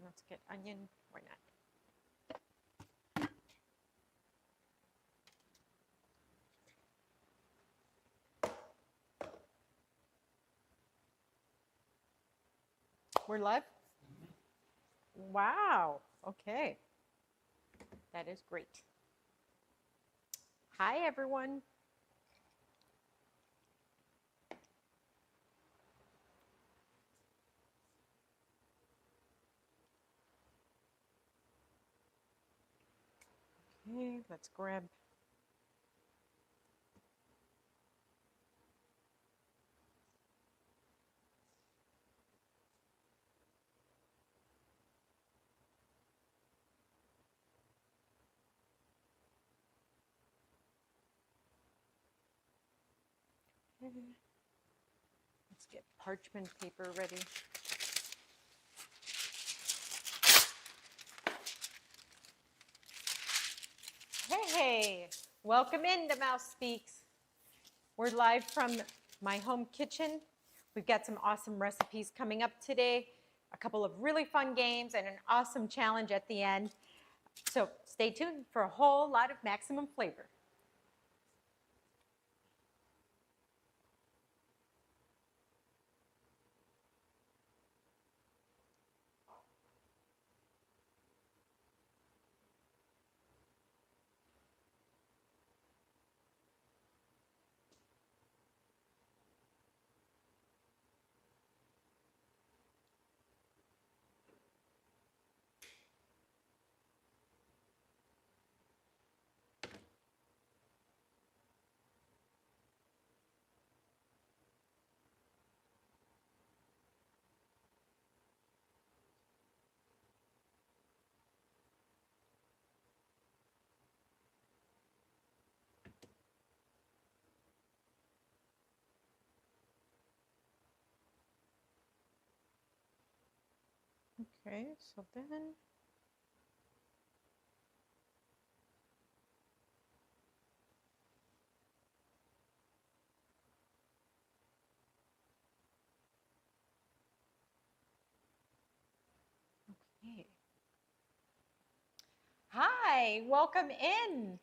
let's get onion. Why not? We're live? Wow. Okay. That is great. Hi, everyone. Okay, let's grab. Let's get parchment paper ready. Hey, welcome in to Mouse Speaks. We're live from my home kitchen. We've got some awesome recipes coming up today, a couple of really fun games, and an awesome challenge at the end. So stay tuned for a whole lot of maximum flavor. Okay, so then okay. Hi, welcome in.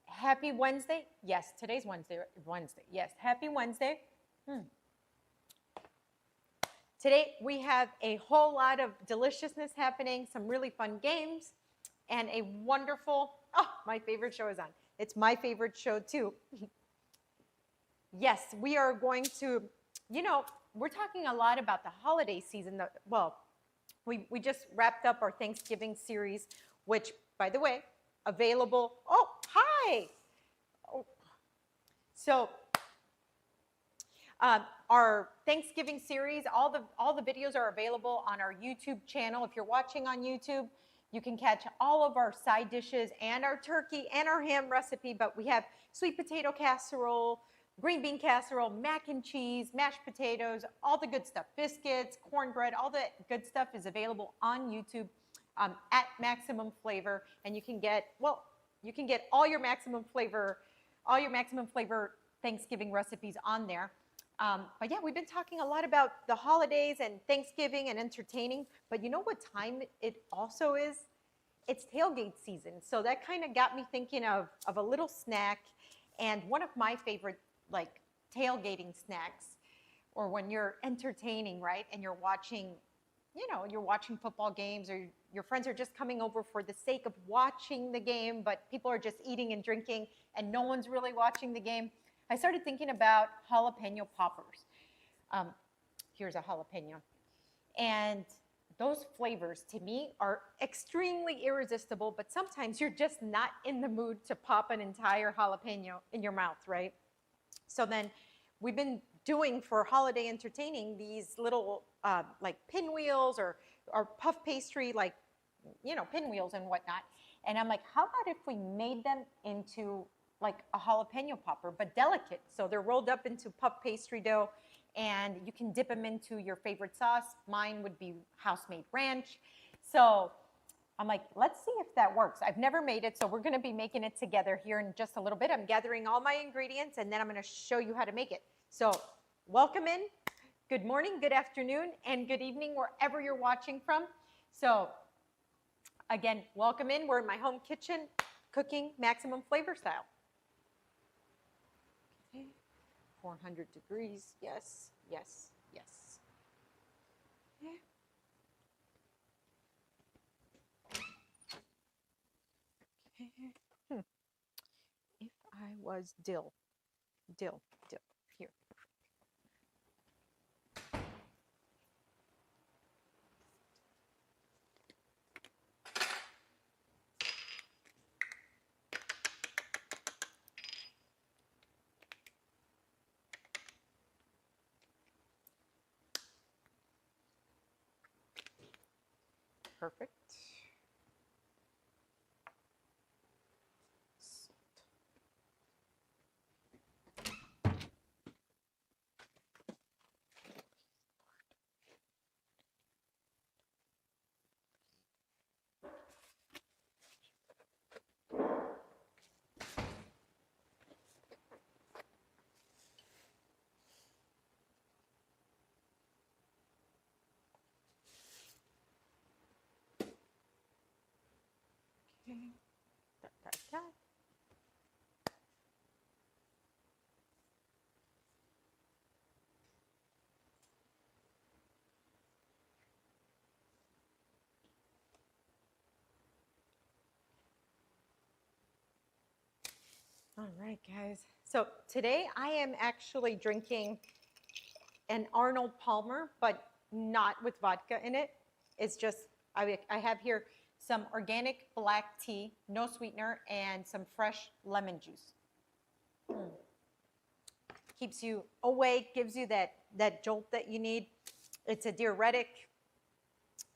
Happy Wednesday. Yes, today's Wednesday. Yes, happy Wednesday. Today we have a whole lot of deliciousness happening, some really fun games, and a wonderful, oh, my favorite show is on. It's my favorite show too. Yes, we are going to, we're talking a lot about the holiday season. Well, we just wrapped up our Thanksgiving series, which, by the way, available. Oh, hi. Oh. So our Thanksgiving series, all the videos are available on our YouTube channel. If you're watching on YouTube, you can catch all of our side dishes and our turkey and our ham recipe, but we have sweet potato casserole, green bean casserole, mac and cheese, mashed potatoes, all the good stuff, biscuits, cornbread, all the good stuff is available on YouTube at Maximum Flavor, and you can get all your Maximum Flavor Thanksgiving recipes on there. But yeah, we've been talking a lot about the holidays and Thanksgiving and entertaining, but you know what time it also is? It's tailgate season. So that kind of got me thinking of a little snack, and one of my favorite like tailgating snacks, or when you're entertaining, right? And you're watching, you're watching football games, or your friends are just coming over for the sake of watching the game, but people are just eating and drinking and no one's really watching the game. I started thinking about jalapeno poppers. Here's a jalapeno. And those flavors, to me, are extremely irresistible, but sometimes you're just not in the mood to pop an entire jalapeno in your mouth, right? So then we've been doing for holiday entertaining these little like pinwheels or puff pastry, like, pinwheels and whatnot. And I'm like, how about if we made them into like a jalapeno popper, but delicate? So they're rolled up into puff pastry dough, and you can dip them into your favorite sauce. Mine would be house-made ranch. So I'm like, let's see if that works. I've never made it, so we're gonna be making it together here in just a little bit. I'm gathering all my ingredients, and then I'm gonna show you how to make it. So welcome in. Good morning, good afternoon, and good evening, wherever you're watching from. So again, welcome in. We're in my home kitchen cooking maximum flavor style. Okay. 400 degrees. Yes, yes, yes. Okay. Okay. If I was dill, here. Perfect. Okay. Dot, dot, dot. All right, guys. So today I am actually drinking an Arnold Palmer, but not with vodka in it. It's just, I have here some organic black tea, no sweetener, and some fresh lemon juice. Keeps you awake, gives you that jolt that you need. It's a diuretic,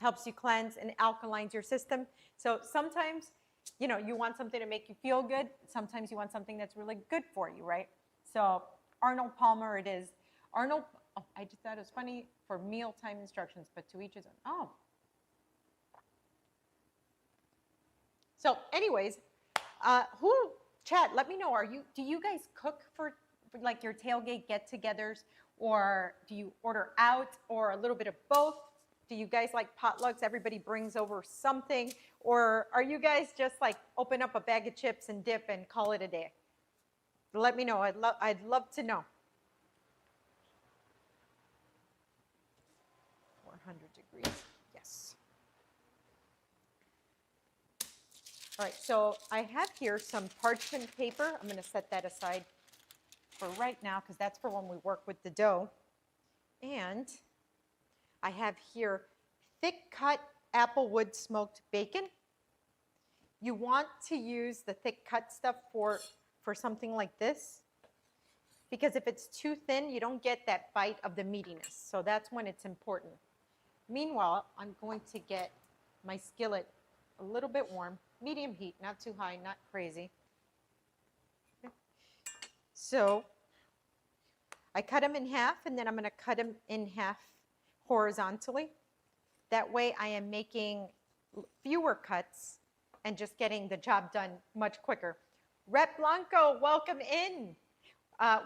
helps you cleanse and alkalines your system. So sometimes, you want something to make you feel good. Sometimes you want something that's really good for you, right? So Arnold Palmer it is. Arnold, oh, I just thought it was funny for mealtime instructions, but to each his own. Oh. So anyways, chat, let me know, do you guys cook for like your tailgate get-togethers, or do you order out, or a little bit of both? Do you guys like potlucks? Everybody brings over something, or are you guys just like open up a bag of chips and dip and call it a day? Let me know. I'd love to know. 400 degrees. Yes. All right, so I have here some parchment paper. I'm going to set that aside for right now because that's for when we work with the dough. And I have here thick cut applewood smoked bacon. You want to use the thick cut stuff for something like this, because if it's too thin, you don't get that bite of the meatiness. So that's when it's important. Meanwhile, I'm going to get my skillet a little bit warm, medium heat, not too high, not crazy. Okay. So I cut them in half, and then I'm going to cut them in half horizontally. That way I am making fewer cuts and just getting the job done much quicker. Rep Blanco, welcome in.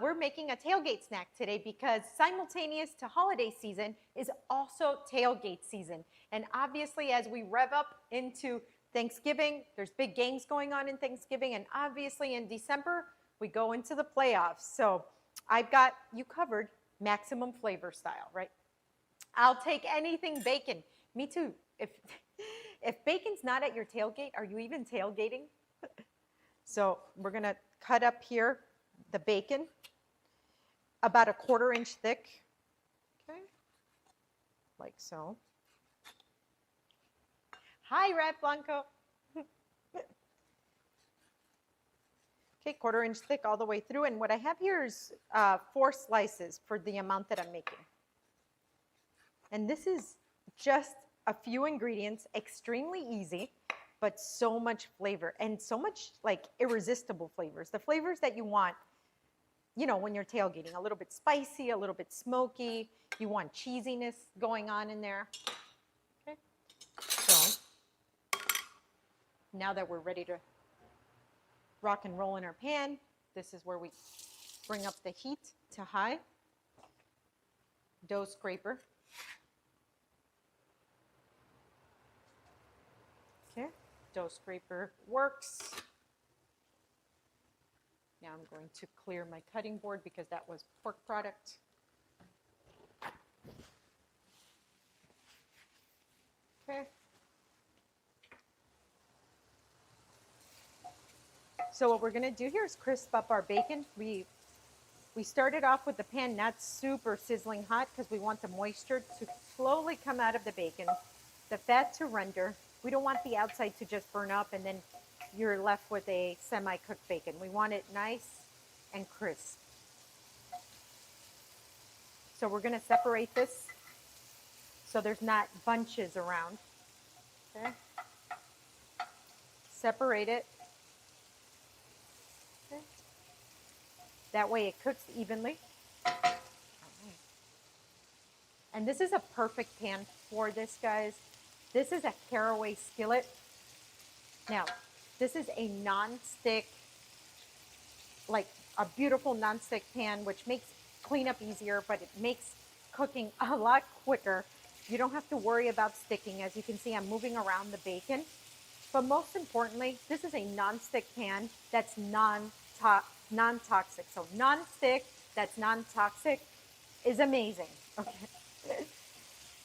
We're making a tailgate snack today because simultaneous to holiday season is also tailgate season. And obviously as we rev up into Thanksgiving, there's big games going on in Thanksgiving, and obviously in December, we go into the playoffs. So I've got you covered maximum flavor style, right? I'll take anything bacon. Me too. If bacon's not at your tailgate, are you even tailgating? So we're gonna cut up here the bacon, about a 1/4 inch thick, okay, like so. Hi, Rat Blanco. Okay, 1/4 inch thick all the way through, and what I have here is 4 slices for the amount that I'm making. And this is just a few ingredients, extremely easy, but so much flavor and so much like irresistible flavors. The flavors that you want, when you're tailgating, a little bit spicy, a little bit smoky. You want cheesiness going on in there. Okay. So now that we're ready to rock and roll in our pan, this is where we bring up the heat to high. Dough scraper. dough scraper works. Now I'm going to clear my cutting board because that was pork product. Okay. So what we're going to do here is crisp up our bacon. We started off with the pan not super sizzling hot because we want the moisture to slowly come out of the bacon, the fat to render. We don't want the outside to just burn up and then you're left with a semi-cooked bacon. We want it nice and crisp. So we're going to separate this so there's not bunches around. Okay. Separate it. Okay. That way it cooks evenly. All right. And this is a perfect pan for this, guys. This is a caraway skillet. Now, this is a non-stick, like a beautiful non-stick pan, which makes cleanup easier, but it makes cooking a lot quicker. You don't have to worry about sticking. As you can see, I'm moving around the bacon. But most importantly, this is a non-stick pan that's non-toxic. So non-stick that's non-toxic is amazing. Okay.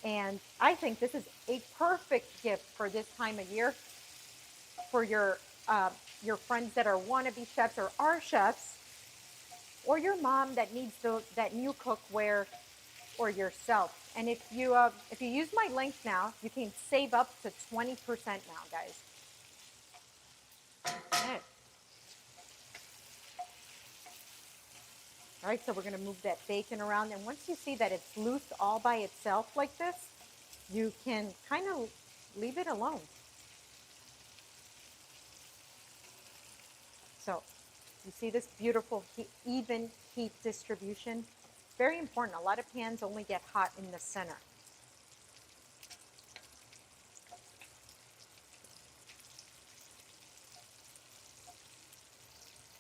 And I think this is a perfect gift for this time of year for your friends that are wannabe chefs or are chefs, or your mom that needs that new cookware, or yourself. And if you use my link now, you can save up to 20% now, guys. Okay. All right, so we're going to move that bacon around. And once you see that it's loose all by itself like this, you can kind of leave it alone. So you see this beautiful even heat distribution? Very important. A lot of pans only get hot in the center.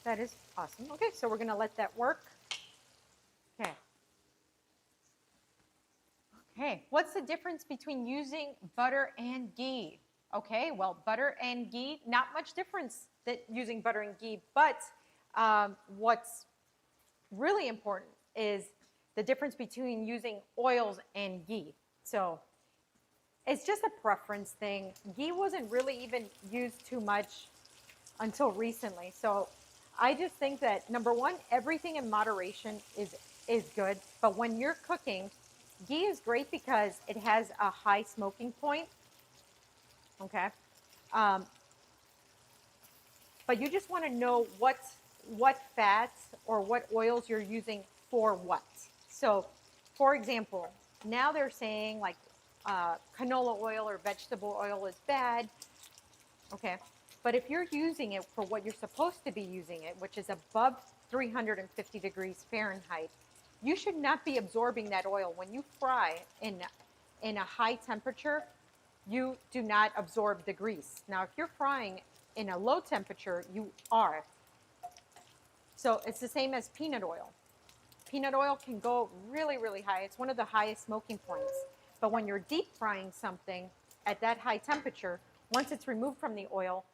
That is awesome. Okay, so we're going to let that work. Okay. Okay, what's the difference between using butter and ghee? Okay, well, butter and ghee, not much difference that using butter and ghee, but what's really important is the difference between using oils and ghee. So it's just a preference thing. Ghee wasn't really even used too much until recently. So I just think that, number one, everything in moderation is good. But when you're cooking, ghee is great because it has a high smoking point. Okay. But you just want to know what fats or what oils you're using for what. So, for example, now they're saying like canola oil or vegetable oil is bad. Okay. But if you're using it for what you're supposed to be using it, which is above 350 degrees Fahrenheit, you should not be absorbing that oil. When you fry in a high temperature, you do not absorb the grease. Now, if you're frying in a low temperature, you are. So it's the same as peanut oil. Peanut oil can go really, really high. It's one of the highest smoking points. But when you're deep frying something at that high temperature, once it's removed from the oil,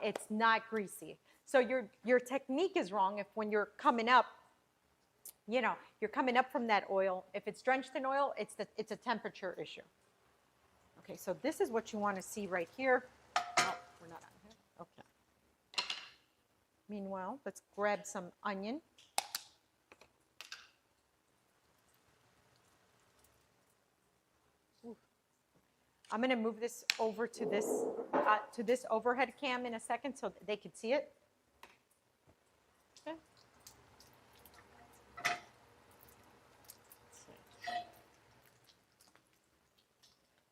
it's not greasy. So your technique is wrong if when you're coming up, you know, you're coming up from that oil. If it's drenched in oil, it's a temperature issue. Okay, so this is what you want to see right here. Oh, we're not on here. Okay. Meanwhile, let's grab some onion. Ooh. I'm going to move this over to this overhead cam in a second so they could see it. Okay.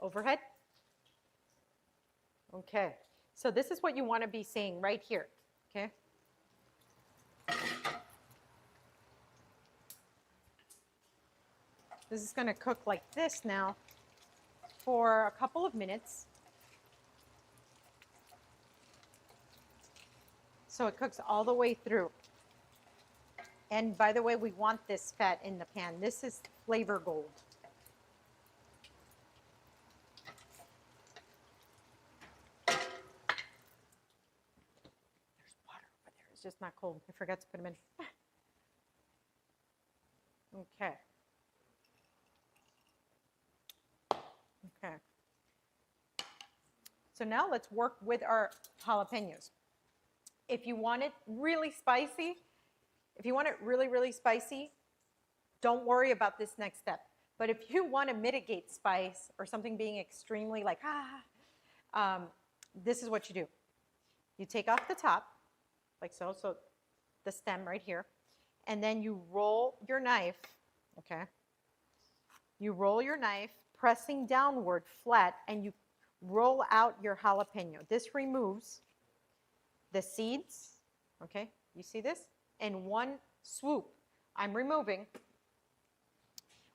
Overhead. Okay, so this is what you want to be seeing right here, okay? This is going to cook like this now for a couple of minutes. So it cooks all the way through. And by the way, we want this fat in the pan. This is flavor gold. It's just not cold. I forgot to put them in. Okay. Okay. So now let's work with our jalapenos. If you want it really spicy, don't worry about this next step. But if you want to mitigate spice or something being extremely like, this is what you do. You take off the top, like so, so the stem right here, and then you roll your knife, okay? You roll your knife, pressing downward flat, and you roll out your jalapeno. This removes the seeds, okay? You see this? In one swoop, I'm removing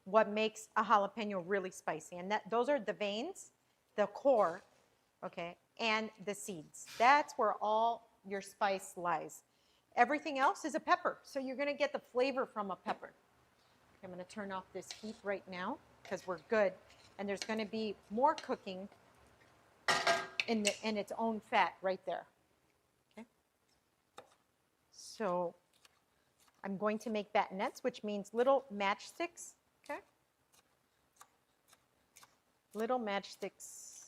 what makes a jalapeno really spicy. And those are the veins, the core, okay, and the seeds. That's where all your spice lies. Everything else is a pepper, so you're gonna get the flavor from a pepper. Okay, I'm gonna turn off this heat right now because we're good. And there's gonna be more cooking in its own fat right there, okay? So I'm going to make batonettes, which means little matchsticks, okay? Little matchsticks,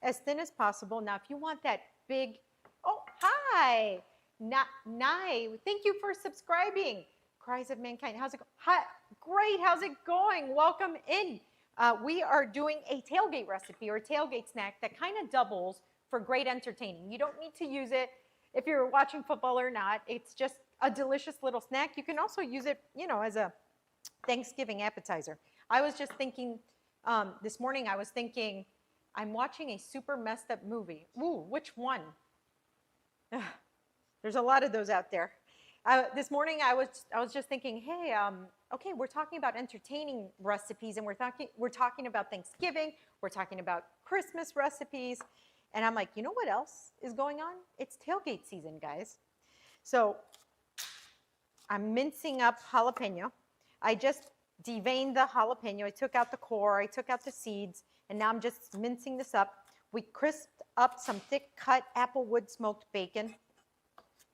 as thin as possible. Now, if you want that big, oh, hi, Nai, thank you for subscribing. Cries of Mankind, how's it going? Hi, great, how's it going? Welcome in. We are doing a tailgate recipe or a tailgate snack that kind of doubles for great entertaining. You don't need to use it if you're watching football or not. It's just a delicious little snack. You can also use it, you know, as a Thanksgiving appetizer. I was just thinking, this morning I was thinking, I'm watching a super messed up movie. Ooh, which one? There's a lot of those out there. This morning I was just thinking, hey, okay, we're talking about entertaining recipes, and we're talking about Thanksgiving, we're talking about Christmas recipes, and I'm like, you know what else is going on? It's tailgate season, guys. So I'm mincing up jalapeno. I just deveined the jalapeno. I took out the core, I took out the seeds, and now I'm just mincing this up. We crisped up some thick cut applewood smoked bacon.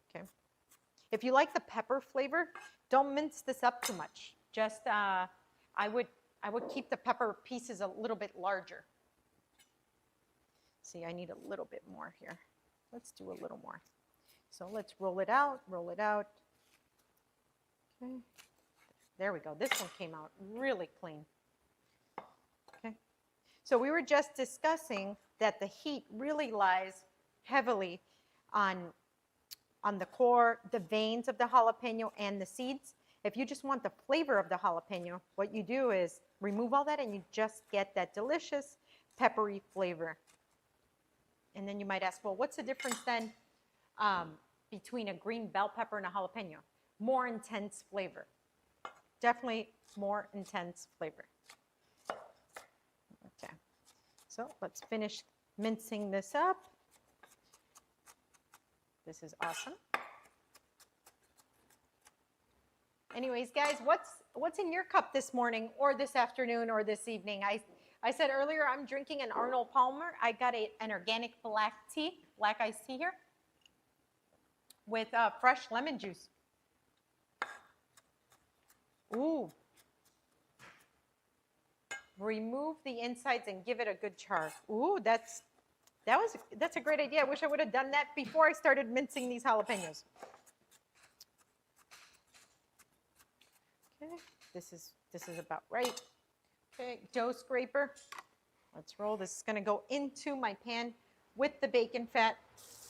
Okay. If you like the pepper flavor, don't mince this up too much. Just, I would keep the pepper pieces a little bit larger. See, I need a little bit more here. Let's do a little more. So let's roll it out, roll it out. Okay. There we go. This one came out really clean. Okay. So we were just discussing that the heat really lies heavily on the core, the veins of the jalapeno, and the seeds. If you just want the flavor of the jalapeno, what you do is remove all that and you just get that delicious peppery flavor. And then you might ask, well, what's the difference then between a green bell pepper and a jalapeno? More intense flavor. Definitely more intense flavor. Okay, so let's finish mincing this up. This is awesome. Anyways, guys, what's in your cup this morning or this afternoon or this evening? I said earlier I'm drinking an Arnold Palmer. I got an organic black iced tea here with fresh lemon juice. Ooh. Remove the insides and give it a good char. Ooh, that's a great idea. I wish I would have done that before I started mincing these jalapenos. Okay, this is about right. Okay, dough scraper. Let's roll. This is going to go into my pan with the bacon fat.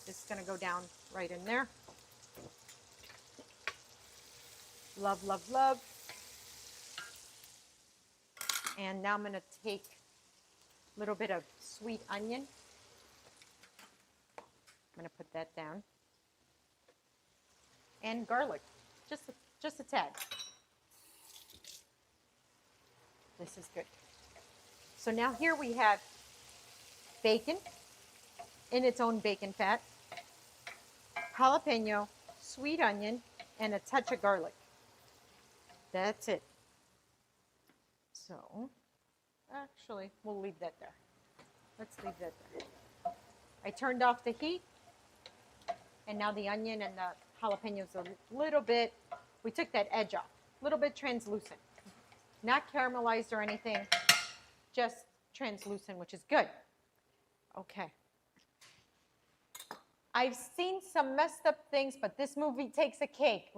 This is going to go down right in there. Love, love, love. And now I'm going to take a little bit of sweet onion. I'm going to put that down. And garlic, just a tad. This is good. So now here we have bacon in its own bacon fat, jalapeno, sweet onion, and a touch of garlic. That's it. So, actually, we'll leave that there. Let's leave that there. I turned off the heat. And now the onion and the jalapenos a little bit, we took that edge off, a little bit translucent. Not caramelized or anything, just translucent, which is good. Okay. I've seen some messed up things, but this movie takes a cake.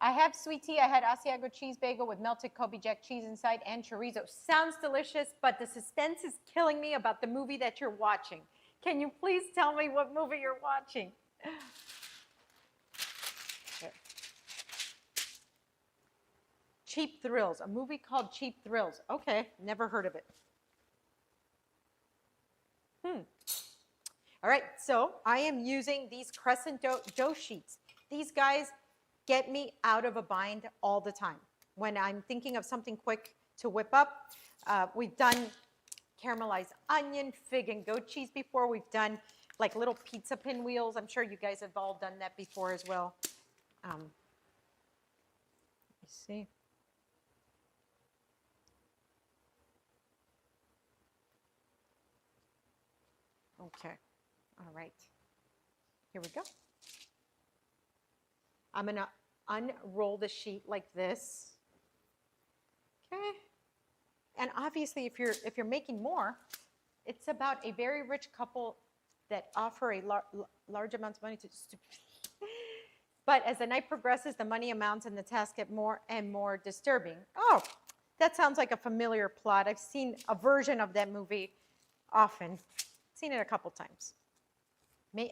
I have sweet tea. I had Asiago cheese bagel with melted Kobe Jack cheese inside and chorizo. Sounds delicious, but the suspense is killing me about the movie that you're watching. Can you please tell me what movie you're watching? Okay. Cheap Thrills, a movie called Cheap Thrills. Okay, never heard of it. All right, so I am using these crescent dough sheets. These guys get me out of a bind all the time. When I'm thinking of something quick to whip up, we've done caramelized onion, fig, and goat cheese before. We've done like little pizza pinwheels. I'm sure you guys have all done that before as well. Let me see. Okay, all right. Here we go. I'm gonna unroll the sheet like this. Okay. And obviously, if you're making more, it's about a very rich couple that offer a large amounts of money to. But as the night progresses, the money amounts and the tasks get more and more disturbing. Oh, that sounds like a familiar plot. I've seen a version of that movie often. Seen it a couple times.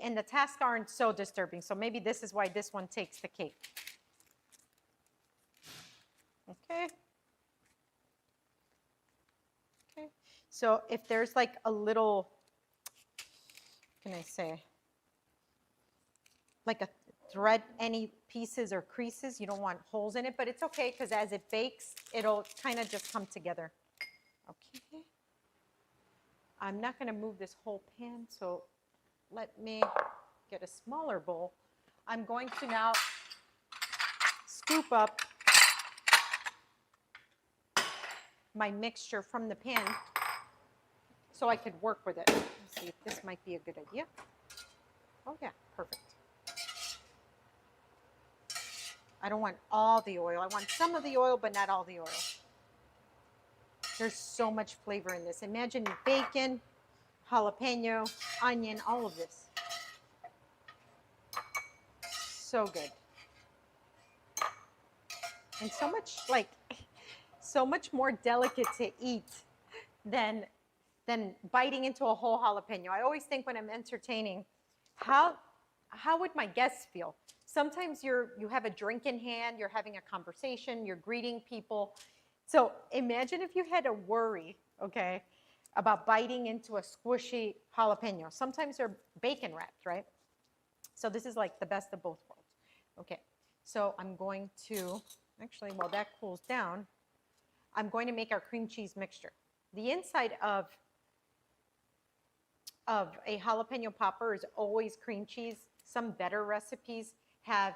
And the tasks aren't so disturbing, so maybe this is why this one takes the cake. Okay. Okay. So if there's like a little, what can I say? Like a thread, any pieces or creases, you don't want holes in it, but it's okay because as it bakes, it'll kind of just come together. Okay. I'm not going to move this whole pan, so let me get a smaller bowl. I'm going to now scoop up my mixture from the pan so I could work with it. Let's see if this might be a good idea. Oh yeah, perfect. I don't want all the oil. I want some of the oil, but not all the oil. There's so much flavor in this. Imagine bacon, jalapeno, onion, all of this. So good. And so much more delicate to eat than biting into a whole jalapeno. I always think when I'm entertaining, how would my guests feel? Sometimes you have a drink in hand, you're having a conversation, you're greeting people. So imagine if you had to worry, okay, about biting into a squishy jalapeno. Sometimes they're bacon wrapped, right? So this is like the best of both worlds. Okay, so I'm going to, actually, while that cools down, I'm going to make our cream cheese mixture. The inside of a jalapeno popper is always cream cheese. Some better recipes have,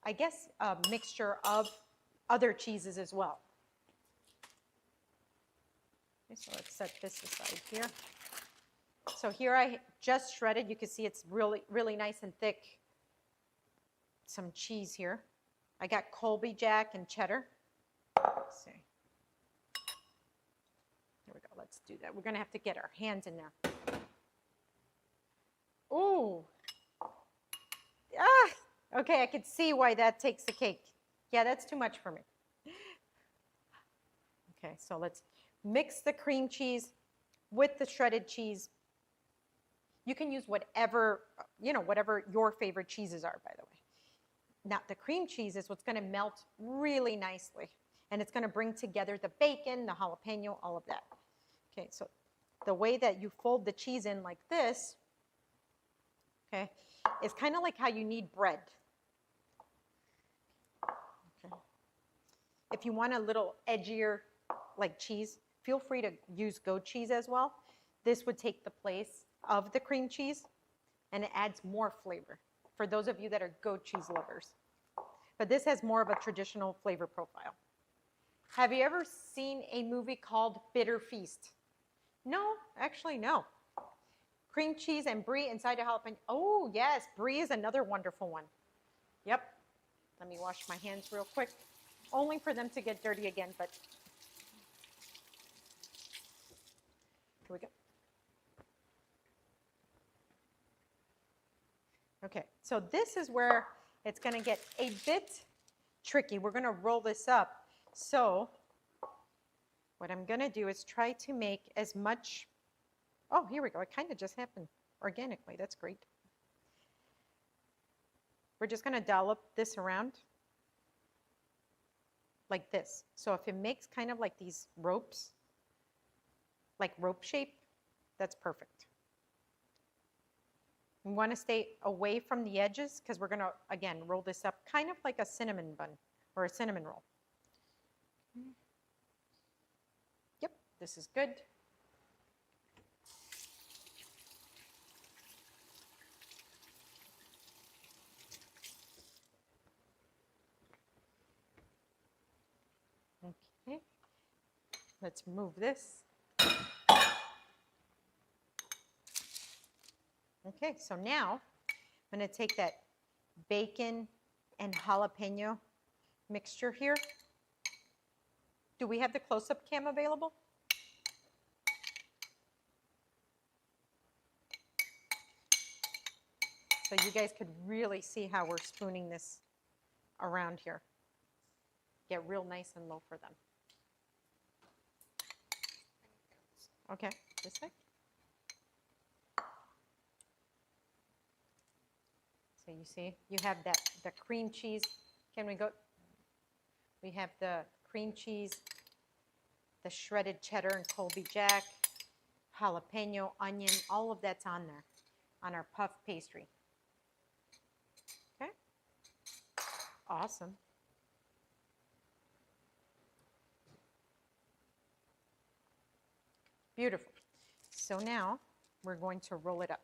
I guess, a mixture of other cheeses as well. Okay, so let's set this aside here. So here I just shredded. You can see it's really, really nice and thick. Some cheese here. I got Colby Jack and cheddar. Let's see. There we go. Let's do that. We're going to have to get our hands in there. Ooh. Ah. Okay, I could see why that takes the cake. Yeah, that's too much for me. Okay, so let's mix the cream cheese with the shredded cheese. You can use whatever, whatever your favorite cheeses are, by the way. Now, the cream cheese is what's going to melt really nicely, and it's going to bring together the bacon, the jalapeno, all of that. Okay, so the way that you fold the cheese in like this, okay, is kind of like how you knead bread. Okay. If you want a little edgier, like cheese, feel free to use goat cheese as well. This would take the place of the cream cheese, and it adds more flavor for those of you that are goat cheese lovers. But this has more of a traditional flavor profile. Have you ever seen a movie called Bitter Feast? No, actually no. Cream cheese and brie inside a jalapeno. Oh, yes, brie is another wonderful one. Yep. Let me wash my hands real quick. Only for them to get dirty again, but here we go. Okay, so this is where it's going to get a bit tricky. We're going to roll this up. So what I'm going to do is try to make as much. Oh, here we go. It kind of just happened organically. That's great. We're just going to dollop this around like this. So if it makes kind of like these ropes, like rope shape, that's perfect. We want to stay away from the edges because we're going to, again, roll this up kind of like a cinnamon bun or a cinnamon roll. Yep, this is good. Okay, let's move this. Okay, so now I'm going to take that bacon and jalapeno mixture here. Do we have the close-up cam available? So you guys could really see how we're spooning this around here. Get real nice and low for them. Okay, this way. So you see, you have that, the cream cheese. Can we go? We have the cream cheese, the shredded cheddar and Colby Jack, jalapeno, onion, all of that's on there, on our puff pastry. Okay, awesome. Beautiful. So now we're going to roll it up.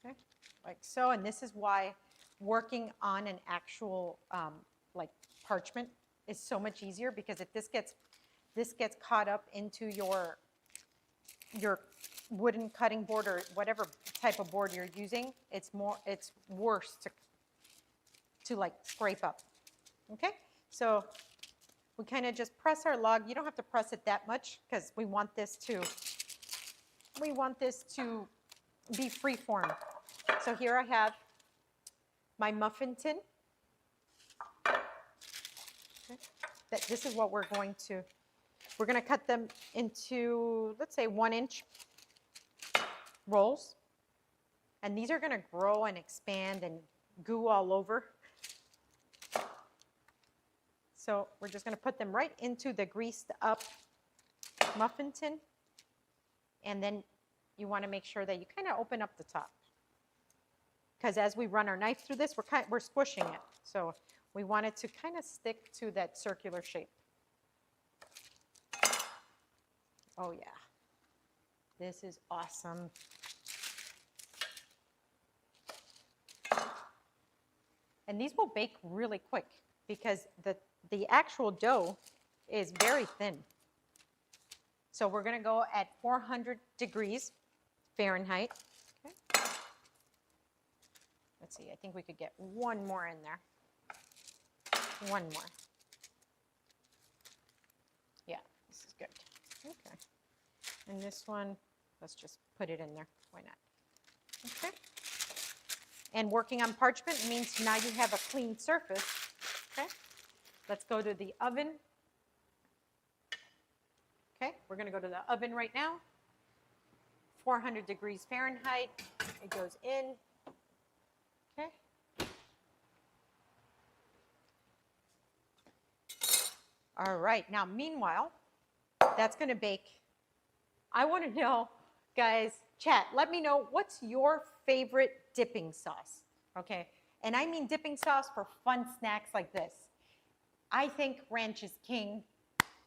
Okay, like so, and this is why working on an actual like parchment is so much easier, because if this gets caught up into your wooden cutting board or whatever type of board you're using, it's worse to like scrape up. Okay, so we kind of just press our log. You don't have to press it that much because we want this to be free form. So here I have my muffin tin. Okay. This is what we're going to cut them into, let's say 1-inch rolls. And these are going to grow and expand and goo all over. So we're just going to put them right into the greased up muffin tin. And then you want to make sure that you kind of open up the top. Because as we run our knife through this, we're squishing it. So we want it to kind of stick to that circular shape. Oh yeah, this is awesome. And these will bake really quick because the actual dough is very thin. So we're going to go at 400 degrees Fahrenheit. Okay. Let's see, I think we could get one more in there. One more. Yeah, this is good. Okay. And this one, let's just put it in there. Why not? Okay. And working on parchment means now you have a clean surface. Okay. Let's go to the oven. Okay, we're going to go to the oven right now. 400 degrees Fahrenheit. It goes in. Okay. All right, now meanwhile, that's going to bake. I want to know, guys, chat, let me know what's your favorite dipping sauce, okay? And I mean dipping sauce for fun snacks like this. I think ranch is king.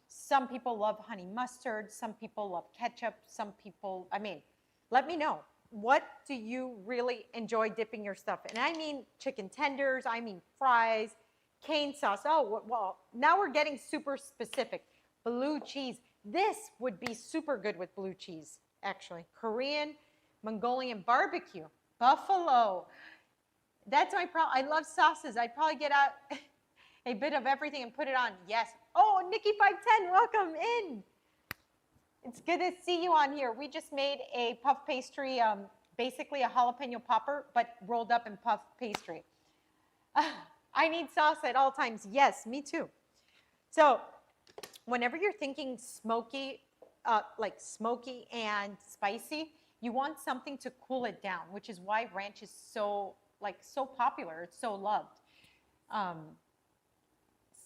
Some people love honey mustard. Some people love ketchup. Some people, I mean, let me know. What do you really enjoy dipping your stuff in? And I mean chicken tenders. I mean fries, cane sauce. Oh, well, now we're getting super specific. Blue cheese. This would be super good with blue cheese, actually. Korean, Mongolian barbecue, buffalo. That's my problem. I love sauces. I'd probably get out a bit of everything and put it on. Yes. Oh, Nikki510, welcome in. It's good to see you on here. We just made a puff pastry, basically a jalapeno popper, but rolled up in puff pastry. I need sauce at all times. Yes, me too. So whenever you're thinking smoky, like smoky and spicy, you want something to cool it down, which is why ranch is so popular. It's so loved.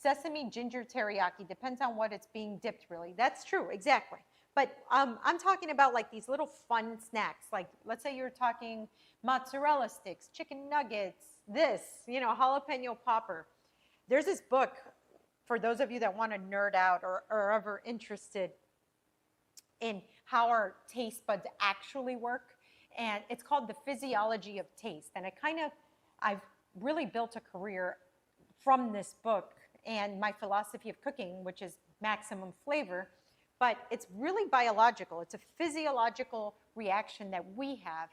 Sesame ginger teriyaki depends on what it's being dipped, really. That's true, exactly. But I'm talking about like these little fun snacks. Like let's say you're talking mozzarella sticks, chicken nuggets, this, you know, jalapeno popper. There's this book for those of you that want to nerd out or are ever interested in how our taste buds actually work. And it's called The Physiology of Taste. And I've really built a career from this book and my philosophy of cooking, which is maximum flavor. But it's really biological. It's a physiological reaction that we have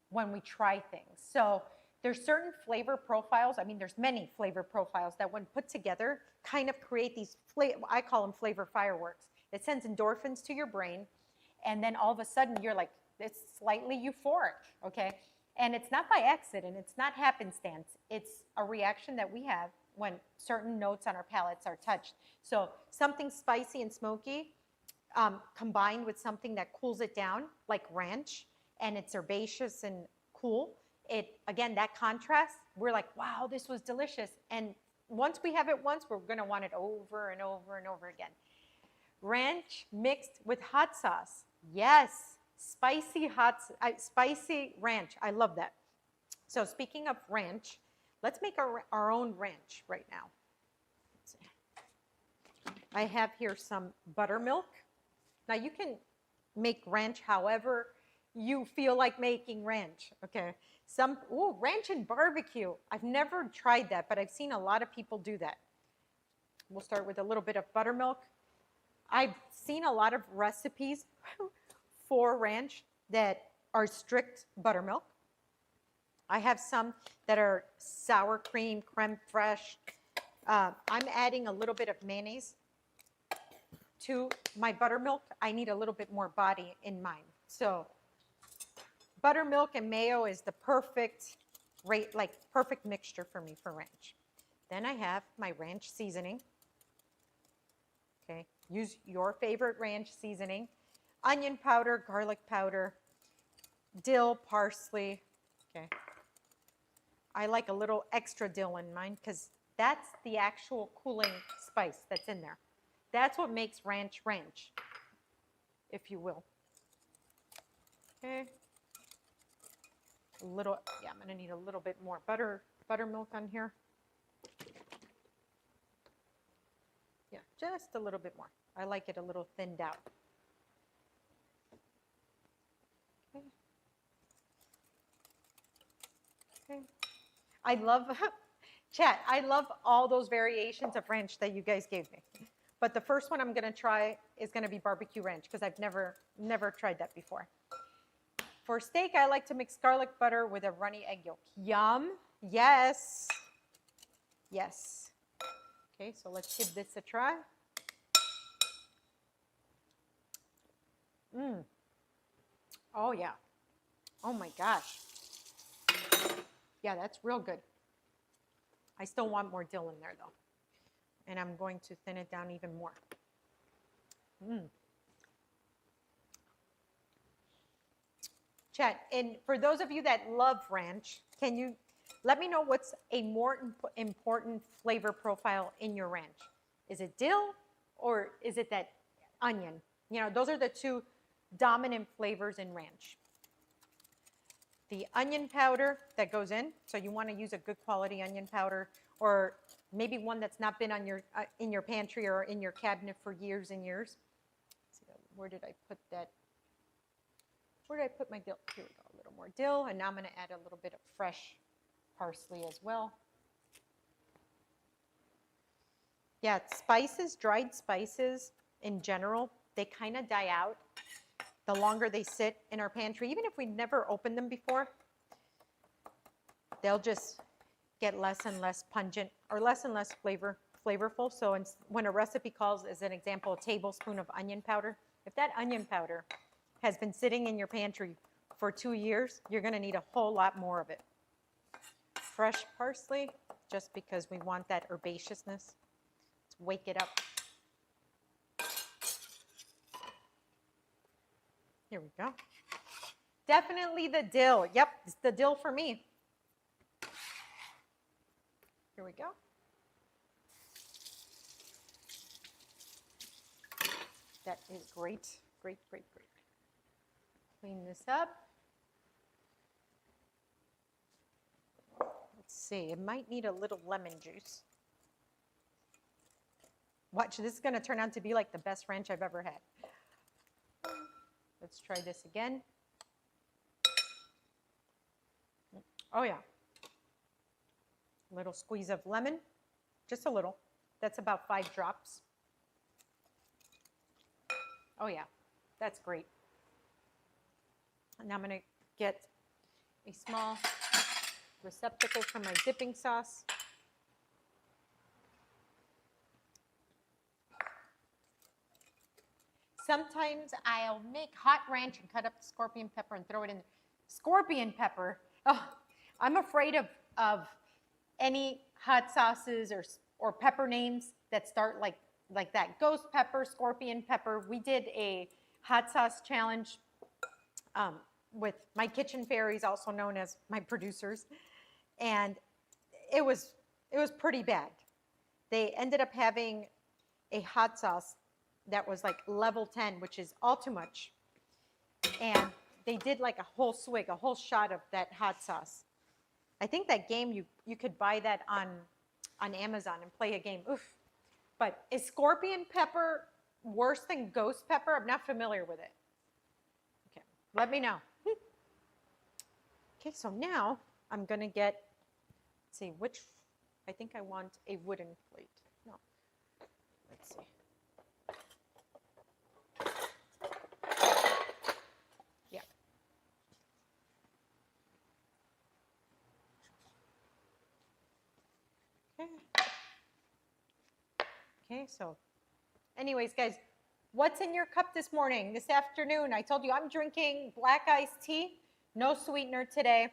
when we try things. So there's certain flavor profiles. I mean, there's many flavor profiles that when put together kind of create these, I call them flavor fireworks. It sends endorphins to your brain. And then all of a sudden you're like, it's slightly euphoric, okay? And it's not by accident. It's not happenstance. It's a reaction that we have when certain notes on our palates are touched. So something spicy and smoky combined with something that cools it down, like ranch, and it's herbaceous and cool. Again, that contrast, we're like, wow, this was delicious. And once we have it once, we're gonna want it over and over and over again. Ranch mixed with hot sauce. Yes, spicy ranch. I love that. So speaking of ranch, let's make our own ranch right now. I have here some buttermilk. Now you can make ranch however you feel like making ranch, okay? Ranch and barbecue. I've never tried that, but I've seen a lot of people do that. We'll start with a little bit of buttermilk. I've seen a lot of recipes for ranch that are strict buttermilk. I have some that are sour cream, creme fraiche. I'm adding a little bit of mayonnaise to my buttermilk. I need a little bit more body in mine. So buttermilk and mayo is the perfect mixture for me for ranch. Then I have my ranch seasoning. Okay, use your favorite ranch seasoning. Onion powder, garlic powder, dill, parsley. Okay. I like a little extra dill in mine because that's the actual cooling spice that's in there. That's what makes ranch ranch, if you will. Okay. I'm gonna need a little bit more buttermilk on here. Yeah, just a little bit more. I like it a little thinned out. Okay. Okay. I love, chat, I love all those variations of ranch that you guys gave me. But the first one I'm gonna try is gonna be barbecue ranch because I've never tried that before. For steak, I like to mix garlic butter with a runny egg yolk. Yum, yes, yes. Okay, so let's give this a try. Oh yeah, oh my gosh. Yeah, that's real good. I still want more dill in there though. And I'm going to thin it down even more. Chat, and for those of you that love ranch, can you let me know what's a more important flavor profile in your ranch? Is it dill or is it that onion? You know, those are the two dominant flavors in ranch. The onion powder that goes in, so you want to use a good quality onion powder or maybe one that's not been on in your pantry or in your cabinet for years and years. Let's see, where did I put that? Where did I put my dill? Here we go, a little more dill, and now I'm going to add a little bit of fresh parsley as well. Yeah, spices, dried spices in general they kind of die out the longer they sit in our pantry. Even if we never opened them before, they'll just get less and less pungent or less and less flavorful. So when a recipe calls, as an example, a tablespoon of onion powder, if that onion powder has been sitting in your pantry for 2 years, you're going to need a whole lot more of it. Fresh parsley, just because we want that herbaceousness. Let's wake it up. Here we go. Definitely the dill. Yep, it's the dill for me. Here we go. That is great, great, great, great. Clean this up. Let's see, it might need a little lemon juice. Watch, this is going to turn out to be like the best ranch I've ever had. Let's try this again. Oh yeah. A little squeeze of lemon, just a little. That's about 5 drops. Oh yeah, that's great. And now I'm going to get a small receptacle for my dipping sauce. Sometimes I'll make hot ranch and cut up the scorpion pepper and throw it in. Scorpion pepper. Oh, I'm afraid of any hot sauces or pepper names that start like that. Ghost pepper, scorpion pepper. We did a hot sauce challenge with my kitchen fairies, also known as my producers, and it was pretty bad. They ended up having a hot sauce that was like level 10, which is all too much, and they did like a whole swig, a whole shot of that hot sauce. I think that game you could buy that on Amazon and play a game. Oof. But is scorpion pepper worse than ghost pepper? I'm not familiar with it. Okay, let me know. Okay, so now I'm gonna get, let's see, I think I want a wooden plate. No, let's see. Yeah. Okay. Okay, so anyways, guys, what's in your cup this morning, this afternoon? I told you I'm drinking black iced tea, no sweetener today,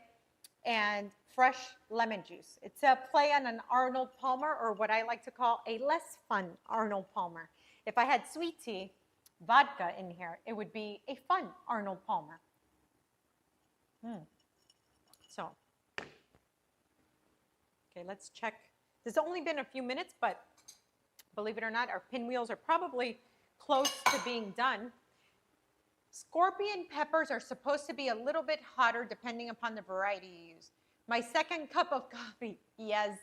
and fresh lemon juice. It's a play on an Arnold Palmer, or what I like to call a less fun Arnold Palmer. If I had sweet tea, vodka in here, it would be a fun Arnold Palmer. So, okay, let's check. There's only been a few minutes, but believe it or not, our pinwheels are probably close to being done. Scorpion peppers are supposed to be a little bit hotter depending upon the variety you use. My second cup of coffee, yes,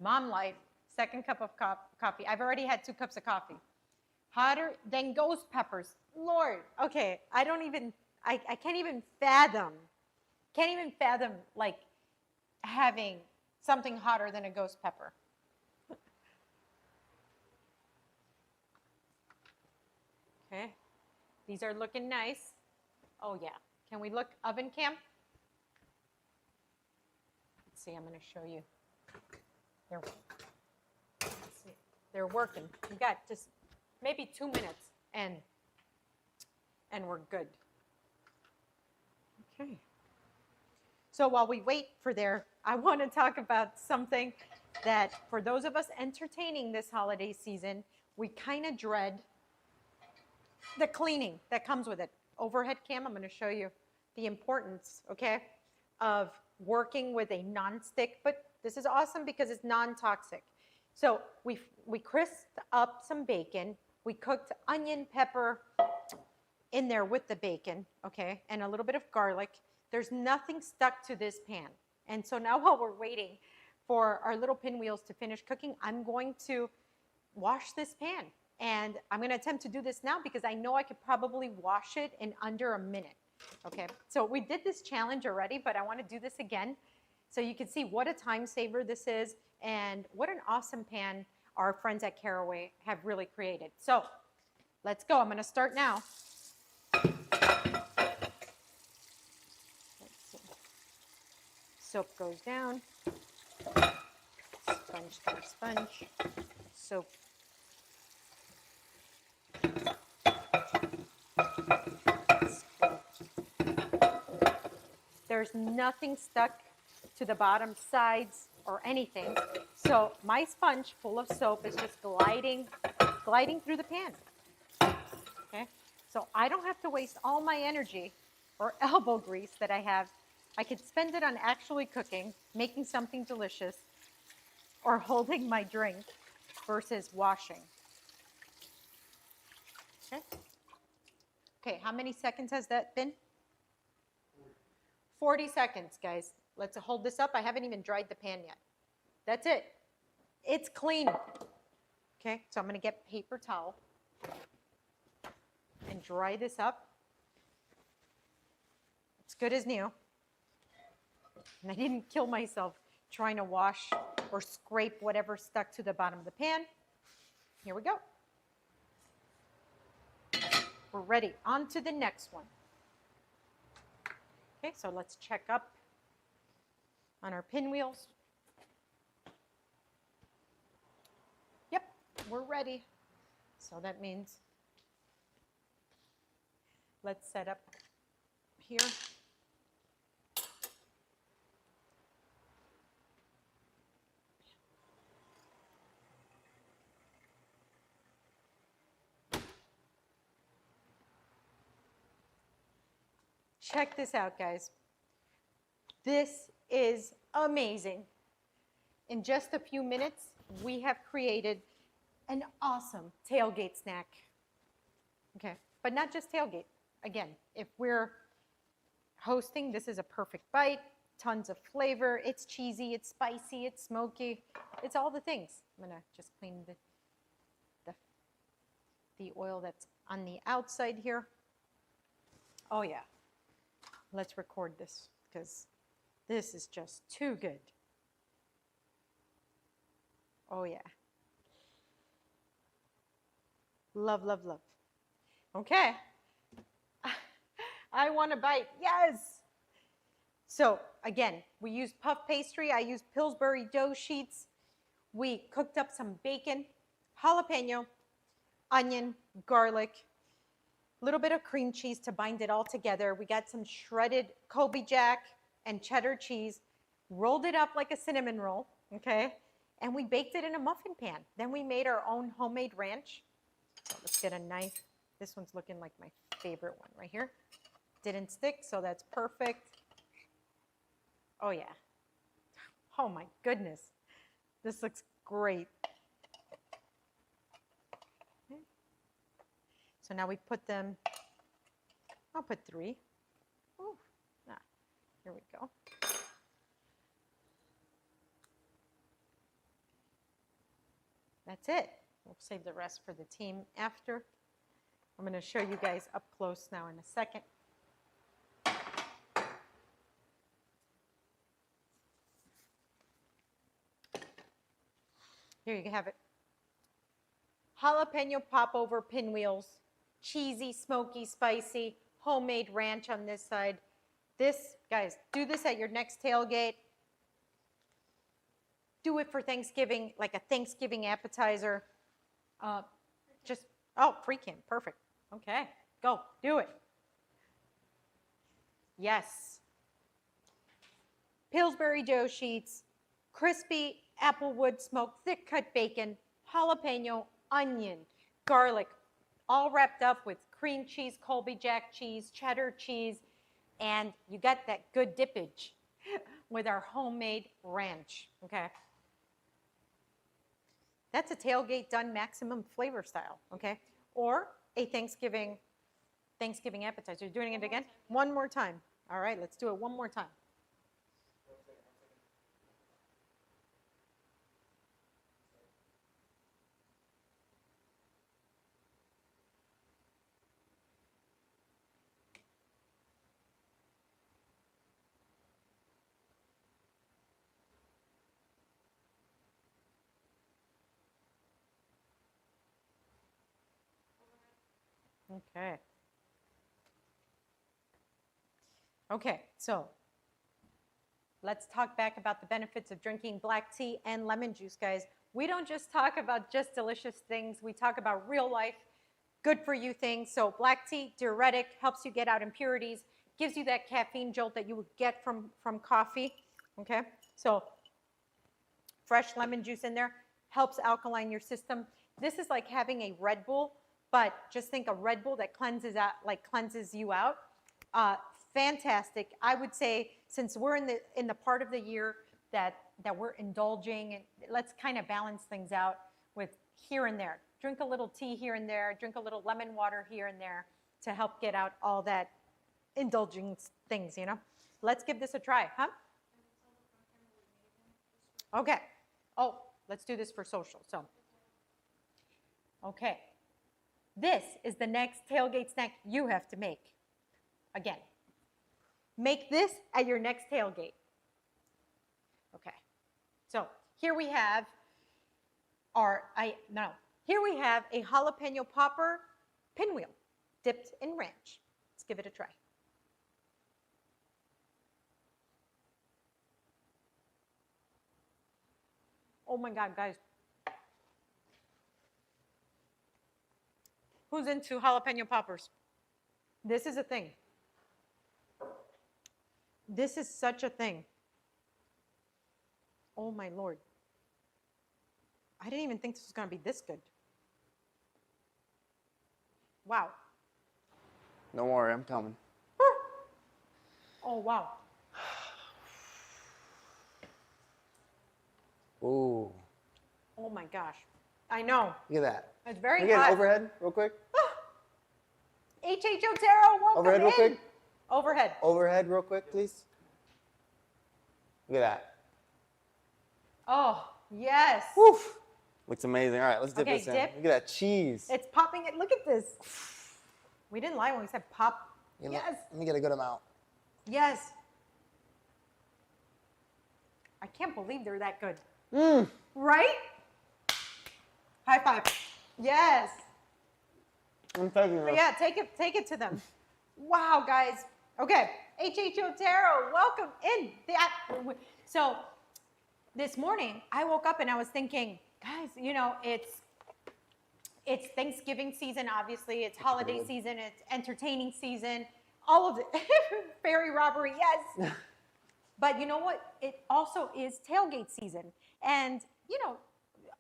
mom life, second cup of coffee. I've already had 2 cups of coffee. Hotter than ghost peppers. Lord, okay, I can't even fathom like having something hotter than a ghost pepper. Okay, these are looking nice. Oh yeah, can we look oven cam? Let's see, I'm gonna show you. They're working. We've got just maybe 2 minutes and we're good. Okay. So while we wait for I want to talk about something that for those of us entertaining this holiday season, we kind of dread. The cleaning that comes with it. Overhead cam, I'm going to show you the importance, okay, of working with a non-stick, but this is awesome because it's non-toxic. So we crisped up some bacon. We cooked onion, pepper in there with the bacon, okay, and a little bit of garlic. There's nothing stuck to this pan. And so now while we're waiting for our little pinwheels to finish cooking, I'm going to wash this pan. And I'm going to attempt to do this now because I know I could probably wash it in under a minute. Okay, so we did this challenge already, but I want to do this again so you can see what a time saver this is and what an awesome pan our friends at Caraway have really created. So Let's go. I'm going to start now. Let's see. Soap goes down. Sponge to sponge. Soap. There's nothing stuck to the bottom sides or anything. So my sponge full of soap is just gliding through the pan. Okay? So I don't have to waste all my energy or elbow grease that I have. I could spend it on actually cooking, making something delicious, or holding my drink versus washing. Okay? Okay, how many seconds has that been? 40 seconds, guys. Let's hold this up. I haven't even dried the pan yet. That's it. It's clean. Okay, so I'm going to get paper towel and dry this up. It's good as new. And I didn't kill myself trying to wash or scrape whatever stuck to the bottom of the pan. Here we go. We're ready. On to the next one. Okay, so let's check up on our pinwheels. Yep, we're ready. So that means let's set up here. Check this out, guys. This is amazing. In just a few minutes, we have created an awesome tailgate snack. Okay, but not just tailgate. Again, if we're hosting, this is a perfect bite. Tons of flavor. It's cheesy, it's spicy, it's smoky. It's all the things. I'm gonna just clean the oil that's on the outside here. Oh yeah. Let's record this because this is just too good. Oh yeah. Love, love, love. Okay. I want a bite. Yes. So again, we used puff pastry. I used Pillsbury dough sheets. We cooked up some bacon, jalapeno, onion, garlic, a little bit of cream cheese to bind it all together. We got some shredded Colby Jack and cheddar cheese, rolled it up like a cinnamon roll, okay? And we baked it in a muffin pan. Then we made our own homemade ranch. So let's get a knife. This one's looking like my favorite one right here. Didn't stick, so that's perfect. Oh yeah. Oh my goodness. This looks great. Okay. So now we put them, I'll put 3. Ooh, here we go. That's it. We'll save the rest for the team after. I'm going to show you guys up close now in a second. Here you have it. Jalapeno popover pinwheels, cheesy, smoky, spicy, homemade ranch on this side. This, guys, do this at your next tailgate. Do it for Thanksgiving, like a Thanksgiving appetizer. Pre-cam, perfect. Okay, go, do it. Yes. Pillsbury dough sheets, crispy applewood smoked thick cut bacon, jalapeno, onion, garlic, all wrapped up with cream cheese, Colby Jack cheese, cheddar cheese, and you got that good dippage with our homemade ranch, okay? That's a tailgate done maximum flavor style, okay? Or a Thanksgiving appetizer. You're doing it again? One more time. All right, let's do it one more time. Okay. Okay, so let's talk back about the benefits of drinking black tea and lemon juice, guys. We don't just talk about just delicious things. We talk about real life, good for you things. So black tea, diuretic, helps you get out impurities, gives you that caffeine jolt that you would get from coffee. Okay, so fresh lemon juice in there helps alkaline your system. This is like having a Red Bull, but just think a Red Bull that cleanses you out. Fantastic. I would say since we're in the part of the year that we're indulging, and let's kind of balance things out with here and there. Drink a little tea here and there, drink a little lemon water here and there to help get out all that indulging things, you know. Let's give this a try, huh? Okay. Oh, let's do this for social. So, okay. This is the next tailgate snack you have to make. Again, make this at your next tailgate. Okay. So here we have here we have a jalapeno popper pinwheel dipped in ranch. Let's give it a try. Oh my God, guys. Who's into jalapeno poppers? This is a thing. This is such a thing. Oh my Lord. I didn't even think this was going to be this good. Wow. Don't worry, I'm coming. Oh, wow. Ooh. Oh my gosh. I know. Look at that. It's very Can we get hot. an overhead real quick? H.H. Otero, welcome Overhead in. real quick? Overhead. Overhead real quick, please. Look at that. Oh, yes. Woof. Looks amazing. All right, let's dip Okay, this in. dip. Look at that cheese. It's popping it. Look at this. We didn't lie when we said pop. You know, Yes. Let me get a good amount. Yes. I can't believe they're that good. Mmm. Right? High five. Yes. I'm taking it. Yeah, take it to them. Wow, guys. Okay, H.H. Otero, welcome in. So this morning, I woke up and I was thinking, guys, you know, it's Thanksgiving season, obviously. It's holiday season. It's entertaining season. All of it. Fairy robbery, yes. But you know what? It also is tailgate season. And, you know,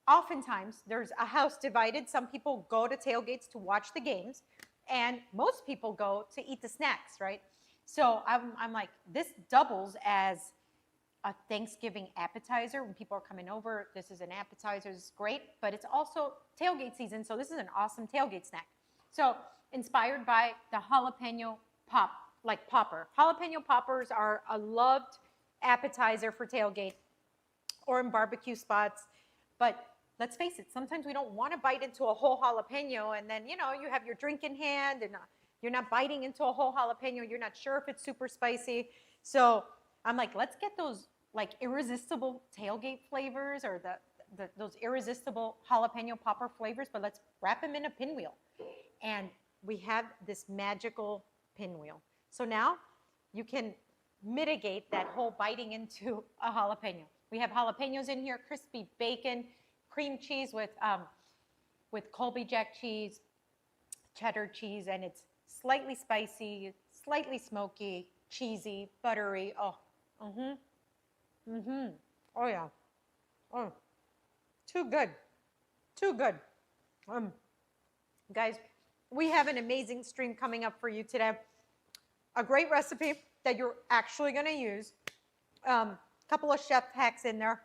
oftentimes there's a house divided. Some people go to tailgates to watch the games, and most people go to eat the snacks, right? So I'm like, this doubles as a Thanksgiving appetizer. When people are coming over, this is an appetizer. It's great, but it's also tailgate season, so this is an awesome tailgate snack. So inspired by the jalapeno popper. Jalapeno poppers are a loved appetizer for tailgate or in barbecue spots, but let's face it, sometimes we don't want to bite into a whole jalapeno, and then, you know, you have your drink in hand and you're not biting into a whole jalapeno. You're not sure if it's super spicy. So I'm like, let's get those like irresistible tailgate flavors or those irresistible jalapeno popper flavors, but let's wrap them in a pinwheel. And we have this magical pinwheel. So now you can mitigate that whole biting into a jalapeno. We have jalapenos in here, crispy bacon, cream cheese with Colby Jack cheese, cheddar cheese, and it's slightly spicy, slightly smoky, cheesy, buttery. Oh, oh yeah. Oh, too good, too good. Guys, we have an amazing stream coming up for you today. A great recipe that you're actually going to use. Couple of chef hacks in there,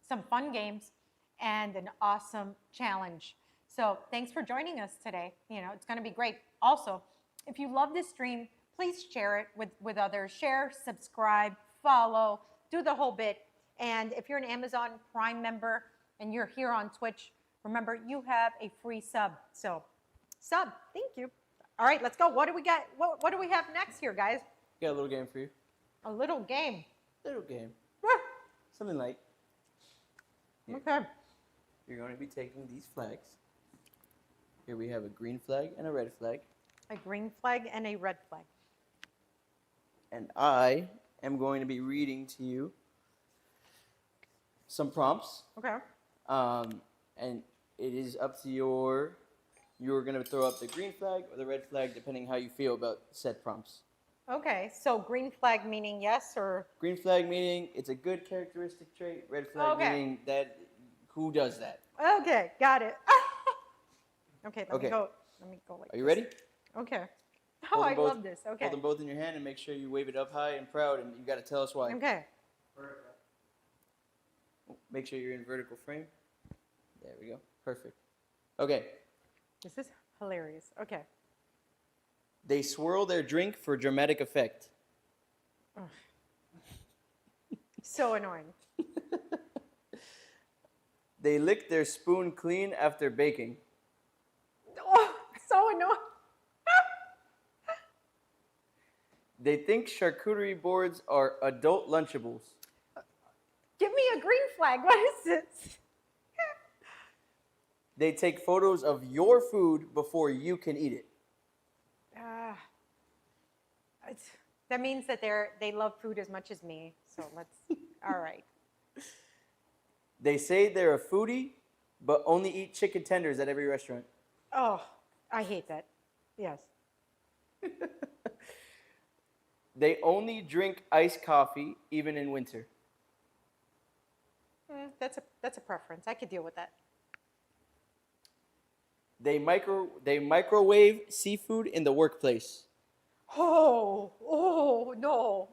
some fun games, and an awesome challenge. So thanks for joining us today. You know, it's going to be great. Also, if you love this stream, please share it with others. Share, subscribe, follow, do the whole bit. And if you're an Amazon Prime member and you're here on Twitch, remember you have a free sub. So sub, thank you. All right, let's go. What do we got? What do we have next here, guys? Got a little game for you. A little game. Little game. Something light. Okay. You're going to be taking these flags. Here we have a green flag and a red flag. A green flag and a red flag. And I am going to be reading to you some prompts. Okay. And it is up to you're going to throw up the green flag or the red flag, depending how you feel about said prompts. Okay. So green flag meaning yes or? Green flag meaning it's a good characteristic trait. Red flag Okay. meaning that who does that? Okay. Got it. Okay. Let me go. Let me go like Are you this. ready? Okay. Oh, Hold I them both- love this. Okay. Hold them both in your hand and make sure you wave it up high and proud, and you got to tell us why. Okay. Make sure you're in vertical frame. There we go. Perfect. Okay. This is hilarious. Okay. They swirl their drink for dramatic effect. So annoying. They lick their spoon clean after baking. Oh, so annoying. They think charcuterie boards are adult Lunchables. Give me a green flag. What is this? They take photos of your food before you can eat it. That means that they love food as much as me. So let's. All right. They say they're a foodie, but only eat chicken tenders at every restaurant. Oh, I hate that. Yes. They only drink iced coffee, even in winter. That's a preference. I could deal with that. They microwave seafood in the workplace. Oh no.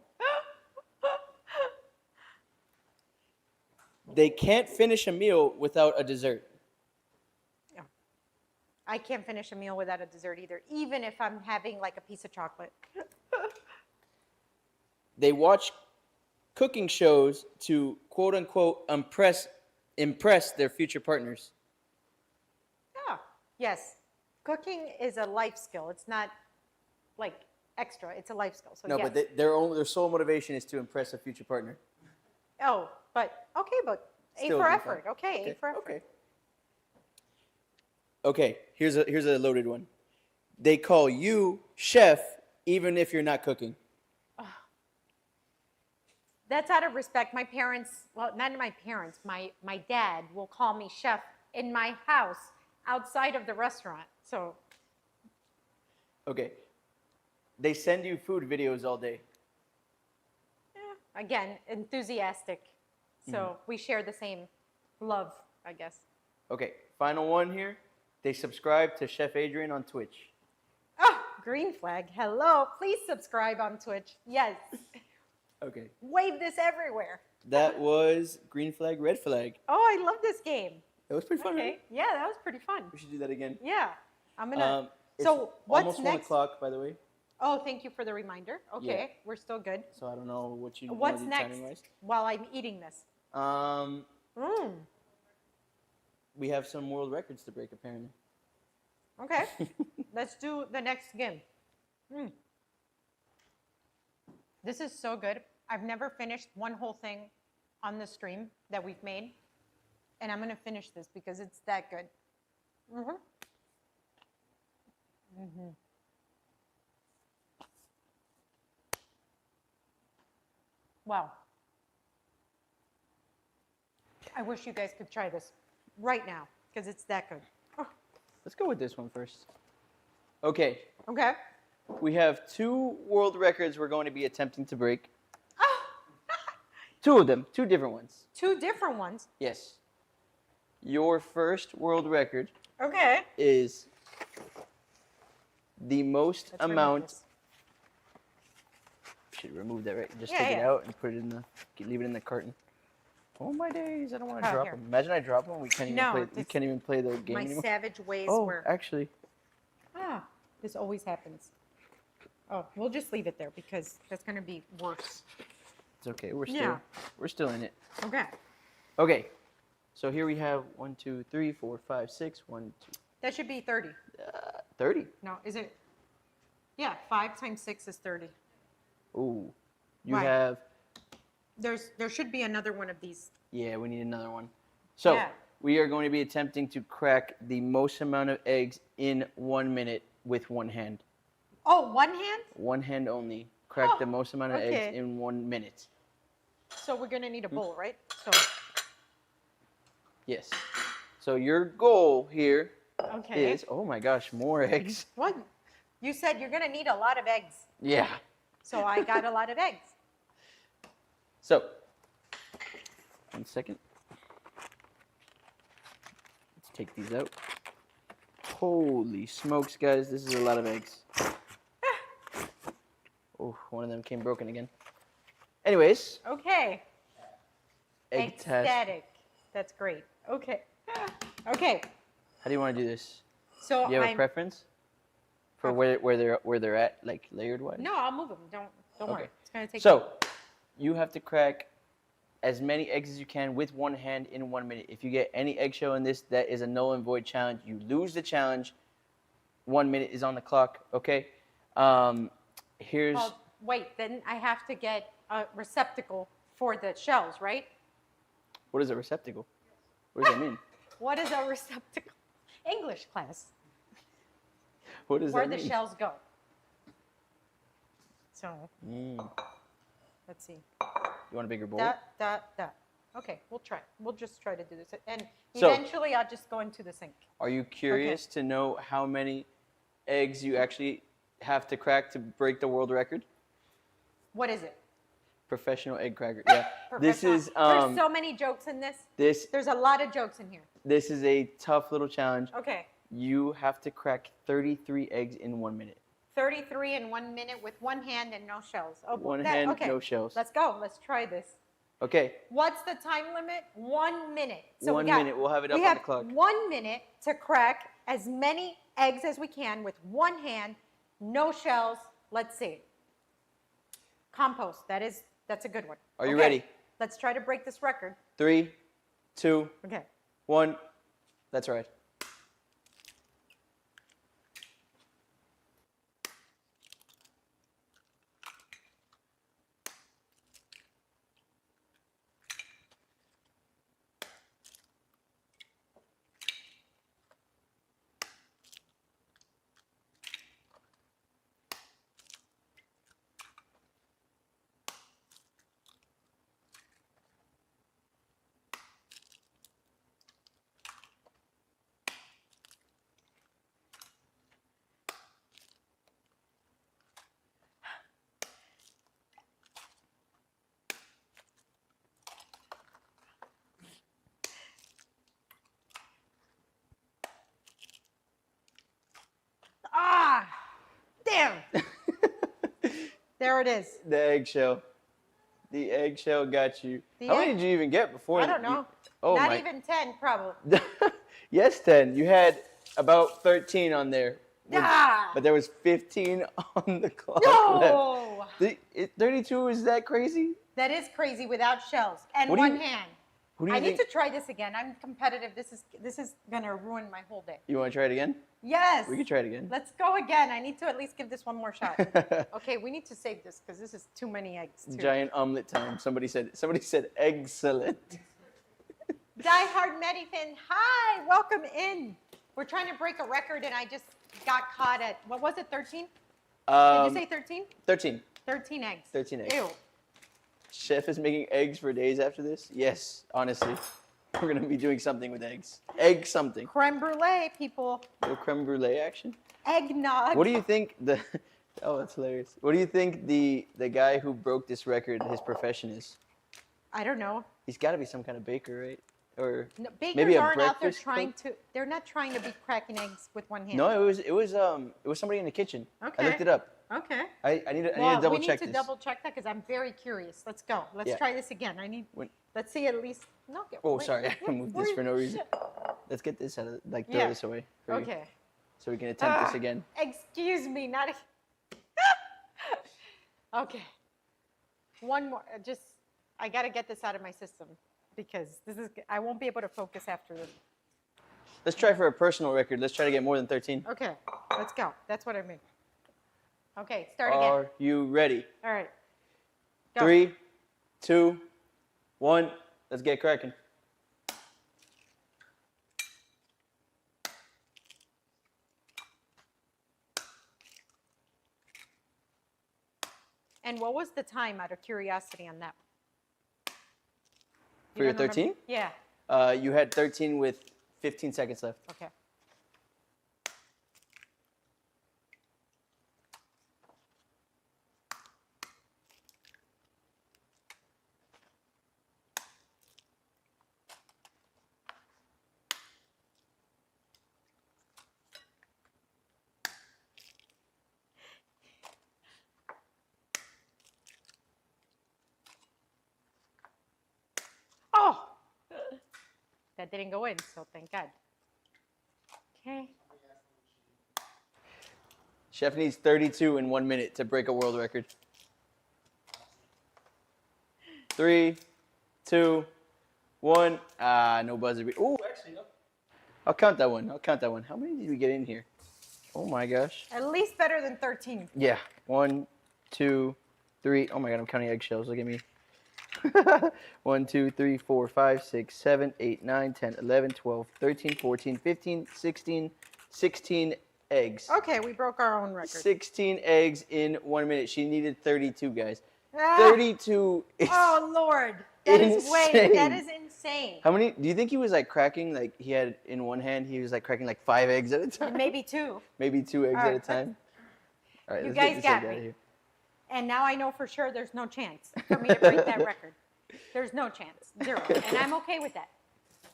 They can't finish a meal without a dessert. Yeah. I can't finish a meal without a dessert either, even if I'm having like a piece of chocolate. They watch cooking shows to quote unquote impress their future partners. Yeah. Yes. Cooking is a life skill. It's not like extra. It's a life skill. So No, yes. but their sole motivation is to impress a future partner. Oh, but okay, but A Still for good effort. fun. Okay, A for effort. Okay. Okay, here's a loaded one. They call you chef even if you're not cooking. That's out of respect. My parents, well, not my parents, my dad will call me chef in my house outside of the restaurant. So, Okay. They send you food videos all day. again, enthusiastic. So we share the same love, I guess. Okay, final one here. They subscribe to Chef Adrian on Twitch. Oh, green flag. Hello. Please subscribe on Twitch. Yes. Okay. Wave this everywhere. That was green flag, red flag. Oh, I love this game. That was pretty fun, Okay. right? Yeah, that was pretty fun. We should do that again. Yeah. I'm going to. It's So what's almost next? 1 o'clock, by the way. Oh, thank you for the reminder. Okay. Yeah. We're still good. So I don't know what you What's wanna do next timing-wise. while I'm eating this? We have some world records to break, apparently. Okay. Let's do the next game. This is so good. I've never finished one whole thing on the stream that we've made. And I'm going to finish this because it's that good. Wow. I wish you guys could try this right now because it's that good. Let's go with this one first. Okay, Okay. we have 2 world records we're going to be attempting to break. 2 of them, 2 different ones. 2 different ones. Yes. Your first world record Okay. is the most Let's remove amount. this. Should remove that, right? Just Yeah, take it yeah. out and put it in leave it in the carton. Oh my days! I don't want to Oh, drop here. them. Imagine I drop them. We can't even No, play. We this- can't even play the game My anymore. savage ways Oh, were. actually, This always happens. Oh, we'll just leave it there because that's going to be worse. it's okay. We're Yeah. still in it. Okay. Okay, so here we have 1, 2, 3, 4, 5, 6, 1, 2, That should be 30. 30. No, is it? Yeah, 5 times 6 is 30. Ooh, you Right. have. There should be another one of these. Yeah, we need another one. So Yeah. we are going to be attempting to crack the most amount of eggs in 1 minute with one hand. Oh, one hand? One hand only. Crack the Oh, most amount of okay. eggs in 1 minute. So we're gonna need a bowl, right? So Yes. So your goal here okay. is, oh my gosh, more eggs. What? You said you're gonna need a lot of eggs. Yeah. So I got a lot of eggs. So, 1 second. Let's take these out. Holy smokes, guys, this is a lot of eggs. Oh, one of them came broken again. Anyways, Okay. egg test. Ecstatic. That's great. Okay. Okay. How do you want to do this? So Do you have a I'm. preference for where they're at, like layered wise? No, I'll move them. Don't worry. Okay. It's gonna take. So, you have to crack as many eggs as you can with one hand in 1 minute. If you get any eggshell in this, that is a null and void challenge. You lose the challenge. 1 minute is on the clock. Okay. Here's. Well, wait. Then I have to get a receptacle for the shells, right? What is a receptacle? What does that mean? What is a receptacle? English class. What does Where that the mean? shells go. So Mm. let's see. You want a bigger bowl? That. Okay, we'll try. We'll just try to do this, and So- eventually I'll just go into the sink. Are you curious to know how many eggs you actually have to crack to break the world record? What is it? Professional egg cracker. Yeah. This Professional. is There's so many jokes in this. There's a lot of jokes in here. this is a tough little challenge. Okay. You have to crack 33 eggs in 1 minute. 33 in 1 minute with one hand and no shells. Oh, One hand, okay. no shells. Let's go. Let's try this. Okay. What's the time limit? 1 minute. So 1 we got, minute. We'll have it up we on have the clock. 1 minute to crack as many eggs as we can with one hand, no shells. Let's see. Compost. That's a good one. Are you Okay, ready? Let's try to break this record. 3, 2, Okay. 1. That's right. Ah! Damn! There it is. The eggshell. The eggshell got you. The How many egg- did you even get before? I don't know. Oh Not my. even 10, probably. Yes, 10. You had about 13 on there. Ah! But there was 15 on the clock No! left. 32 is that crazy? That is crazy without shells and What do one you- hand. Who do you I need think? to try this again. I'm competitive. This is gonna ruin my whole day. You want to try it again? Yes. We can try it again. Let's go again. I need to at least give this one more shot. Okay, we need to save this because this is too many eggs. Too. Giant omelet time. Somebody said excellent. Die Hard Medicine. Hi, welcome in. We're trying to break a record, and I just got caught at what was it? 13? Did you say 13? 13. 13 eggs. 13 eggs. Ew. Chef is making eggs for days after this? Yes, honestly. We're going to be doing something with eggs. Egg something. Creme brulee, people. little creme brulee action. Eggnog. What do you think oh, that's hilarious. What do you think the guy who broke this record, his profession is? I don't know. He's got to be some kind of baker, right? Or No, bakers maybe a aren't out there breakfast trying cook? to. They're not trying to be cracking eggs with one hand. No, it was somebody in the kitchen. Okay. I looked it up. Okay. I need to Well, double we check need to this. double check that because I'm very curious. Let's go. Let's Yeah. try this again. I need. When- Let's see at least. No. Oh, wait, sorry, I wait, moved this wait. for no reason. Let's get this out of throw Yeah. this away. for you, Okay. So we can attempt this Ah, again. Excuse me, not. Okay. One more. I gotta get this out of my system because I won't be able to focus after this. Let's try for a personal record. Let's try to get more than 13. Okay. Let's go. That's what I mean. Okay. Start again. Are you ready? All right. Go. 3, 2, 1. Let's get cracking. And what was the time, out of curiosity, on that? For your don't remember? 13? Yeah. You had 13 with 15 seconds left. Okay. Oh, that didn't go in, so thank God. Okay. Chef needs 32 in 1 minute to break a world record. 3, 2, 1. No buzzer. Oh, actually, no. I'll count that one. How many did we get in here? Oh my gosh. At least better than 13. Yeah. 1, 2, 3. Oh my God, I'm counting eggshells. Look at me. 1, 2, 3, 4, 5, 6, 7, 8, 9, 10, 11, 12, 13, 14, 15, 16, 16 eggs. Okay, we broke our own record. 16 eggs in 1 minute. She needed 32, guys. Ah, 32 is oh Lord, that is insane. that is insane. How many? Do you think he was like cracking? Like he had in one hand, he was like cracking like 5 eggs at a time. Maybe 2. Maybe 2 eggs All at a right, time. All right, you let's guys get this got egg out me. of here. And now I know for sure there's no chance for me to break that record. There's no chance, 0. And I'm okay with that.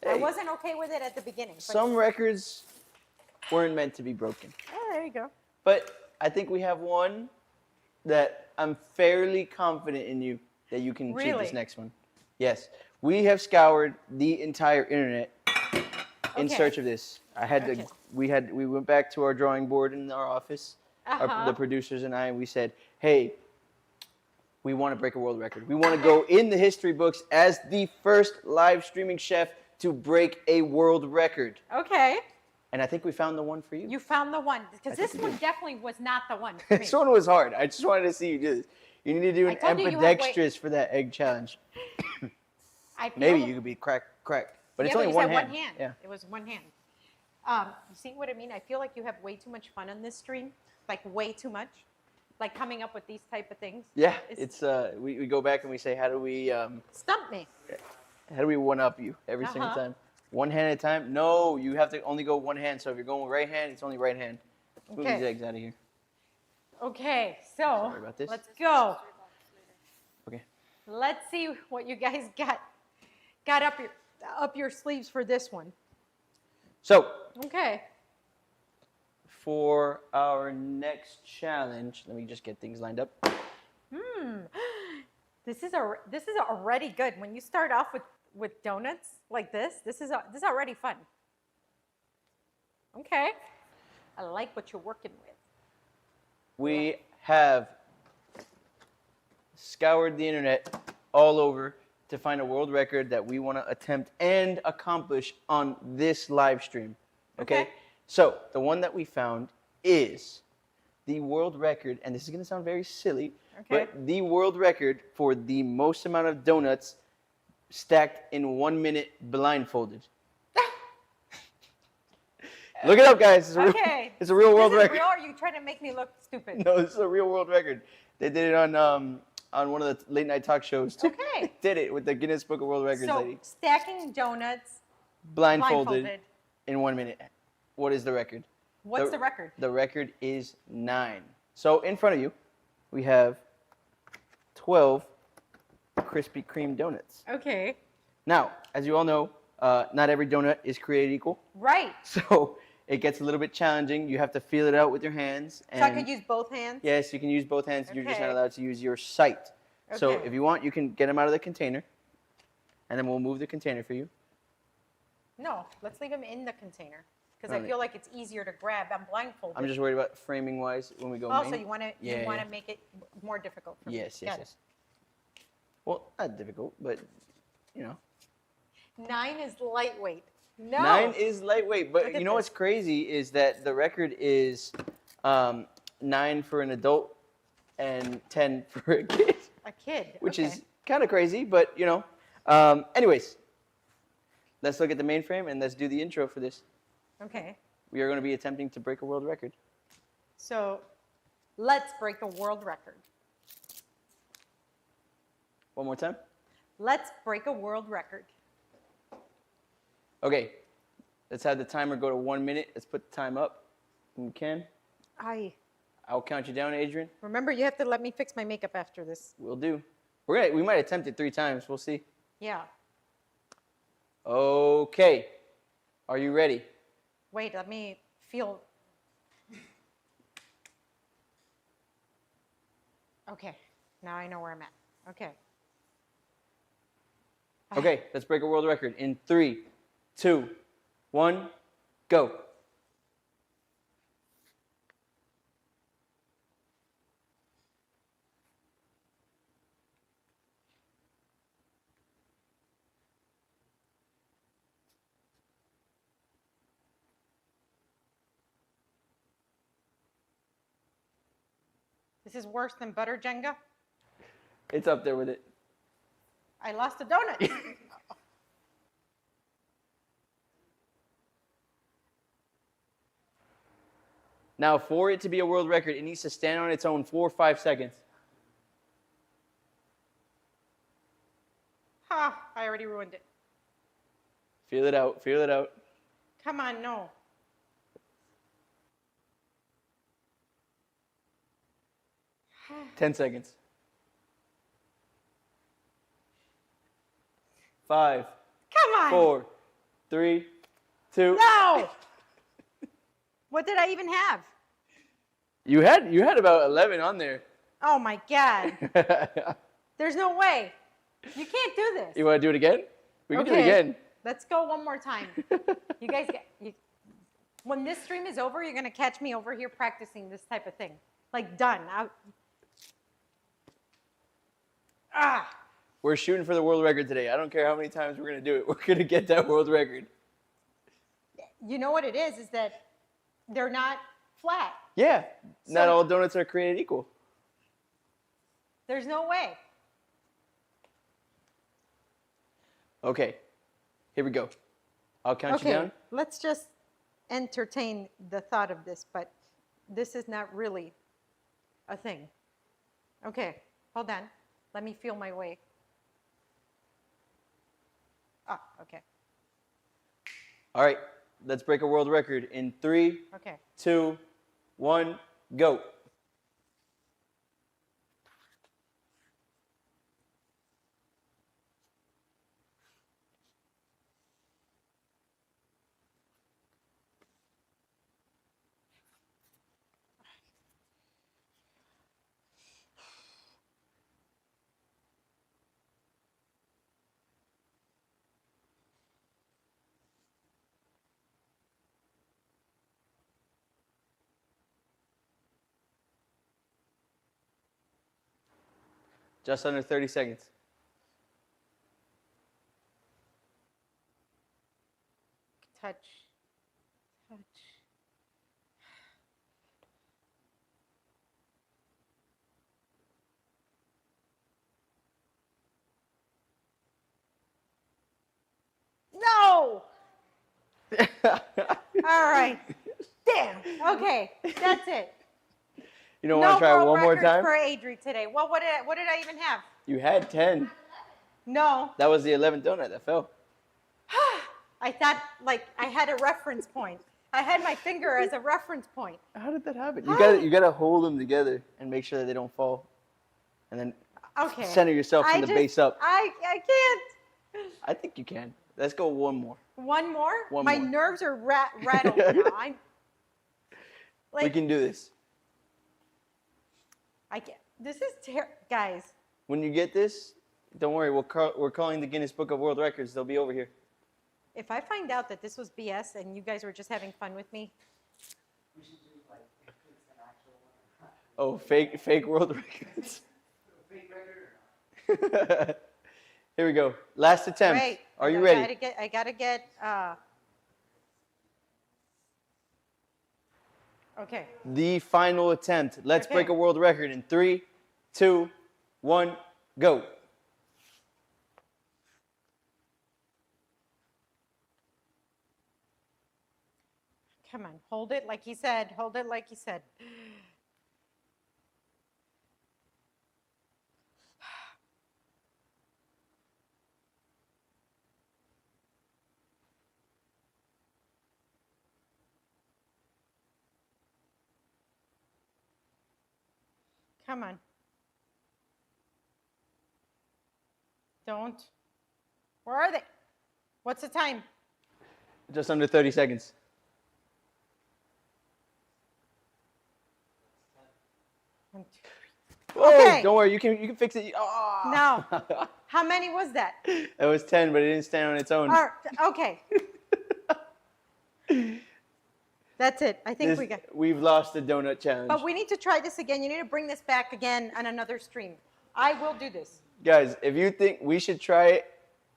I Hey. wasn't okay with it at the beginning. But Some records weren't meant to be broken. oh, there you go. But I think we have one that I'm fairly confident in you that you can achieve Really? this next one. Yes. We have scoured the entire internet in Okay. search of this. I had Okay. to we went back to our drawing board in our office, Uh-huh. the producers and I, and we said, "Hey, we want to break a world record. We want to go in the history books as the first live streaming chef to break a world record." Okay. And I think we found the one for you. You found the one. Because I think this we one did. definitely was not the one for me. This one was hard. I just wanted to see you do this. You need to do I an told you you have ambidextrous for that egg challenge. I feel Maybe you could be crack. But yeah, it's but only you one said hand. one hand. Yeah. It was one hand. You see what I mean? I feel like you have way too much fun on this stream. Like way too much. Like coming up with these type of things. Yeah. It's- It's we go back and we say, how do we Stump me. one up you every single Uh-huh. time? One hand at a time? No, you have to only go one hand. So if you're going right hand, it's only right hand. Let's move Okay. these eggs out of here. Okay, so Sorry about this. let's go. Okay. Let's see what you guys got up your sleeves for this one. So Okay. for our next challenge, let me just get things lined up. This is already good. When you start off with donuts like this is already fun. Okay. I like what you're working with. We have scoured the internet all over to find a world record that we want to attempt and accomplish on this live stream. Okay? Okay. So, the one that we found is the world record, and this is going to sound very silly, Okay. but the world record for the most amount of donuts stacked in 1 minute blindfolded. Look it up, guys. It's a real, Okay. it's a real world This is record. real, or are you trying to make me look stupid? No, this is a real world record. They did it on one of the late night talk shows. too. Okay. Did it with the Guinness Book of World Records So lady. stacking donuts Blindfolded in 1 minute. What is the record? What's the record? The record is 9. So in front of you, we have 12 Krispy Kreme donuts. Okay. Now, as you all know, not every donut is created equal. Right. So it gets a little bit challenging. You have to feel it out with your hands. So I could use both hands? Yes, you can use both hands. You're just not Okay. allowed to use your sight. So Okay. if you want, you can get them out of the container, and then we'll move the container for you. No, let's leave them in the container. Because I Really? feel like it's easier to grab. I'm blindfolded. I'm just worried about framing wise when we go. Oh, main. so you want to Yeah. make it more difficult for me? Yes, Got yes. Well, not difficult, but you know. it. 9 is lightweight. No. 9 is lightweight, but Look you at know what's this. crazy is that the record is 9 for an adult and 10 for a kid, A kid. which okay. is kind of crazy, but you know. Anyways, let's look at the mainframe and let's do the intro for this. Okay. We are going to be attempting to break a world record. So let's break a world record. One more time. Let's break a world record. Okay. Let's have the timer go to 1 minute. Let's put the time up when we can. I'll count you down, Adrian. Remember, you have to let me fix my makeup after this. We'll do. We might attempt it 3 times. We'll see. Yeah. Okay. Are you ready? Wait, let me feel. Okay. Now I know where I'm at. Okay. Okay, let's break a world record in 3, 2, 1, go. This is worse than butter Jenga. It's up there with it. I lost a donut. Now, for it to be a world record, it needs to stand on its own 4 or 5 seconds. Ha, I already ruined it. Feel it out. Feel it out. Come on, no. Ten seconds. 5, Come on. 4, 3, 2. No. What did I even have? You had about 11 on there. Oh my God. There's no way. You can't do this. You want to do it again? We can do it Okay. again. Let's go one more time. You guys when this stream is over, you're going to catch me over here practicing this type of thing. Like done. We're shooting for the world record today. I don't care how many times we're going to do it. We're going to get that world record. You know what it is that they're not flat. Yeah. Not So- all donuts are created equal. There's no way. Okay. Here we go. I'll count you down. Let's just entertain the thought of this, but this is not really a thing. Okay, hold on. Let me feel my way. Ah, okay. All right. Let's break a world record in 3, Okay. 2, 1, go. Just under 30 seconds. Touch. Touch. No! All right. Damn. Okay, that's it. You don't want to try it world one more records time? for Adri today. Well, what did I even have? You had 10. No. That was the 11th donut that fell. I thought like I had a reference point. I had my finger as a reference point. How did that happen? You gotta hold them together and make sure that they don't fall. And then Okay. center yourself from the base up. I can't. I think you can. Let's go one more. One more? One My more. nerves are rattled now. I'm We like can do this. I can't. This is guys. When you get this, don't worry. We're calling the Guinness Book of World Records. They'll be over here. If I find out that this was BS and you guys were just having fun with me, Oh, fake world records. Here we go. Last attempt. Wait. Are you ready? I gotta get. Okay. The final attempt. Let's Okay. break a world record in 3, 2, 1, go. Come on. Hold it like he said. Hold it like he said. Come on. Don't. Where are they? What's the time? Just under 30 seconds. 1, 2, 3. Oh, Okay. don't worry. You can fix it. Oh. No. How many was that? It was 10, but it didn't stand on its own. Okay. That's it. I think we got. We've lost the donut challenge. But we need to try this again. You need to bring this back again on another stream. I will do this. Guys, if you think we should try it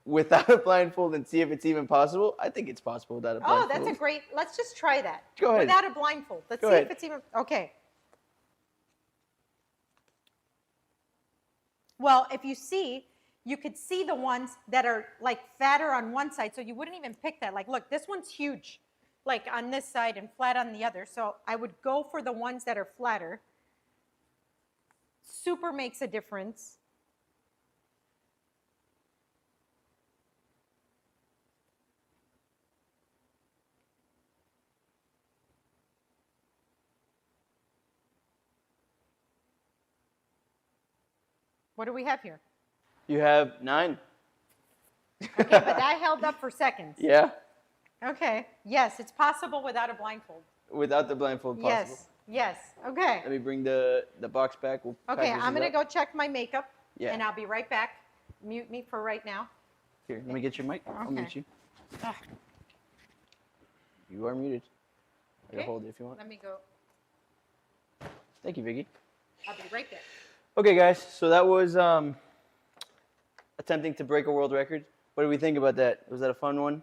without a blindfold and see if it's even possible, I think it's possible without a blindfold. Oh, that's a great. Let's just try that. Go ahead. Without a blindfold. Let's Go see ahead. if it's even. Okay. Well, if you see, you could see the ones that are like fatter on one side, so you wouldn't even pick that. Like, look, this one's huge, like on this side and flat on the other. So I would go for the ones that are flatter. Super makes a difference. What do we have here? You have 9. Okay, but I held up for seconds. Yeah, Okay. Yes, it's possible without a blindfold. without the blindfold possible. Yes. Yes. Okay. Let me bring the box back. We'll Okay, package I'm these going to up. go check my makeup, Yeah. and I'll be right back. Mute me for right now. Here, let me get your mic. I'll Okay. mute you. Ah, You are muted. I can Okay. hold it if you want. let me go. Thank you, Vicky. I'll be right back. Okay, guys. So that was attempting to break a world record. What do we think about that? Was that a fun one?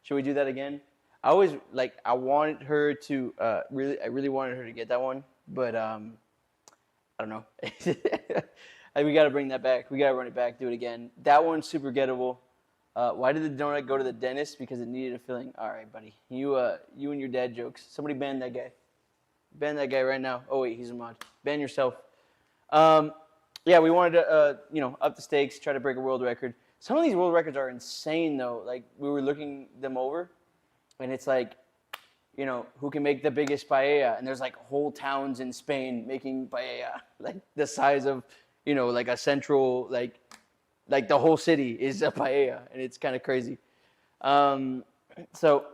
Should we do that again? I always I wanted her to I really wanted her to get that one, but I don't know. We got to bring that back. We got to run it back, do it again. That one's super gettable. Why did the donut go to the dentist? Because it needed a filling. All right, buddy. You and your dad jokes. Somebody ban that guy. Ban that guy right now. Oh wait, he's a mod. Ban yourself. Yeah, we wanted to up the stakes, try to break a world record. Some of these world records are insane though. Like we were looking them over, and it's like, who can make the biggest paella? And there's like whole towns in Spain making paella, like the size of, like a central, like the whole city is a paella, and it's kind of crazy. So,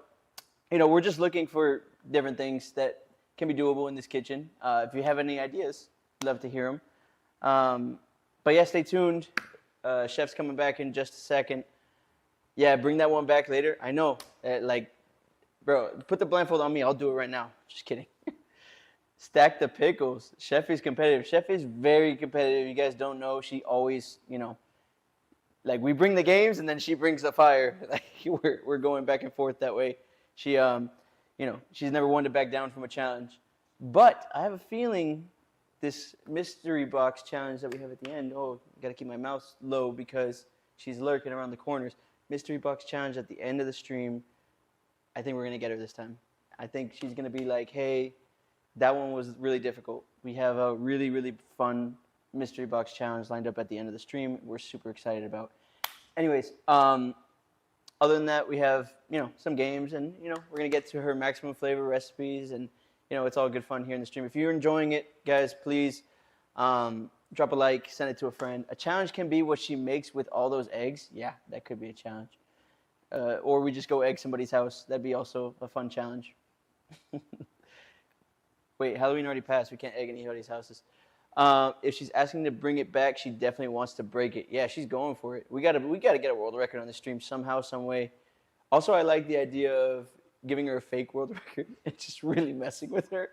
we're just looking for different things that can be doable in this kitchen. If you have any ideas, I'd love to hear them. But yeah, stay tuned. Chef's coming back in just a second. Yeah, bring that one back later. I know, bro, put the blindfold on me. I'll do it right now. Just kidding. Stack the pickles. Chef is competitive. Chef is very competitive. You guys don't know. She always, we bring the games and then she brings the fire. Like we're going back and forth that way. She, she's never one to back down from a challenge. But I have a feeling this mystery box challenge that we have at the end. Oh, got to keep my mouse low because she's lurking around the corners. Mystery box challenge at the end of the stream. I think we're going to get her this time. I think she's going to be like, hey, that one was really difficult. We have a really, really fun mystery box challenge lined up at the end of the stream. We're super excited about. Anyways, other than that, we have, some games, and, we're going to get to her maximum flavor recipes, and, it's all good fun here in the stream. If you're enjoying it, guys, please drop a like, send it to a friend. A challenge can be what she makes with all those eggs. Yeah, that could be a challenge. Or we just go egg somebody's house. That'd be also a fun challenge. Wait, Halloween already passed. We can't egg anybody's houses. If she's asking to bring it back, she definitely wants to break it. Yeah, she's going for it. We gotta get a world record on the stream somehow, some way. Also, I like the idea of giving her a fake world record and just really messing with her.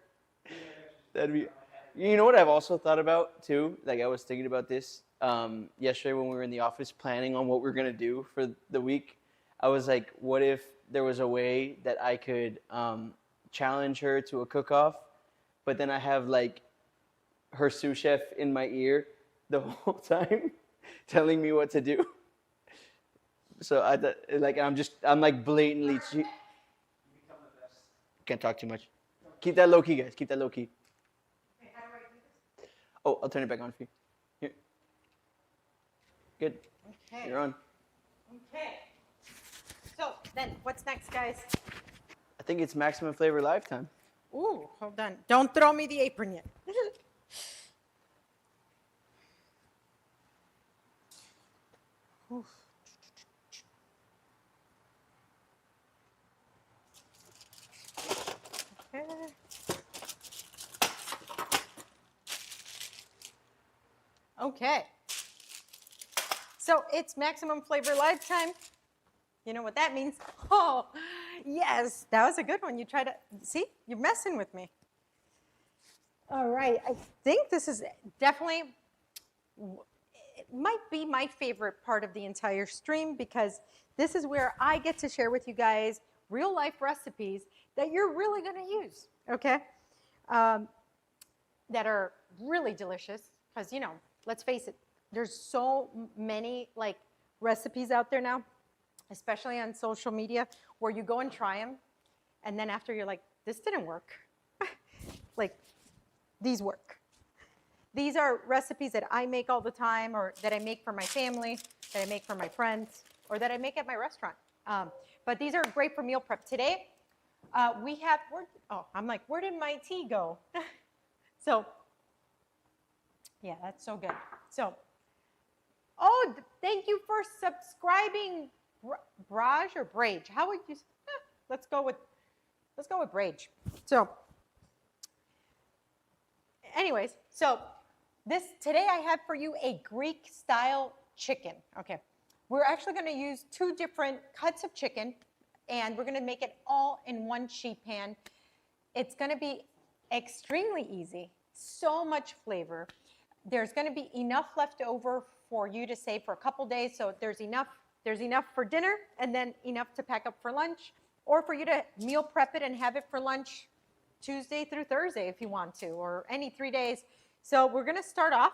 That'd be. You know what I've also thought about too? Like I was thinking about this yesterday when we were in the office planning on what we're gonna do for the week. I was like, what if there was a way that I could challenge her to a cook-off, but then I have like her sous chef in my ear the whole time telling me what to do. So I'm like blatantly. Can't talk too much. Keep that low key, guys. Keep that low key. Okay, how do I do this? Oh, I'll turn it back on for you. Here. Good. Okay. You're on. Okay. So then, what's next, guys? I think it's maximum flavor lifetime. Ooh, hold on. Don't throw me the apron yet. Oof. Okay. Okay. So it's maximum flavor lifetime. You know what that means? Oh, yes, that was a good one. You try to, see, you're messing with me. All right, I think this is definitely, it might be my favorite part of the entire stream because this is where I get to share with you guys real life recipes that you're really gonna use, okay? That are really delicious because, you know, let's face it, there's so many like recipes out there now, especially on social media, where you go and try them, and then after you're like, this didn't work. Like, these work. These are recipes that I make all the time, or that I make for my family, that I make for my friends, or that I make at my restaurant. But these are great for meal prep. Today, we have, I'm like, where did my tea go? So, yeah, that's so good. So, oh, thank you for subscribing, Braj or Brage. How would you? Let's go with Brage. So, anyways, so today I have for you a Greek style chicken. Okay, we're actually going to use 2 different cuts of chicken, and we're going to make it all in one sheet pan. It's going to be extremely easy, so much flavor. There's going to be enough left over for you to save for a couple days, so there's enough for dinner and then enough to pack up for lunch, or for you to meal prep it and have it for lunch Tuesday through Thursday if you want to, or any 3 days. So we're going to start off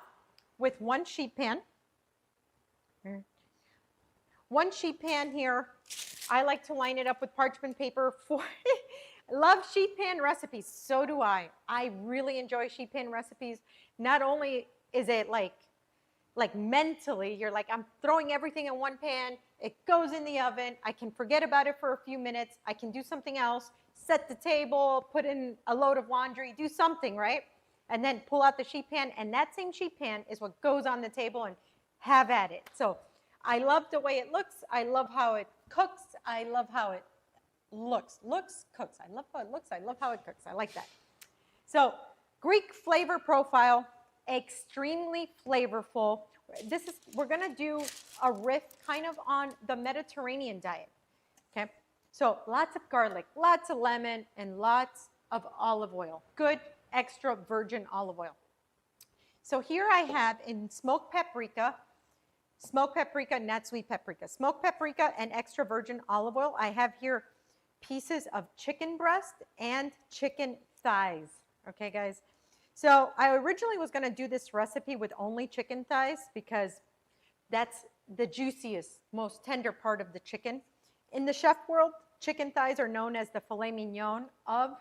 with 1 sheet pan. 1 sheet pan here. I like to line it up with parchment paper for love sheet pan recipes. So do I. I really enjoy sheet pan recipes. Not only is it like mentally, you're like, I'm throwing everything in one pan. It goes in the oven. I can forget about it for a few minutes. I can do something else, set the table, put in a load of laundry, do something, right? And then pull out the sheet pan. And that same sheet pan is what goes on the table, and have at it. So I love the way it looks. I love how it cooks. I love how it looks. Cooks. I love how it looks. I love how it cooks. I like that. So Greek flavor profile, extremely flavorful. We're going to do a riff kind of on the Mediterranean diet, okay? So lots of garlic, lots of lemon, and lots of olive oil. Good extra virgin olive oil. So here I have in smoked paprika, not sweet paprika, smoked paprika and extra virgin olive oil. I have here pieces of chicken breast and chicken thighs, okay, guys? So I originally was going to do this recipe with only chicken thighs because that's the juiciest, most tender part of the chicken. In the chef world, chicken thighs are known as the filet mignon of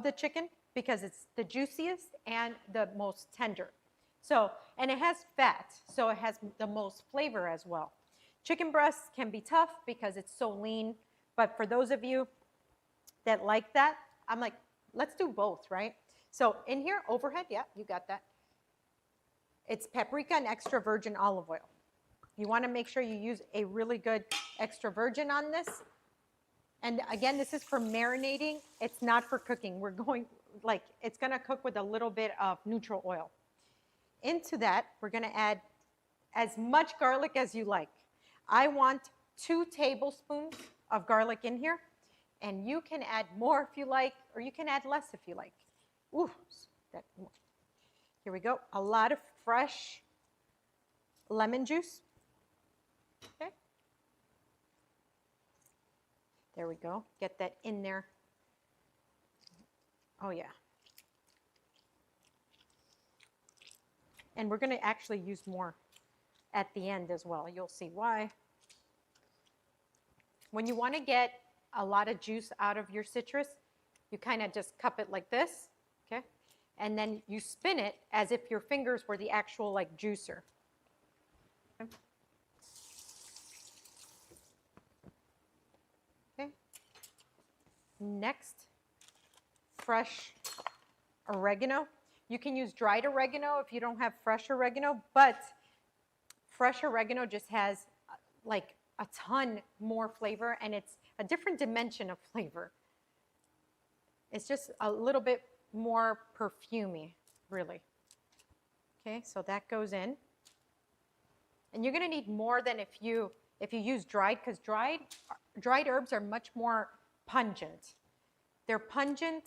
the chicken because it's the juiciest and the most tender. So, and it has fat, so it has the most flavor as well. Chicken breasts can be tough because it's so lean, but for those of you that like that, I'm like, let's do both, right? So in here, overhead, yeah, you got that. It's paprika and extra virgin olive oil. You want to make sure you use a really good extra virgin on this. And again, this is for marinating. It's not for cooking. We're going, like, it's going to cook with a little bit of neutral oil. Into that, we're going to add as much garlic as you like. I want 2 tablespoons of garlic in here. And you can add more if you like, or you can add less if you like. Ooh, here we go. A lot of fresh lemon juice. Okay. There we go. Get that in there. Oh, yeah. And we're going to actually use more at the end as well. You'll see why. When you want to get a lot of juice out of your citrus, you kind of just cup it like this. Okay, and then you spin it as if your fingers were the actual like juicer. Okay. Okay. Next, fresh oregano. You can use dried oregano if you don't have fresh oregano, but fresh oregano just has like a ton more flavor, and it's a different dimension of flavor. It's just a little bit more perfumey, really. Okay, so that goes in. And you're gonna need more than if you use dried, because dried herbs are much more pungent. They're pungent,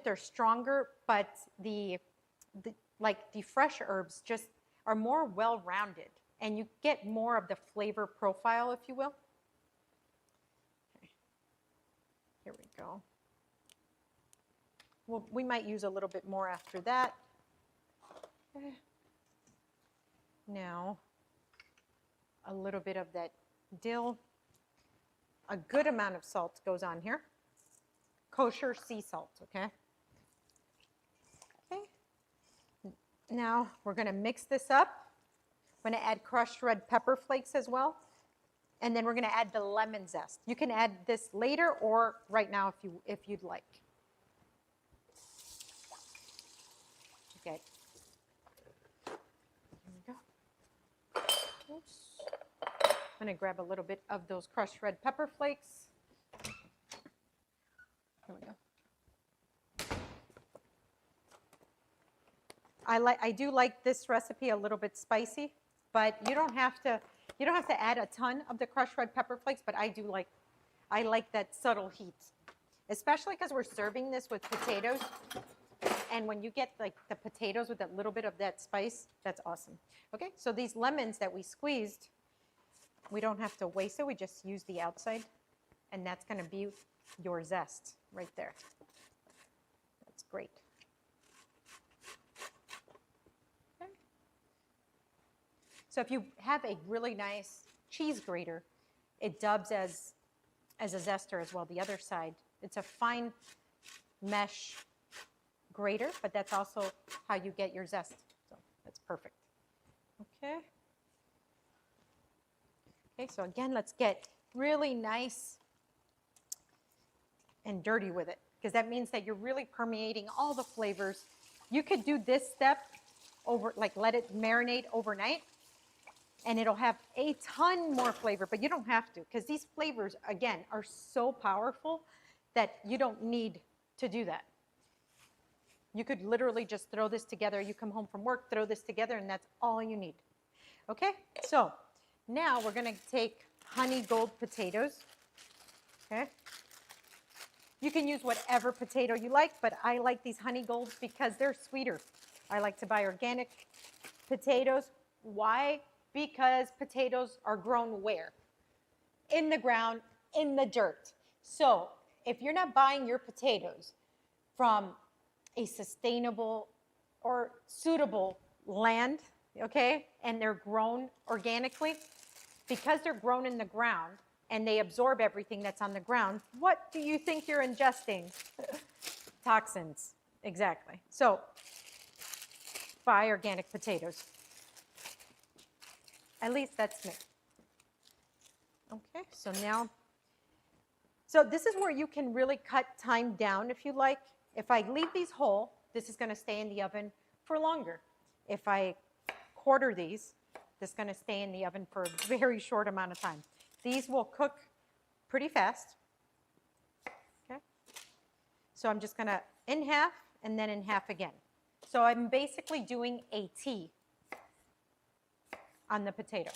they're stronger, but the fresh herbs just are more well-rounded, and you get more of the flavor profile, if you will. Okay. Here we go. Well, we might use a little bit more after that. Okay. Now, a little bit of that dill. A good amount of salt goes on here. Kosher sea salt, okay? Okay. Now, we're going to mix this up. I'm going to add crushed red pepper flakes as well. And then we're going to add the lemon zest. You can add this later or right now if you'd like. Okay. Here we go. Oops. I'm going to grab a little bit of those crushed red pepper flakes. Here we go. I do like this recipe a little bit spicy, but you don't have to add a ton of the crushed red pepper flakes, but I like that subtle heat, especially because we're serving this with potatoes. And when you get like the potatoes with a little bit of that spice, that's awesome. Okay, so these lemons that we squeezed, we don't have to waste it. We just use the outside, and that's going to be your zest right there. That's great. Okay. So if you have a really nice cheese grater, it dubs as a zester as well. The other side, it's a fine mesh grater, but that's also how you get your zest. So that's perfect. Okay. Okay, so again, let's get really nice and dirty with it, because that means that you're really permeating all the flavors. You could do this step over, like let it marinate overnight, and it'll have a ton more flavor, but you don't have to, because these flavors, again, are so powerful that you don't need to do that. You could literally just throw this together. You come home from work, throw this together, and that's all you need. Okay, so now we're going to take honey gold potatoes. Okay. You can use whatever potato you like, but I like these honey golds because they're sweeter. I like to buy organic potatoes. Why? Because potatoes are grown where? In the ground, in the dirt. So if you're not buying your potatoes from a sustainable or suitable land, okay, and they're grown organically, because they're grown in the ground and they absorb everything that's on the ground, what do you think you're ingesting? Toxins, exactly. So buy organic potatoes. At least that's me. Okay, so now, so this is where you can really cut time down if you like. If I leave these whole, this is going to stay in the oven for longer. If I quarter these, this is going to stay in the oven for a very short amount of time. These will cook pretty fast. Okay. So I'm just going to in half and then in half again. So I'm basically doing a T on the potato.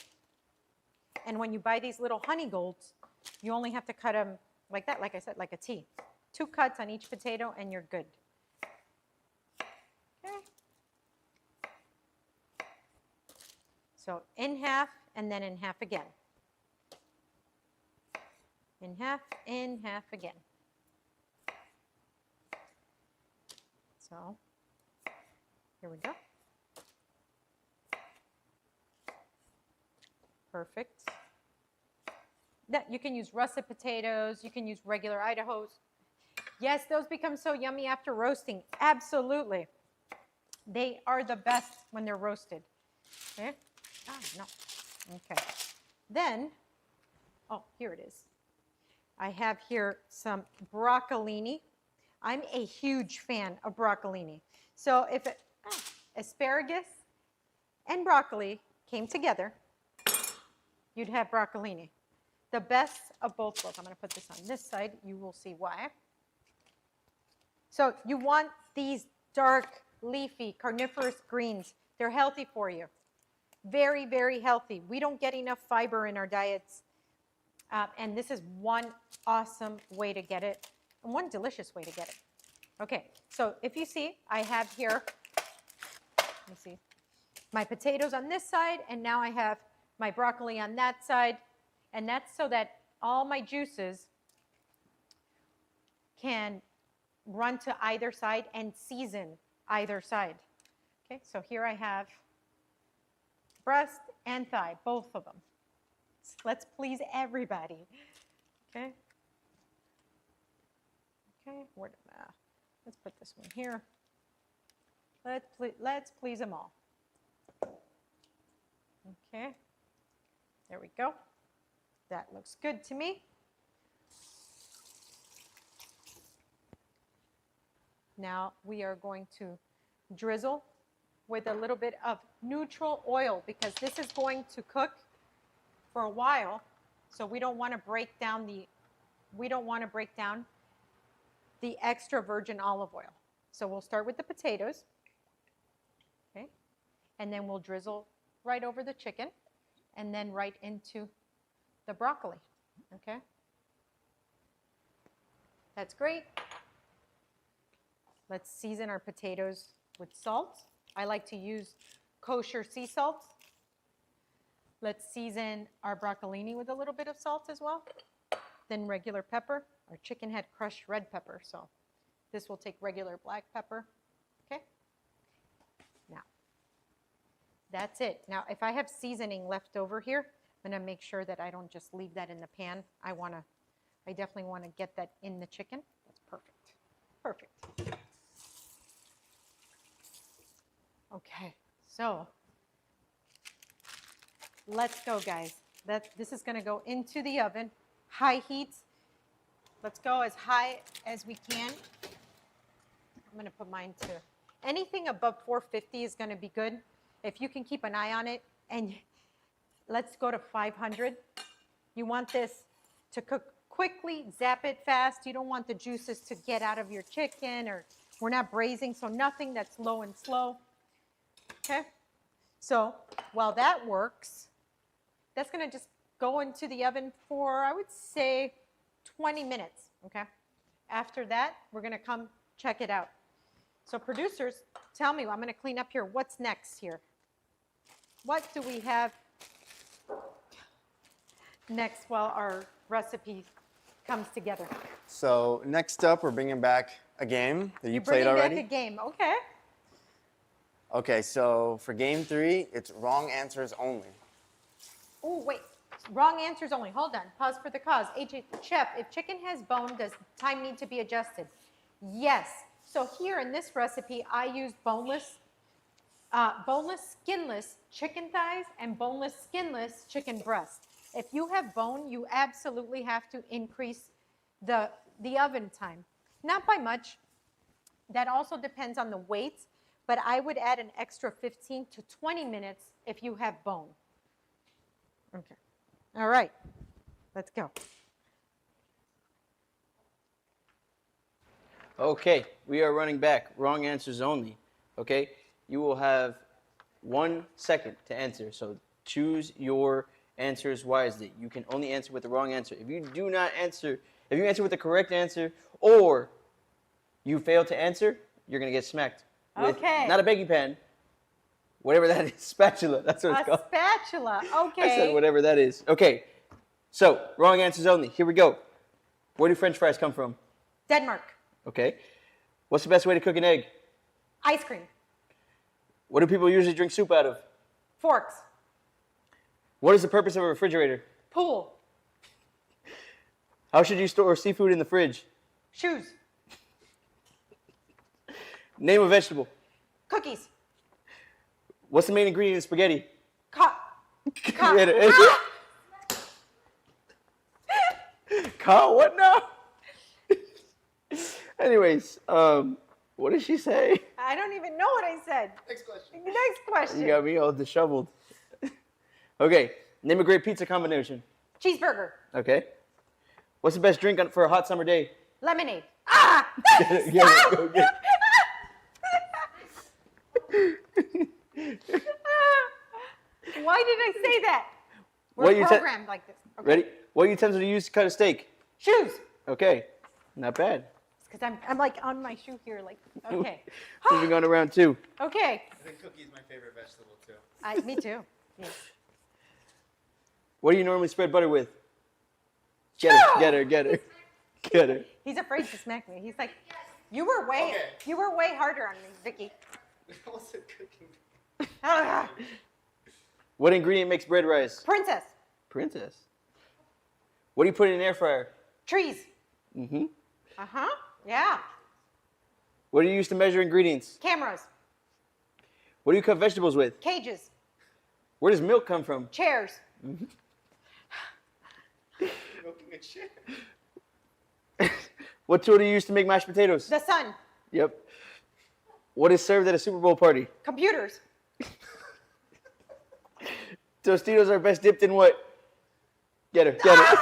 And when you buy these little honey golds, you only have to cut them like that, like I said, like a T. 2 cuts on each potato and you're good. Okay. So in half and then in half again. In half again. So here we go. Perfect. That you can use russet potatoes, you can use regular Idahos. Yes, those become so yummy after roasting. Absolutely. They are the best when they're roasted. Okay? Ah, no. Okay. Then, oh, here it is. I have here some broccolini. I'm a huge fan of broccolini. So if asparagus and broccoli came together, you'd have broccolini. The best of both worlds. I'm going to put this on this side. You will see why. So you want these dark, leafy, carnivorous greens. They're healthy for you. Very, very healthy. We don't get enough fiber in our diets. And this is one awesome way to get it, and one delicious way to get it. Okay, so if you see, I have here, let me see, my potatoes on this side, and now I have my broccoli on that side. And that's so that all my juices can run to either side and season either side. Okay, so here I have breast and thigh, both of them. Let's please everybody. Okay. Okay, let's put this one here. Let's please them all. Okay, there we go. That looks good to me. Now we are going to drizzle with a little bit of neutral oil because this is going to cook for a while, so we don't want to break down the extra virgin olive oil. So we'll start with the potatoes, okay, and then we'll drizzle right over the chicken, and then right into the broccoli. Okay, that's great. Let's season our potatoes with salt. I like to use kosher sea salt. Let's season our broccolini with a little bit of salt as well. Then regular pepper. Our chicken had crushed red pepper, so this will take regular black pepper. Okay? Now, that's it. Now, if I have seasoning left over here, I'm going to make sure that I don't just leave that in the pan. I definitely want to get that in the chicken. That's perfect. Perfect. Okay, so let's go, guys. This is going to go into the oven, high heat. Let's go as high as we can. I'm going to put mine to anything above 450 is going to be good. If you can keep an eye on it, and let's go to 500. You want this to cook quickly, zap it fast. You don't want the juices to get out of your chicken, or we're not braising, so nothing that's low and slow. Okay, so while that works, that's going to just go into the oven for, I would say, 20 minutes, okay? After that, we're going to come check it out. So producers, tell me, I'm going to clean up here. What's next here? What do we have next while our recipe comes together? So next up, we're bringing back a game that you played already. Bringing back a game, okay. Okay, so for game 3, it's wrong answers only. Oh, wait. Wrong answers only. Hold on. Pause for the cause. AJ, Chef, if chicken has bone, does time need to be adjusted? Yes. So here in this recipe, I used boneless, skinless chicken thighs and boneless, skinless chicken breast. If you have bone, you absolutely have to increase the oven time. Not by much. That also depends on the weight, but I would add an extra 15 to 20 minutes if you have bone. Okay. All right. Let's go. Okay, we are running back. Wrong answers only. Okay, you will have 1 second to answer, so choose your answers wisely. You can only answer with the wrong answer. If you do not answer, if you answer with the correct answer, or you fail to answer, you're gonna get smacked. With, okay. Not a baking pan. Whatever that is, spatula. That's what it's called. A spatula. Okay. I said whatever that is. Okay, so wrong answers only. Here we go. Where do French fries come from? Denmark. Okay. What's the best way to cook an egg? Ice cream. What do people usually drink soup out of? Forks. What is the purpose of a refrigerator? Pool. How should you store seafood in the fridge? Shoes. Name a vegetable. Cookies. What's the main ingredient in spaghetti? What now? Anyways, what did she say? I don't even know what I said. Next question. Next question. You got me all disheveled. Okay, Name a great pizza combination. Cheeseburger. Okay. What's the best drink for a hot summer day? Lemonade. Ah! Get it, go get Why did I say that? What We're you programmed like this. Okay. Ready? What utensil do you use to cut a steak? Shoes. Okay. Not bad. Because I'm like on my shoe here, like, okay. Moving on to round 2. Okay. I think cookie is my favorite vegetable too. Me too. Yeah. What do you normally spread butter with? Get her, get her, get her. Get her. He's afraid to smack me. He's like, you were way harder on me, Vicky. I wasn't cooking. Ah, What ingredient makes bread rise? princess. Princess. What do you put in an air fryer? Trees. Mm-hmm. Uh-huh. Yeah. What do you use to measure ingredients? Cameras. What do you cut vegetables with? Cages. Where does milk come from? Chairs. What tool do you use to make mashed potatoes? The sun. Yep. What is served at a Super Bowl party? Computers. Tostitos are best dipped in what? Get her, get her.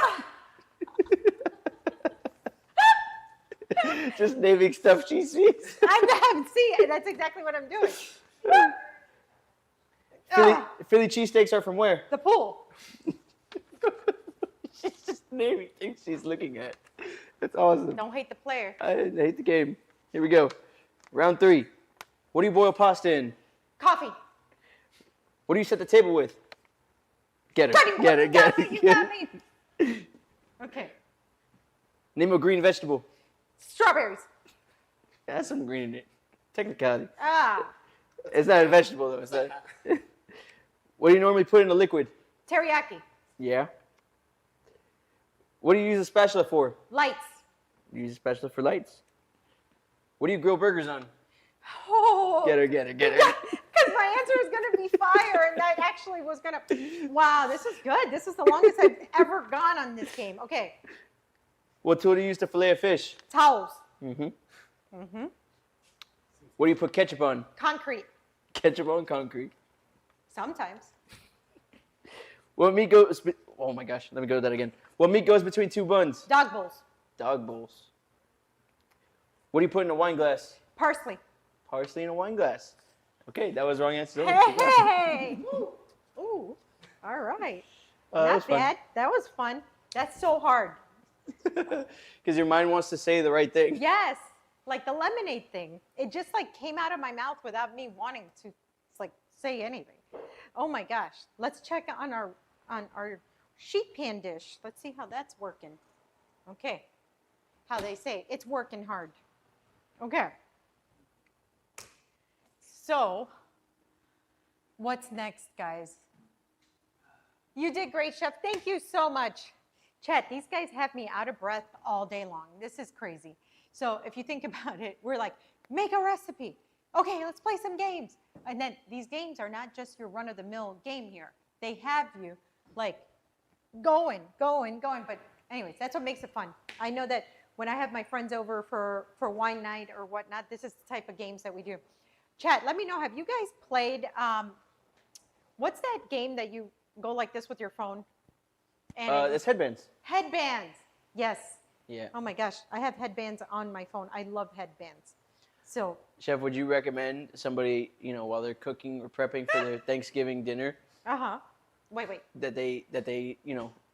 Just naming stuff she sees. I'm see, that's exactly what I'm doing. Philly cheesesteaks are from where? The pool. She's just naming things she's looking at. That's awesome. Don't hate the player. I hate the game. Here we go. Round 3. What do you boil pasta in? Coffee. What do you set the table with? Get her, Cutting get her, board. get her. You got me. Okay. Name a green vegetable. Strawberries. That's some green in it. Technicality. Ah. It's not a vegetable though. It's not. What do you normally put in a liquid? Teriyaki. Yeah. What do you use a spatula for? Lights. You use a spatula for lights. What do you grill burgers on? Oh. Get her, get her, get her. Because my answer was going to be fire, and that actually was going to. Wow, this is good. This is the longest I've ever gone on this game. Okay. What tool do you use to fillet a fish? Towels. Mm-hmm. Mm-hmm. What do you put ketchup on? Concrete. Ketchup on concrete. Sometimes. What meat goes? Oh my gosh, let me go to that again. What meat goes between two buns? Dog bowls. Dog bowls. What do you put in a wine glass? Parsley. Parsley in a wine glass. Okay, that was the wrong answer. Hey! Ooh. Ooh. All right. That was Not fun. bad. That was fun. That's so hard. Because your mind wants to say the right thing. Yes. Like the lemonade thing. It just like came out of my mouth without me wanting to like say anything. Oh my gosh. Let's check on our sheet pan dish. Let's see how that's working. Okay. How they say it's working hard. Okay. So, what's next, guys? You did great, Chef. Thank you so much. Chet, these guys have me out of breath all day long. This is crazy. So if you think about it, we're like, make a recipe. Okay, let's play some games. And then these games are not just your run-of-the-mill game here. They have you like going. But anyways, that's what makes it fun. I know that when I have my friends over for wine night or whatnot, this is the type of games that we do. Chat, let me know, have you guys played, what's that game that you go like this with your phone? And It's headbands. Headbands. Yes. Yeah. Oh my gosh, I have headbands on my phone. I love headbands. So. Chef, would you recommend somebody, while they're cooking or prepping for their Thanksgiving dinner, Wait. that they,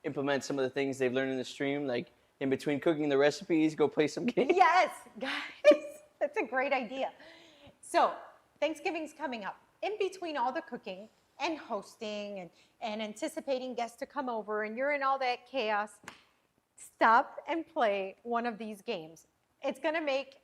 implement some of the things they've learned in the stream, like in between cooking the recipes, go play some games? Yes, guys, that's a great idea. So Thanksgiving's coming up. In between all the cooking and hosting and anticipating guests to come over and you're in all that chaos, stop and play one of these games. It's gonna make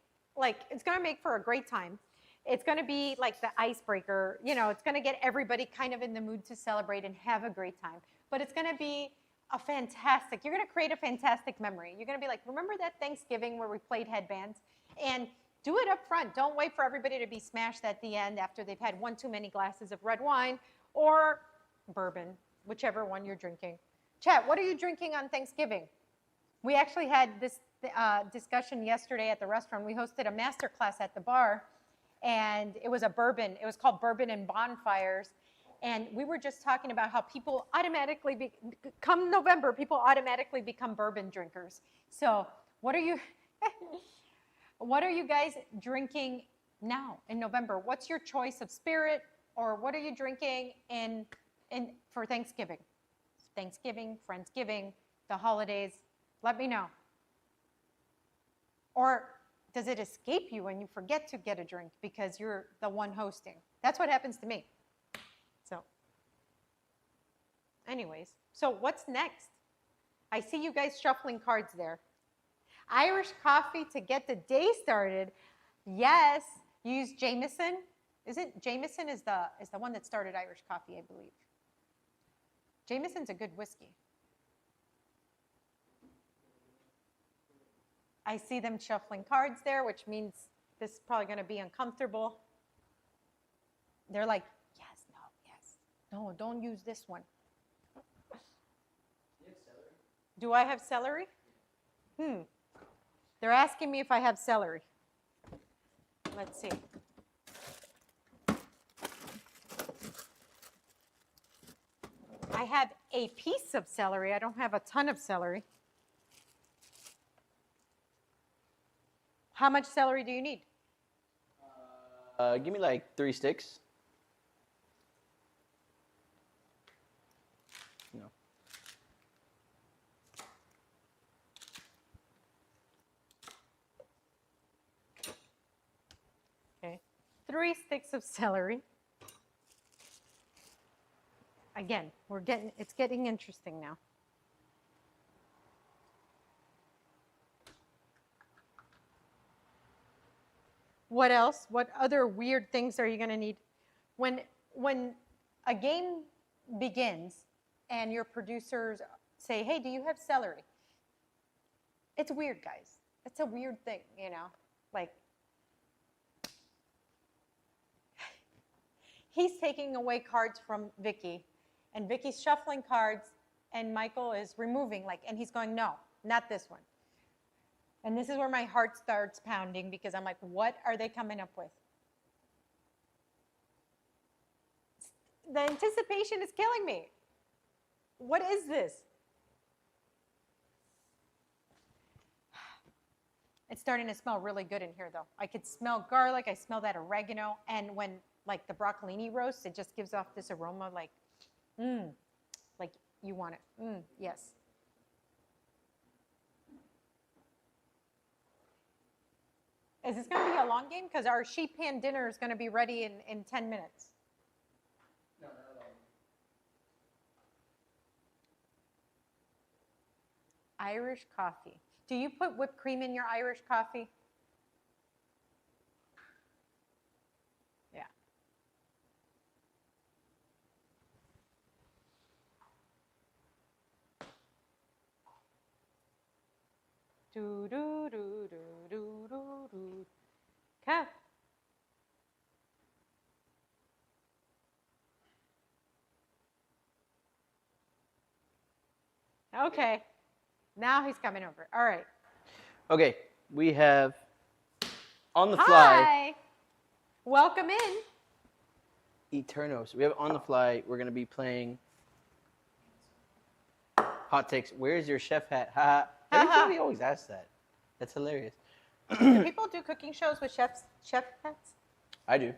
for a great time. It's gonna be like the icebreaker, it's gonna get everybody kind of in the mood to celebrate and have a great time. But it's gonna be you're gonna create a fantastic memory. You're gonna be like, remember that Thanksgiving where we played headbands? And do it up front. Don't wait for everybody to be smashed at the end after they've had one too many glasses of red wine or bourbon, whichever one you're drinking. Chat, what are you drinking on Thanksgiving? We actually had this discussion yesterday at the restaurant. We hosted a master class at the bar, and it was a bourbon. It was called Bourbon and Bonfires. And we were just talking about how people automatically, come November, people automatically become bourbon drinkers. So what are you, what are you guys drinking now in November? What's your choice of spirit, or what are you drinking for Thanksgiving? Thanksgiving, Friendsgiving, the holidays, let me know. Or does it escape you and you forget to get a drink because you're the one hosting? That's what happens to me. So, anyways, so what's next? I see you guys shuffling cards there. Irish coffee to get the day started. Yes, you use Jameson. Isn't Jameson is the one that started Irish coffee, I believe. Jameson's a good whiskey. I see them shuffling cards there, which means this is probably going to be uncomfortable. They're like, yes, no, yes. No, don't use this one. Do you have celery? Do I have celery? They're asking me if I have celery. Let's see. I have a piece of celery. I don't have a ton of celery. How much celery do you need? Give me like 3 sticks. No. Okay. 3 sticks of celery. Again, it's getting interesting now. What else? What other weird things are you going to need? When a game begins and your producers say, hey, do you have celery? It's weird, guys. It's a weird thing, you know? Like, he's taking away cards from Vicky, and Vicky's shuffling cards, and Michael is removing, and he's going, no, not this one. And this is where my heart starts pounding, because I'm like, what are they coming up with? The anticipation is killing me. What is this? It's starting to smell really good in here, though. I could smell garlic. I smell that oregano. And when, the broccolini roasts, it just gives off this aroma like you want it. Yes. Is this going to be a long game? Because our sheet pan dinner is going to be ready in 10 minutes. No, not at all. Irish coffee. Do you put whipped cream in your Irish coffee? Yeah. Do do do do do do do. Okay. Okay. Now he's coming over. All right. Okay, we have on the fly Hi. Welcome in. Eternos. We have on the fly. We're gonna be playing hot takes. Where's your chef hat? Ha. Everybody always asks that. That's hilarious. Do people do cooking shows with chef hats? I do.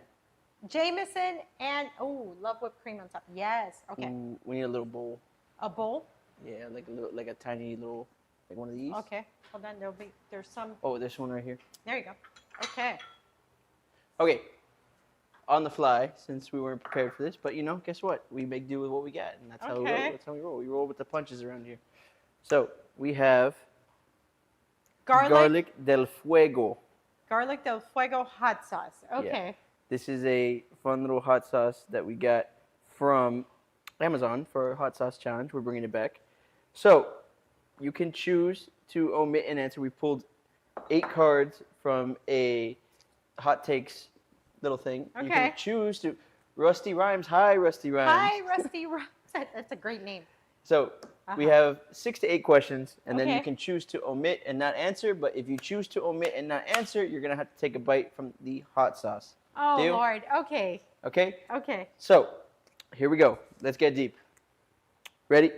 Jameson and love whipped cream on top. Yes. Okay. Ooh, we need a little bowl. A bowl. Yeah, like a tiny little, one of these. Okay. Hold on. There's some. Oh, this one right here. There you go. Okay. Okay. On the fly, since we weren't prepared for this, but guess what? We make do with what we got, and that's how we roll. That's how we roll. We roll with the punches around here. So we have garlic del fuego. Garlic del fuego hot sauce. Okay. Yeah. This is a fun little hot sauce that we got from Amazon for our hot sauce challenge. We're bringing it back. So you can choose to omit an answer. We pulled 8 cards from a hot takes little thing. Okay. You can choose to. Rusty Rhymes. Hi, Rusty Rhymes. Hi, Rusty Rhymes. That's a great name. So we have 6 to 8 questions, and then you Okay. can choose to omit and not answer. But if you choose to omit and not answer, you're gonna have to take a bite from the hot sauce. Oh, Deal? Lord. Okay. Okay. Okay. So Here we go. Let's get deep. Ready?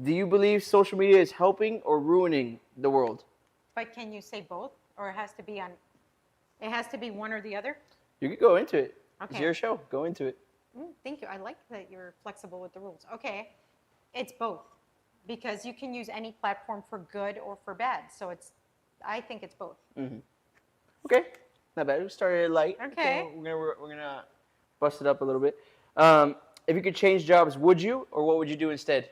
Do you believe social media is helping or ruining the world? But can you say both, or it has to be on? It has to be one or the other. You can go into it. It's Okay. your show. Go into it. Thank you. I like that you're flexible with the rules. Okay, it's both, because you can use any platform for good or for bad. So I think it's both. Okay, not bad. We started light. Okay. We're gonna bust it up a little bit. If you could change jobs, would you, or what would you do instead?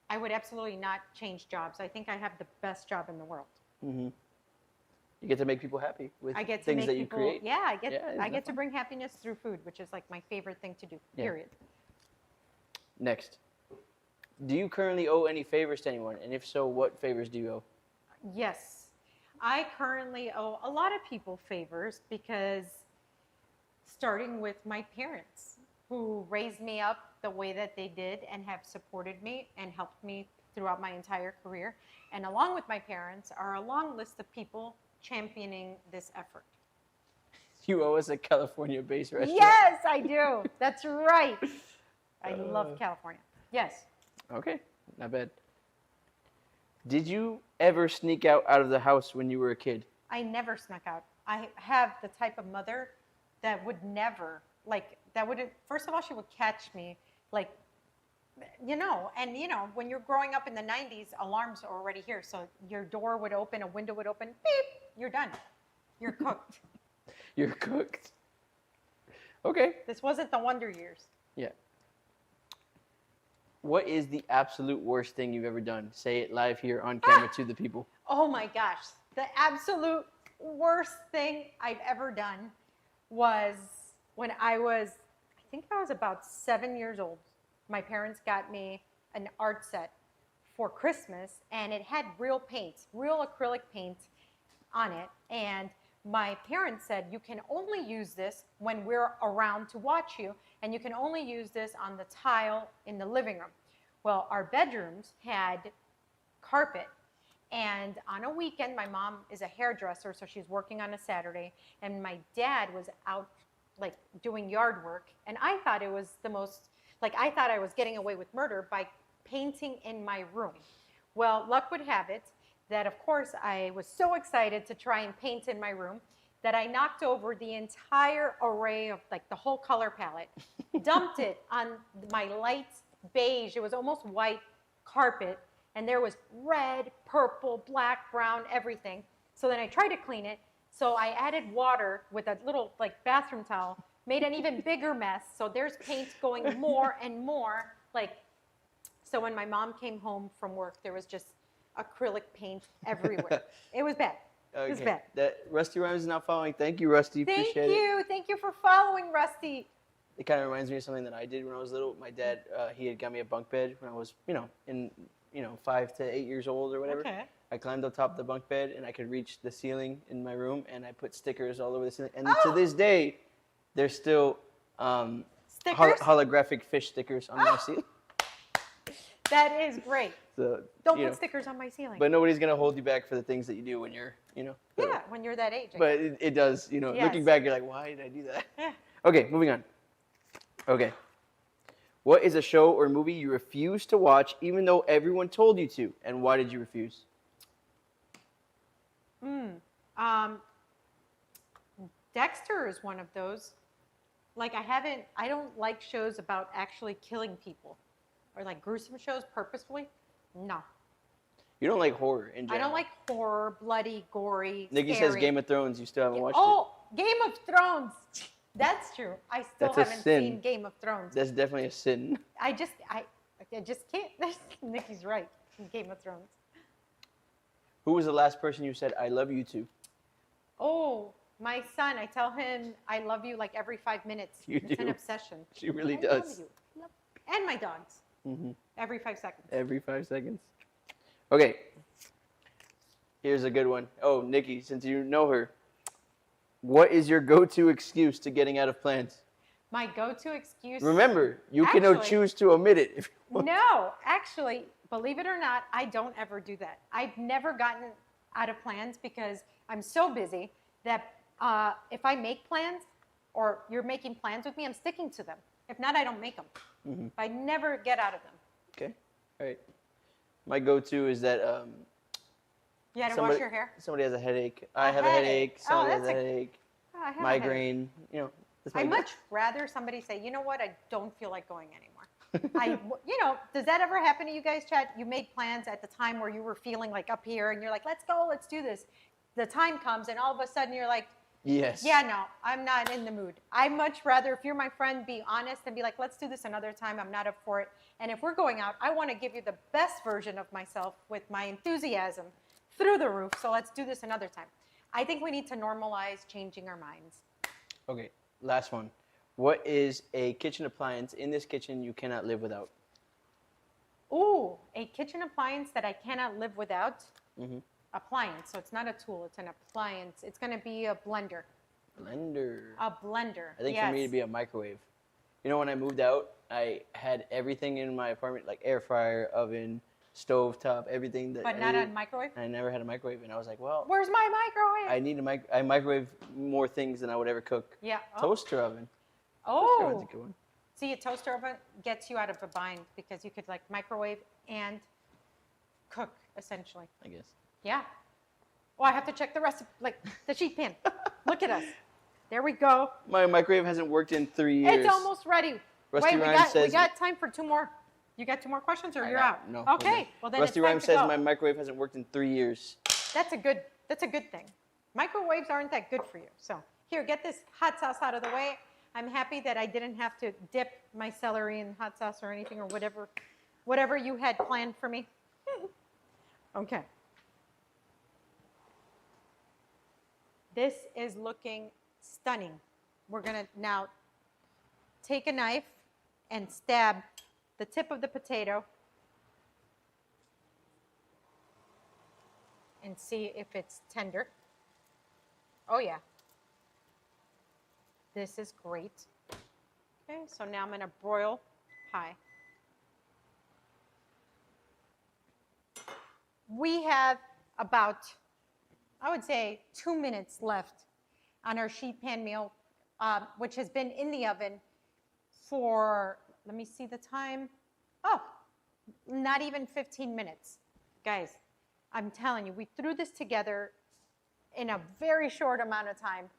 I would absolutely not change jobs. I think I have the best job in the world. You get to make people happy with I get to things make that you people, create. Yeah, I isn't get that to bring happiness through food, which is like my favorite thing to do. Yeah. Period. Next, do you currently owe any favors to anyone, and if so, what favors do you owe? Yes, I currently owe a lot of people favors, because starting with my parents, who raised me up the way that they did and have supported me and helped me throughout my entire career. And along with my parents are a long list of people championing this effort. You owe us a California-based restaurant. Yes, I do. That's right. I love California. Yes. Okay, not bad. Did you ever sneak out of the house when you were a kid? I never snuck out. I have the type of mother that would never, first of all, she would catch me, when you're growing up in the 90s, alarms are already here. So your door would open, a window would open, beep, you're done. You're cooked. You're cooked. Okay. This wasn't the Wonder Years. Yeah. What is the absolute worst thing you've ever done? Say it live here on camera to the people. Oh my gosh. The absolute worst thing I've ever done was when I was about 7 years old. My parents got me an art set for Christmas, and it had real paint, real acrylic paint on it. And my parents said, you can only use this when we're around to watch you, and you can only use this on the tile in the living room. Well, our bedrooms had carpet. And on a weekend, my mom is a hairdresser, so she's working on a Saturday, and my dad was out doing yard work, and I thought it was I thought I was getting away with murder by painting in my room. Well, luck would have it that, of course, I was so excited to try and paint in my room that I knocked over the entire array of the whole color palette, dumped it on my light beige, it was almost white carpet, and there was red, purple, black, brown, everything. So then I tried to clean it. So I added water with a little bathroom towel, made an even bigger mess. So there's paint going more and more. So when my mom came home from work, there was just acrylic paint everywhere. It was bad. Okay. It was bad. That Rusty Rhymes is not following. Thank you, Rusty. Thank Appreciate it. you. Thank you for following, Rusty. It kind of reminds me of something that I did when I was little. My dad, he had got me a bunk bed when I was, 5 to 8 years old or whatever. Okay. I climbed on top of the bunk bed and I could reach the ceiling in my room, and I put stickers all over the ceiling. And to this day, there's still Stickers? holographic fish stickers on my ceiling. That is great. So, Don't put stickers on my ceiling. But nobody's gonna hold you back for the things that you do when you're, yeah, when you're that age. I But guess. it does, Yes. looking back, you're like, why did I do that? Yeah. Okay, moving on. Okay. What is a show or movie you refuse to watch even though everyone told you to? And why did you refuse? Dexter is one of those. I don't like shows about actually killing people or gruesome shows purposefully. No. You don't like horror in general. I don't like horror, bloody, gory, Nikki scary. says Game of Thrones. You still haven't watched Oh, Game of Thrones. That's true. I still That's a haven't sin. seen Game of Thrones. it. That's definitely a sin. I just can't. Nikki's right. Game of Thrones. Who was the last person you said I love you to? Oh, my son. I tell him I love you every 5 minutes. You It's an do. obsession. She really I does. love you. And my dogs. Mm-hmm. Every 5 seconds. Every 5 seconds. Okay. Here's a good one. Oh, Nikki, since you know her, what is your go-to excuse to getting out of plans? My go-to excuse. Remember, you can Actually- choose to omit it if you want. No, actually, believe it or not, I don't ever do that. I've never gotten out of plans because I'm so busy that if I make plans or you're making plans with me, I'm sticking to them. If not, I don't make them. Mm-hmm. I never get out of them. Okay. All right. My go-to is that You had to somebody, wash your hair? somebody has a headache. I A have a headache. headache. Oh, Somebody has that's a a- headache. Oh, I have a Migraine. You know. That's my I'd go- much rather somebody say, you know what, I don't feel like going anymore. Does that ever happen to you guys, Chad? You made plans at the time where you were feeling like up here and you're like, let's go, let's do this. The time comes and all of a sudden you're like, Yes. yeah, no, I'm not in the mood. I'd much rather, if you're my friend, be honest and be like, let's do this another time. I'm not up for it. And if we're going out, I want to give you the best version of myself with my enthusiasm through the roof. So let's do this another time. I think we need to normalize changing our minds. Okay. Last one. What is a kitchen appliance in this kitchen you cannot live without? Ooh, a kitchen appliance that I cannot live without. Mm-hmm. Appliance. So it's not a tool, it's an appliance. It's going to be a blender. Blender. A blender. I think yes. for me it'd be a microwave. You know, when I moved out, I had everything in my apartment, like air fryer, oven, stove top, everything that. But I not needed. a microwave? I never had a microwave, and I was like, well, Where's my microwave? I need I microwave more things than I would ever cook. Yeah. Oh. Toaster oven. Toaster oven's a Oh. good one. See, a toaster oven gets you out of a bind because you could like microwave and cook essentially. I guess. Yeah. Oh, I have to check the recipe, like the sheet pan. Look at us. There we go. My microwave hasn't worked in 3 years. It's almost ready. Rusty Wait, Rhyme we says. got time for 2 more. You got 2 more questions or you're out? No. Okay. Well then Rusty it's time Rhyme to says go. my microwave hasn't worked in 3 years. That's a good thing. Microwaves aren't that good for you. So here, get this hot sauce out of the way. I'm happy that I didn't have to dip my celery in hot sauce or anything or whatever you had planned for me. Okay. This is looking stunning. We're gonna now take a knife and stab the tip of the potato and see if it's tender. Oh yeah. This is great. Okay, so now I'm gonna broil pie. We have about, I would say, 2 minutes left on our sheet pan meal, which has been in the oven for, let me see the time. Oh, not even 15 minutes. Guys, I'm telling you, we threw this together in a very short amount of time.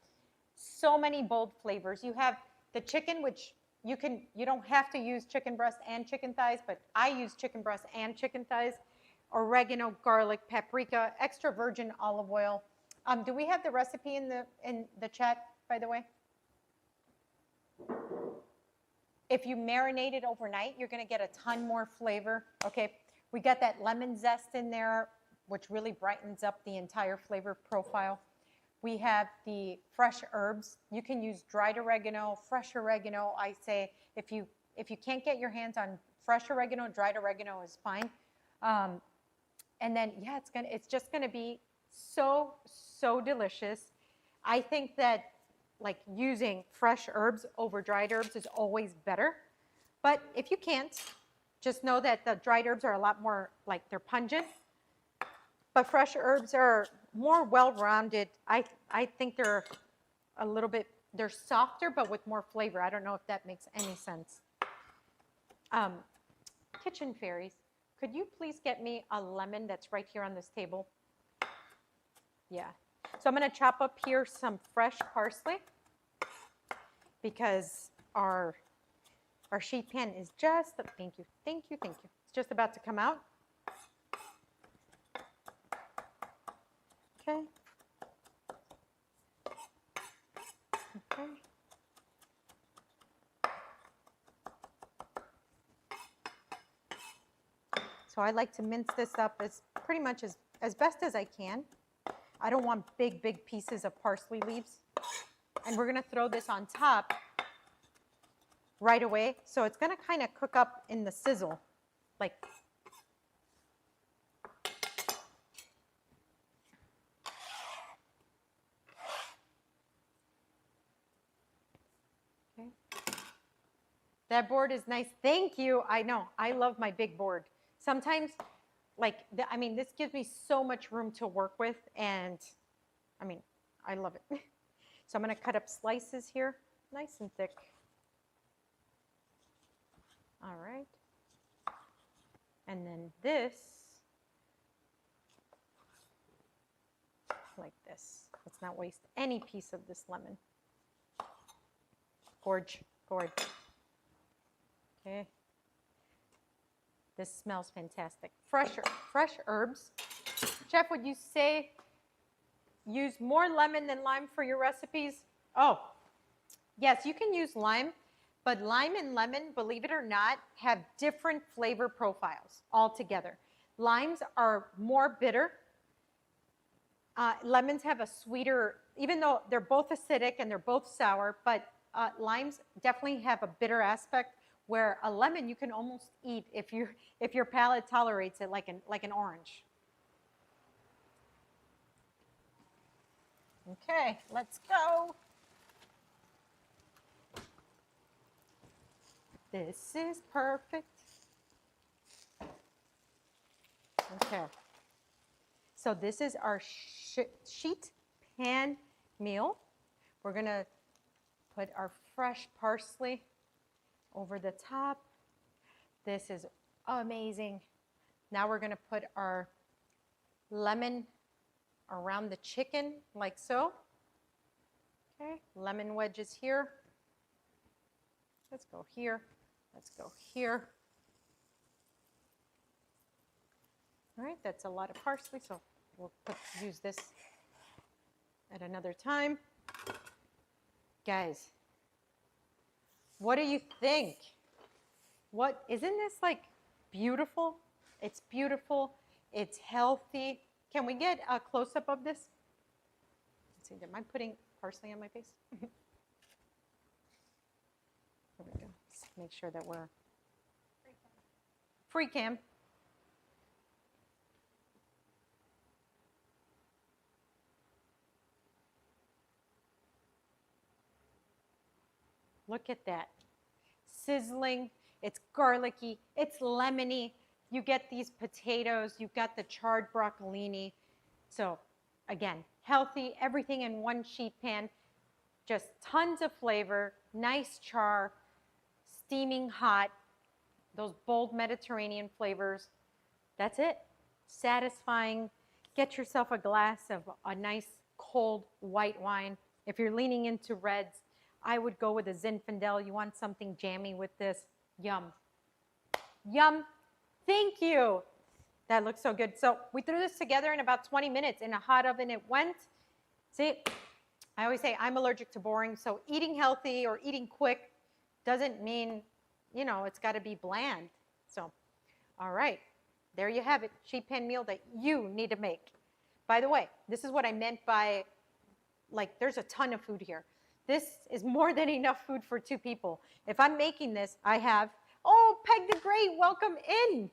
So many bold flavors. You have the chicken, which you don't have to use chicken breast and chicken thighs, but I use chicken breast and chicken thighs. Oregano, garlic, paprika, extra virgin olive oil. Do we have the recipe in the chat, by the way? If you marinate it overnight, you're going to get a ton more flavor. Okay, we got that lemon zest in there, which really brightens up the entire flavor profile. We have the fresh herbs. You can use dried oregano, fresh oregano. I say if you can't get your hands on fresh oregano, dried oregano is fine. And then yeah, it's just gonna be so delicious. I think that like using fresh herbs over dried herbs is always better. But if you can't, just know that the dried herbs are a lot more like they're pungent. But fresh herbs are more well-rounded. I think they're a little bit, they're softer but with more flavor. I don't know if that makes any sense. Kitchen fairies, could you please get me a lemon that's right here on this table? Yeah. So I'm going to chop up here some fresh parsley because our sheet pan is just, thank you. It's just about to come out. Okay. Okay. So I like to mince this up as pretty much as best as I can. I don't want big pieces of parsley leaves. And we're gonna throw this on top right away. So it's gonna kind of cook up in the sizzle, like. Okay. That board is nice. Thank you. I know, I love my big board. Sometimes, like, this gives me so much room to work with, and I love it. So I'm going to cut up slices here, nice and thick. All right. And then this, like this. Let's not waste any piece of this lemon. Gorge, gorge. Okay. This smells fantastic. Fresh herbs. Chef, would you say use more lemon than lime for your recipes? Oh, yes, you can use lime, but lime and lemon, believe it or not, have different flavor profiles altogether. Limes are more bitter. Lemons have a sweeter, even though they're both acidic and they're both sour, but limes definitely have a bitter aspect, where a lemon you can almost eat if your palate tolerates it, like an orange. Okay, let's go. This is perfect. Okay. So this is our sheet pan meal. We're going to put our fresh parsley over the top. This is amazing. Now we're going to put our lemon around the chicken, like so. Okay, lemon wedges here. Let's go here. Let's go here. All right, that's a lot of parsley, so we'll use this at another time. Guys, what do you think? Isn't this like beautiful? It's beautiful. It's healthy. Can we get a close-up of this? Let's see, am I putting parsley on my face? There we go. Let's make sure that we're free cam. Look at that. Sizzling, it's garlicky, it's lemony. You get these potatoes, you've got the charred broccolini. So again, healthy, everything in one sheet pan. Just tons of flavor, nice char, steaming hot, those bold Mediterranean flavors. That's it. Satisfying. Get yourself a glass of a nice cold white wine. If you're leaning into reds, I would go with a Zinfandel. You want something jammy with this? Yum. Yum. Thank you. That looks so good. So we threw this together in about 20 minutes. In a hot oven it went. See, I always say I'm allergic to boring, so eating healthy or eating quick doesn't mean, it's got to be bland. So, all right. There you have it. Sheet pan meal that you need to make. By the way, this is what I meant by, there's a ton of food here. This is more than enough food for 2 people. If I'm making this, I have, Peg the Great, welcome in.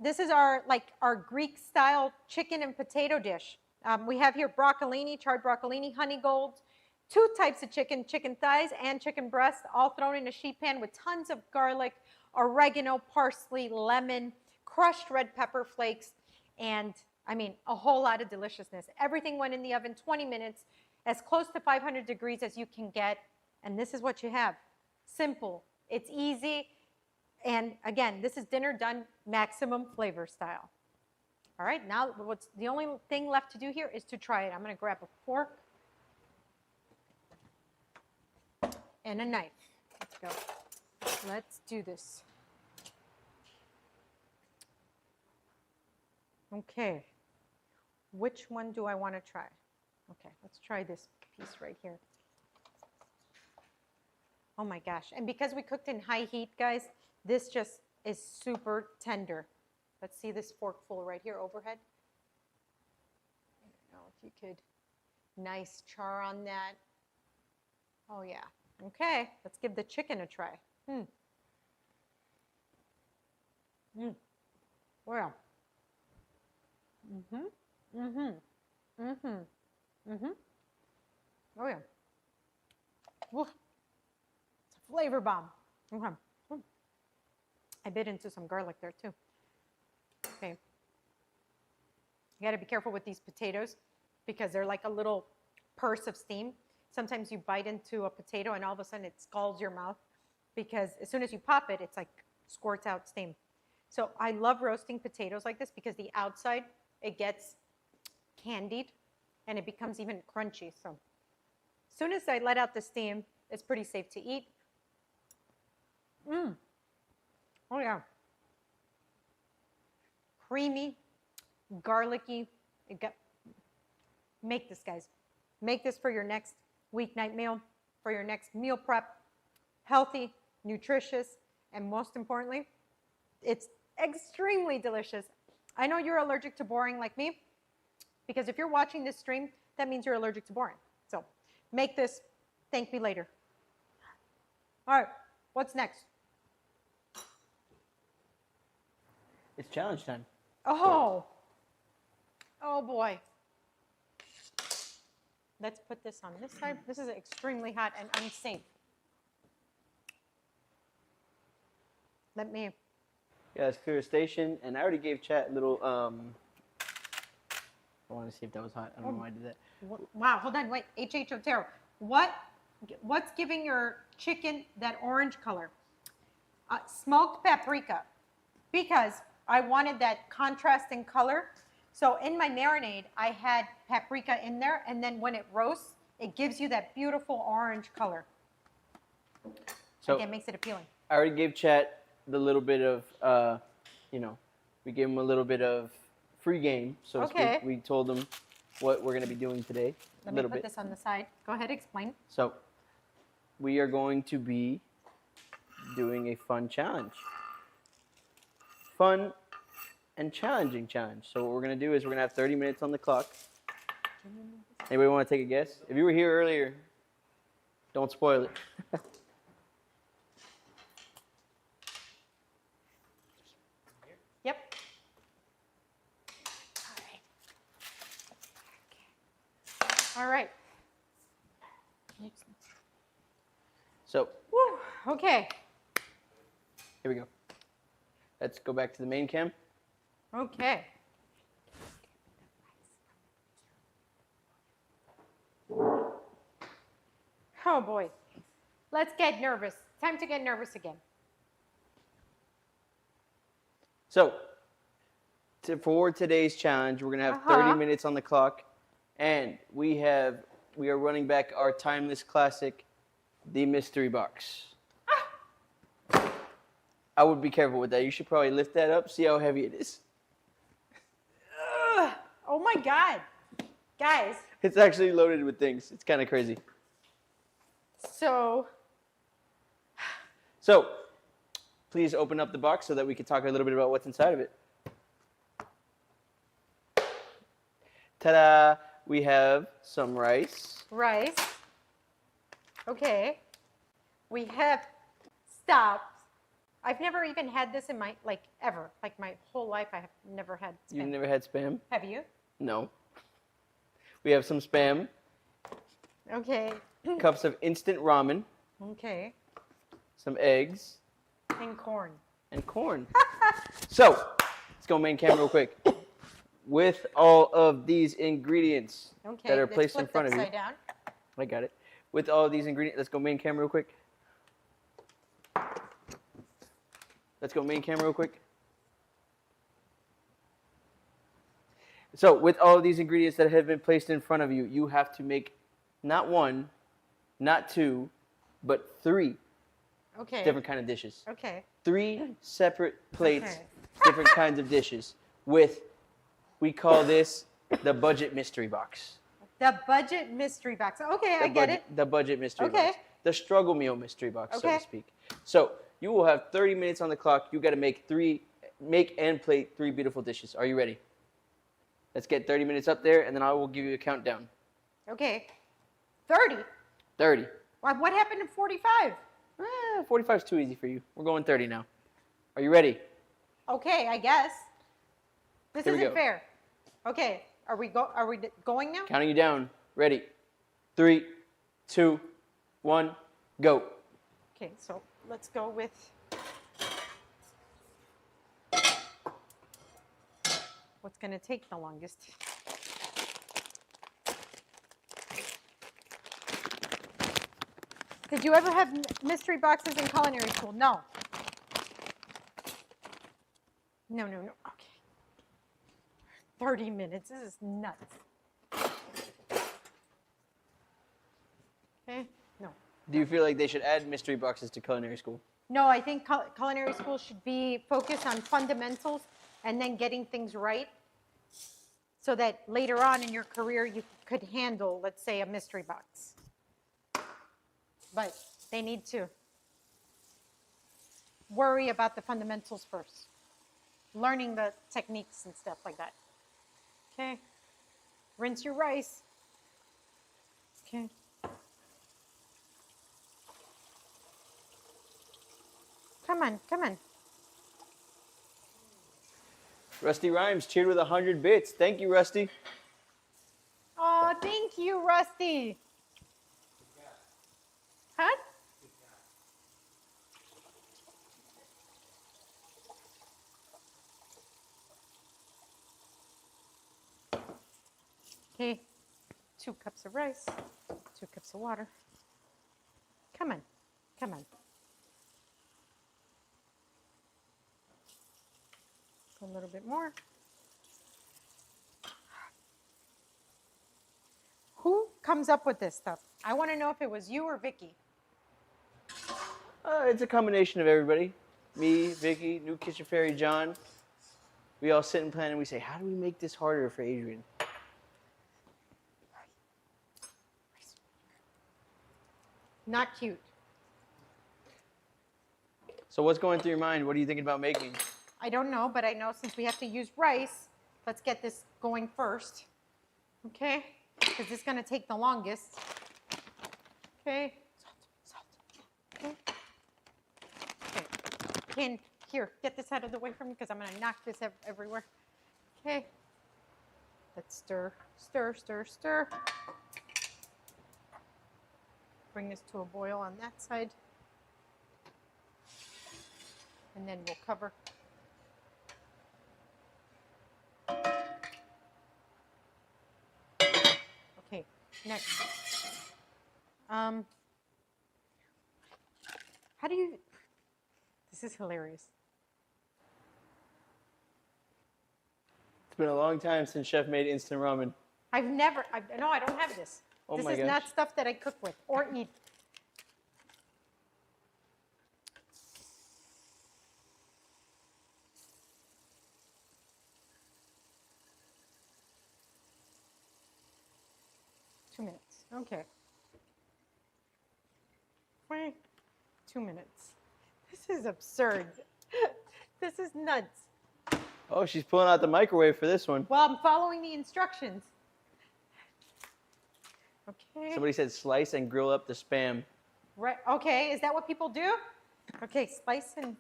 This is our Greek style chicken and potato dish. We have here broccolini, charred broccolini, honey gold, 2 types of chicken thighs and chicken breast, all thrown in a sheet pan with tons of garlic, oregano, parsley, lemon, crushed red pepper flakes, and a whole lot of deliciousness. Everything went in the oven 20 minutes, as close to 500 degrees as you can get, and this is what you have. Simple, it's easy, and again, this is dinner done maximum flavor style. All right, now what's the only thing left to do here is to try it. I'm going to grab a fork and a knife. Let's go. Let's do this. Okay, which one do I want to try? Okay, let's try this piece right here. Oh my gosh, and because we cooked in high heat, guys, this just is super tender. Let's see this forkful right here overhead. I don't know if you could, nice char on that. Oh yeah, okay, let's give the chicken a try. Oh yeah. Oh yeah. Woo. It's a flavor bomb. Okay. I bit into some garlic there too. Okay. You got to be careful with these potatoes because they're like a little purse of steam. Sometimes you bite into a potato and all of a sudden it scalds your mouth. because as soon as you pop it, it's like squirts out steam. So I love roasting potatoes like this because the outside, it gets candied and it becomes even crunchy. So as soon as I let out the steam, it's pretty safe to eat. Oh yeah. Creamy, garlicky. Make this, guys. Make this for your next weeknight meal, for your next meal prep. Healthy, nutritious, and most importantly, it's extremely delicious. I know you're allergic to boring like me, because if you're watching this stream, that means you're allergic to boring. So make this, thank me later. All right, what's next? It's challenge time. Oh boy. Let's put this on this side. This is extremely hot and unsafe. Let me. Yeah, let's clear a station. And I already gave chat a little, I want to see if that was hot. I don't know why I did that. Wow, hold on, wait. H.H. Otero. What's giving your chicken that orange color? Smoked paprika. Because I wanted that contrast in color. So in my marinade, I had paprika in there. And then when it roasts, it gives you that beautiful orange color. So Again, makes it appealing. I already gave chat the little bit of, we gave them a little bit of free game, so to Okay. speak. We told them what we're going to be doing today. Let me put this on the side. Go ahead, explain. So we are going to be doing a fun challenge. Fun and challenging challenge. So what we're going to do is we're going to have 30 minutes on the clock. Anybody want to take a guess? If you were here earlier, don't spoil it. Yep. All right. So Woo, okay. here we go. Let's go back to the main cam. Okay. Oh boy. Let's get nervous. Time to get nervous again. So for today's challenge, we're going to have 30 minutes on the clock. And we are running back our timeless classic, the mystery box. I would be careful with that. You should probably lift that up, see how heavy it is. Oh my God. Guys. It's actually loaded with things. It's kind of crazy. So, please open up the box so that we can talk a little bit about what's inside of it. Ta-da! We have some rice. rice. Okay. We have stops. I've never even had this in my, ever. Like, my whole life, I have never had Spam. You've never had Spam? Have you? No. We have some Spam. Okay. Cups of instant ramen. Okay. Some eggs. And corn. And corn. So, let's go main cam real quick. With all of these ingredients Okay. that are let's placed in flip front of you. upside down. I got it. With all of these ingredients, let's go main cam real quick. Let's go main cam real quick. So, with all of these ingredients that have been placed in front of you, you have to make not one, not two, but three Okay. different kind of dishes. Okay. 3 separate plates, Okay. different kinds of dishes. We call this the budget mystery box. The budget mystery box. Okay, I get it. The budget mystery Okay. box. The struggle meal mystery box, so Okay. to speak. So you will have 30 minutes on the clock. You got to make and plate 3 beautiful dishes. Are you ready? Let's get 30 minutes up there, and then I will give you a countdown. Okay. 30. 30. What happened to 45? 45 is too easy for you. We're going 30 now. Are you ready? Okay, I guess. This Here we isn't go. fair. Okay, are we going now? Counting you down. Ready? 3, 2, 1, go. Okay, so let's go with what's going to take the longest. Did you ever have mystery boxes in culinary school? No. No. Okay. 30 minutes. This is nuts. Okay. No. Do you feel like they should add mystery boxes to culinary school? No, I think culinary school should be focused on fundamentals and then getting things right so that later on in your career you could handle, let's say, a mystery box. But they need to worry about the fundamentals first, learning the techniques and stuff like that. Okay. Rinse your rice. Okay. Come on. Rusty Rhymes cheered with 100 bits. Thank you, Rusty. Oh, thank you, Rusty. Huh? Okay, 2 cups of rice, 2 cups of water. Come on. A little bit more. Who comes up with this stuff? I want to know if it was you or Vicky. It's a combination of everybody. Me, Vicky, New Kitchen Fairy, John. We all sit and plan and we say, how do we make this harder for Adrian? Not cute. So what's going through your mind? What are you thinking about making? I don't know, but I know since we have to use rice, let's get this going first. Okay? Because it's going to take the longest. Okay? Salt. Okay? Okay. Here, get this out of the way from me because I'm going to knock this everywhere. Okay? Let's stir. Bring this to a boil on that side. And then we'll cover. Okay, next. How do you, this is hilarious. It's been a long time since Chef made instant ramen. No, I don't have this. Oh this my is gosh. not stuff that I cook with or eat. Okay. Wait, 2 minutes. This is absurd. This is nuts. Oh, she's pulling out the microwave for this one. Well, I'm following the instructions. Okay. Somebody said slice and grill up the Spam. Right. Okay. Is that what people do? Okay. Slice and.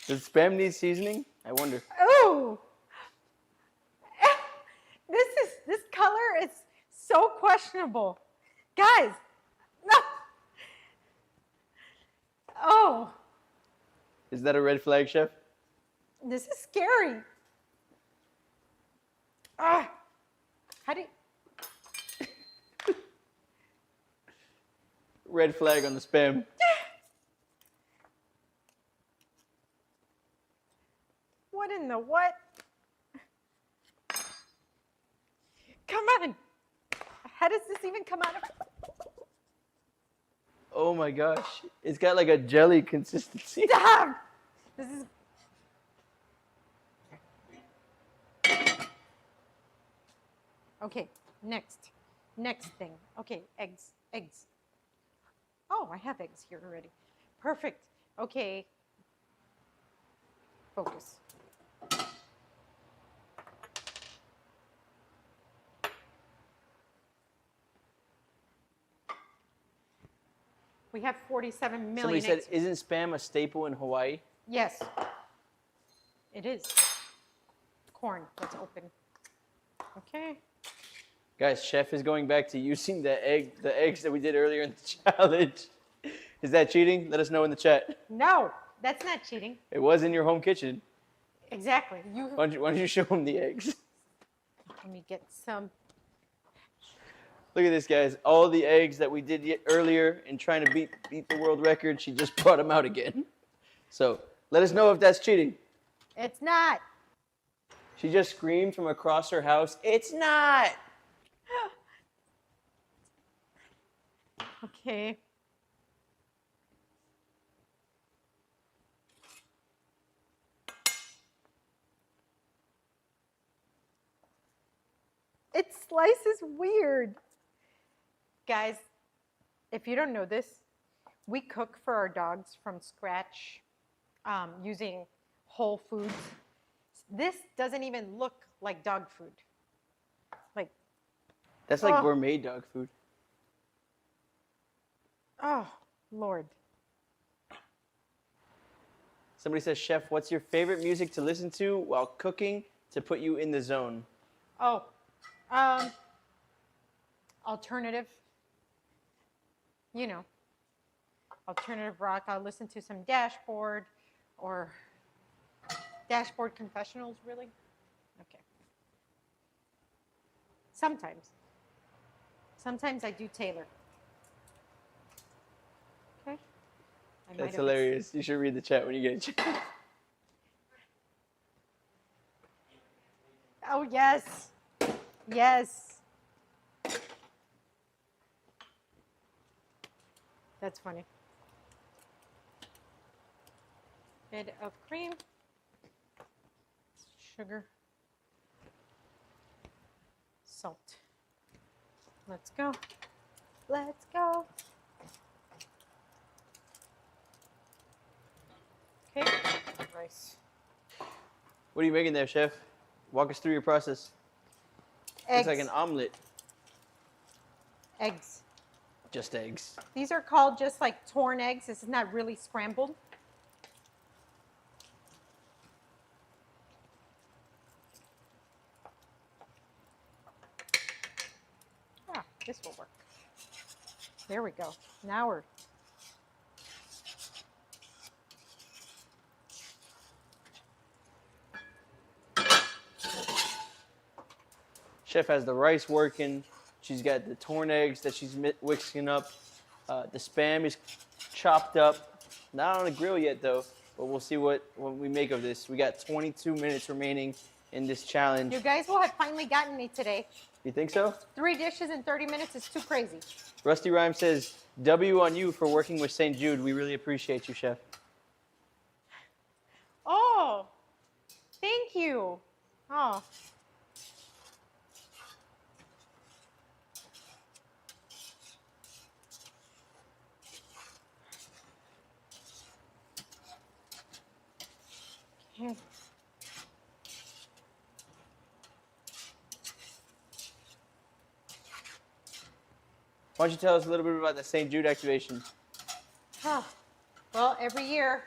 Does Spam need seasoning? I wonder. Ooh. This color is so questionable, guys. No. Oh. Is that a red flag, Chef? This is scary. Ah. How do you... Red flag on the Spam. What in the what? Come on. How does this even come out of... Oh my gosh. It's got like a jelly consistency. Stop! This is... Okay, next thing. Okay, eggs. Oh, I have eggs here already. Perfect. Okay. Focus. We have 47 million Somebody said, eggs. isn't Spam a staple in Hawaii? Yes, it is. Corn, let's open. Okay. Guys, Chef is going back to using the eggs that we did earlier in the challenge. Is that cheating? Let us know in the chat. No, that's not cheating. It was in your home kitchen. Exactly. Why don't you show them the eggs? Let me get some. Look at this, guys. All the eggs that we did earlier in trying to beat the world record, she just brought them out again. So let us know if that's cheating. It's not. She just screamed from across her house, "It's not!" Okay. It slices weird. Guys, if you don't know this, we cook for our dogs from scratch using whole foods. This doesn't even look like dog food. Like, That's like Oh. gourmet dog food. oh, Lord. Somebody says, "Chef, what's your favorite music to listen to while cooking to put you in the zone?" Oh, alternative. You know, alternative rock. I'll listen to some Dashboard or Dashboard Confessionals, really? Okay. Sometimes. Sometimes I do Taylor. Okay. I might That's have hilarious. You should read the chat when you get a chance. Oh, yes. Yes. That's funny. Bit of cream, sugar, salt. Let's go. Let's go. Okay, rice. What are you making there, Chef? Walk us through your process. Eggs. Looks like an omelet. Eggs. Just eggs. These are called just like torn eggs. This is not really scrambled. Ah, this will work. There we go. Now we're... Chef has the rice working. She's got the torn eggs that she's mixing up. The Spam is chopped up. Not on the grill yet, though, but we'll see what we make of this. We got 22 minutes remaining in this challenge. You guys will have finally gotten me today. You think so? 3 dishes in 30 minutes is too crazy. Rusty Rhyme says, "W on you for working with St. Jude. We really appreciate you, Chef." Oh, thank you. Oh. Okay. Why don't you tell us a little bit about the St. Jude activation? Oh. Well, every year,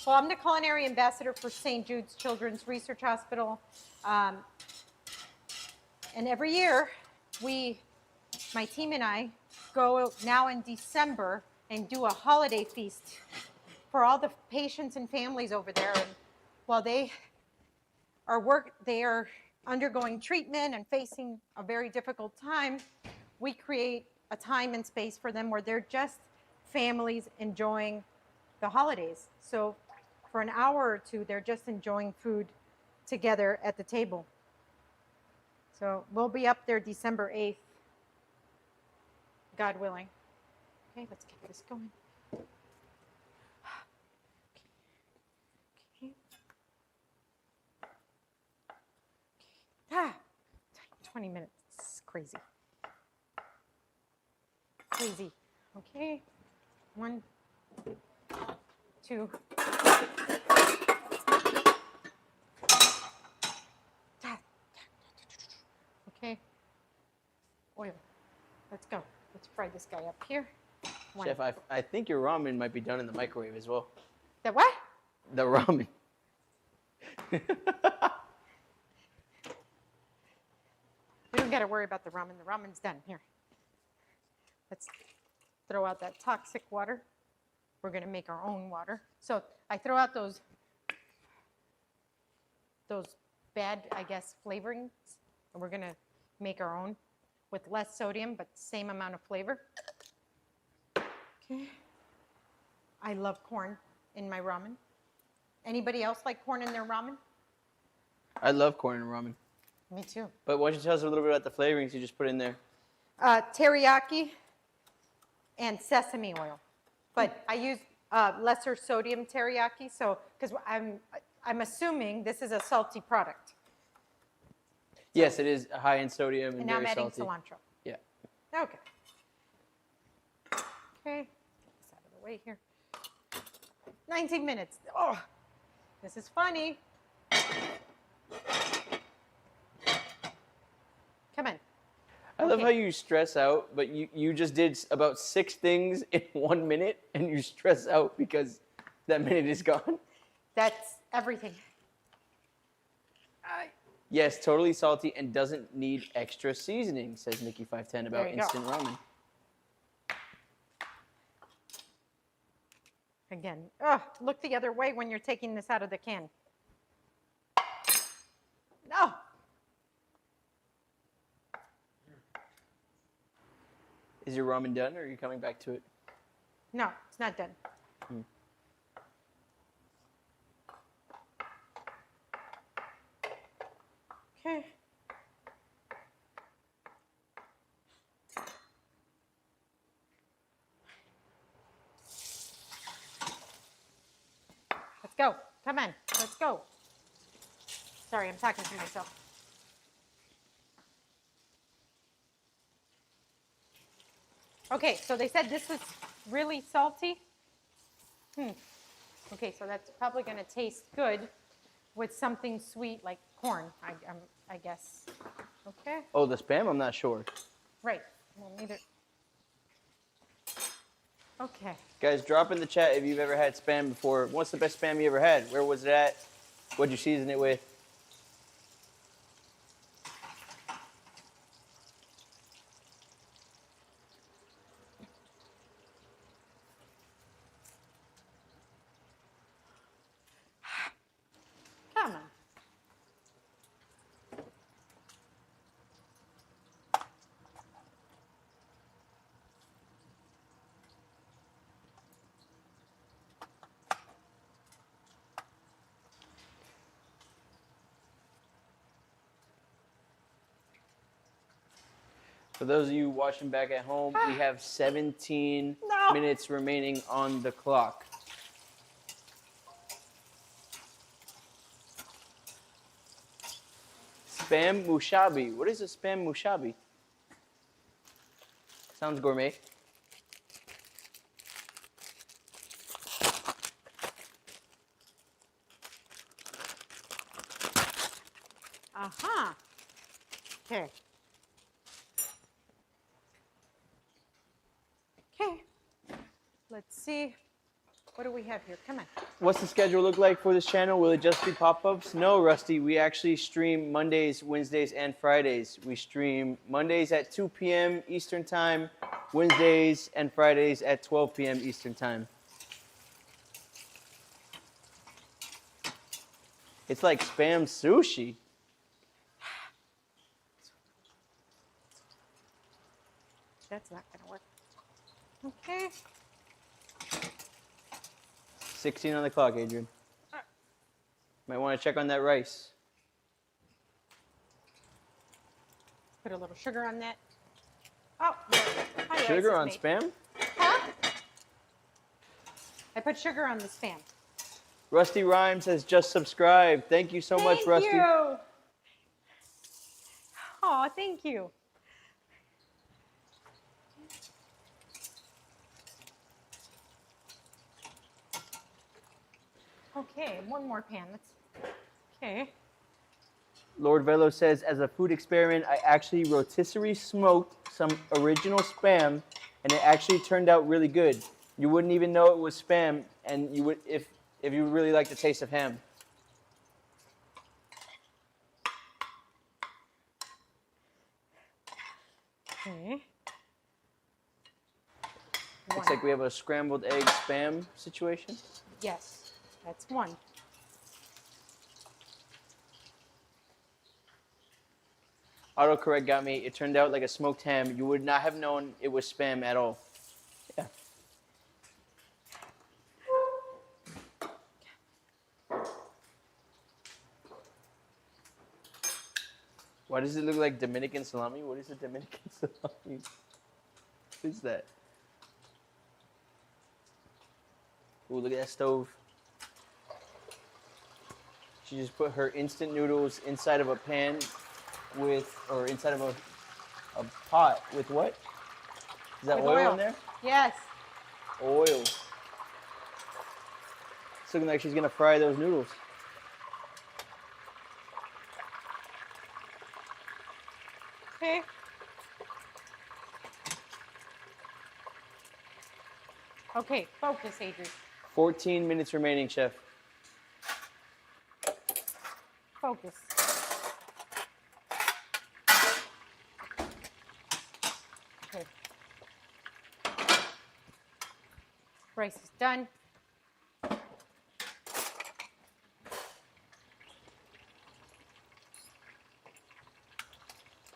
well, I'm the culinary ambassador for St. Jude's Children's Research Hospital. And every year, my team and I, go now in December and do a holiday feast for all the patients and families over there. And while they are undergoing treatment and facing a very difficult time, we create a time and space for them where they're just families enjoying the holidays. So for an hour or two, they're just enjoying food together at the table. So we'll be up there December 8th, God willing. Okay, let's get this going. Okay. Ah, 20 minutes. It's crazy. Crazy. Okay. 1, 2. Okay. Oil. Let's go. Let's fry this guy up here. 1. Chef, I think your ramen might be done in the microwave as well. The what? The ramen. We don't got to worry about the ramen. The ramen's done. Here. Let's throw out that toxic water. We're going to make our own water. So I throw out those bad, I guess, flavorings, and we're going to make our own with less sodium, but same amount of flavor. Okay. I love corn in my ramen. Anybody else like corn in their ramen? I love corn and ramen. Me too. But why don't you tell us a little bit about the flavorings you just put in there? Teriyaki and sesame oil. But I use lesser sodium teriyaki, so because I'm assuming this is a salty product. Yes, it is high in sodium and, And now I'm very adding salty. cilantro. Yeah. Okay. Okay. Get this out of the way here. 19 minutes. Oh, this is funny. Come on. I love Okay. how you stress out, but you just did about 6 things in 1 minute, and you stress out because that minute is gone. That's everything. Yes, totally salty and doesn't need extra seasoning, says Nikki510 about There you go. instant ramen. Again, look the other way when you're taking this out of the can. No. Is your ramen done, or are you coming back to it? No, it's not done. Okay. Let's go. Come on. Let's go. Sorry, I'm talking to myself. Okay, so they said this is really salty. Okay, so that's probably going to taste good with something sweet like corn, I guess. Okay, Oh, the Spam? I'm not sure. right. Well, neither. Okay. Guys, drop in the chat if you've ever had Spam before. What's the best Spam you ever had? Where was it at? What'd you season it with? Come on. For those of you watching back at home, we have 17 No. minutes remaining on the clock. Spam mushabi. What is a spam mushabi? Sounds gourmet. Uh-huh. Okay. Okay. Let's see. What do we have here? Come on. What's the schedule look like for this channel? Will it just be pop-ups? No, Rusty. We actually stream Mondays, Wednesdays, and Fridays. We stream Mondays at 2 p.m. Eastern Time, Wednesdays and Fridays at 12 p.m. Eastern Time. It's like Spam sushi. That's not going to work. Okay. 16 on the clock, Adrian. Might want to check on that rice. Put a little sugar on that. Oh, my rice Sugar is on made. Spam? Huh? I put sugar on the Spam. Rusty Rhymes has just subscribed. Thank you so much, Rusty. Thank you. Oh, thank you. Okay, one more pan. Okay. Lord Velo says, as a food experiment, I actually rotisserie smoked some original Spam, and it actually turned out really good. You wouldn't even know it was Spam, and you would if you really like the taste of ham. Okay. Looks like we have a scrambled egg Spam situation. Yes, that's one. Autocorrect got me. It turned out like a smoked ham. You would not have known it was Spam at all. Yeah. Why does it look like Dominican salami? What is a Dominican salami? What is that? Ooh, look at that stove. She just put her instant noodles inside of a pan or inside of a pot with what? Is that With oil oil. in there? Yes. Oil. It's looking like she's gonna fry those noodles. Okay. Okay, focus, Adrian. 14 minutes remaining, chef. Focus. Okay. Rice is done.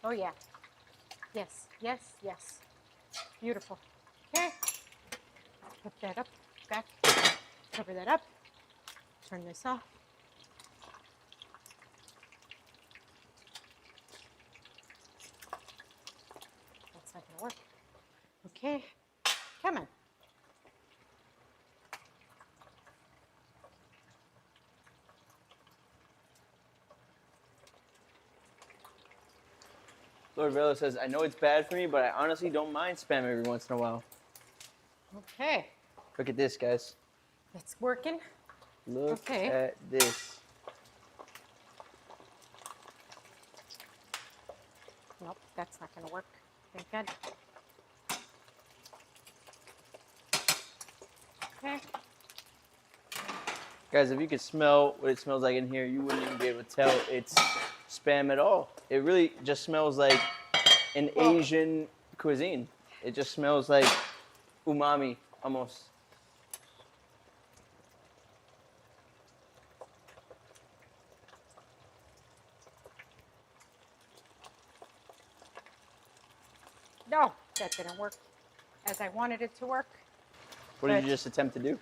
Oh yeah. Yes, yes, yes. Beautiful. Okay. Put that up, back. Cover that up. Turn this off. That's not gonna work. Okay. Come on. Lord Velo says, I know it's bad for me, but I honestly don't mind Spam every once in a while. Okay. Look at this, guys. It's working. Look Okay. at this. Nope, that's not gonna work. Thank God. Okay. Guys, if you could smell what it smells like in here, you wouldn't even be able to tell it's Spam at all. It really just smells like an Asian cuisine. It just smells like umami, almost. No, that didn't work as I wanted it to work. What did you just attempt to do?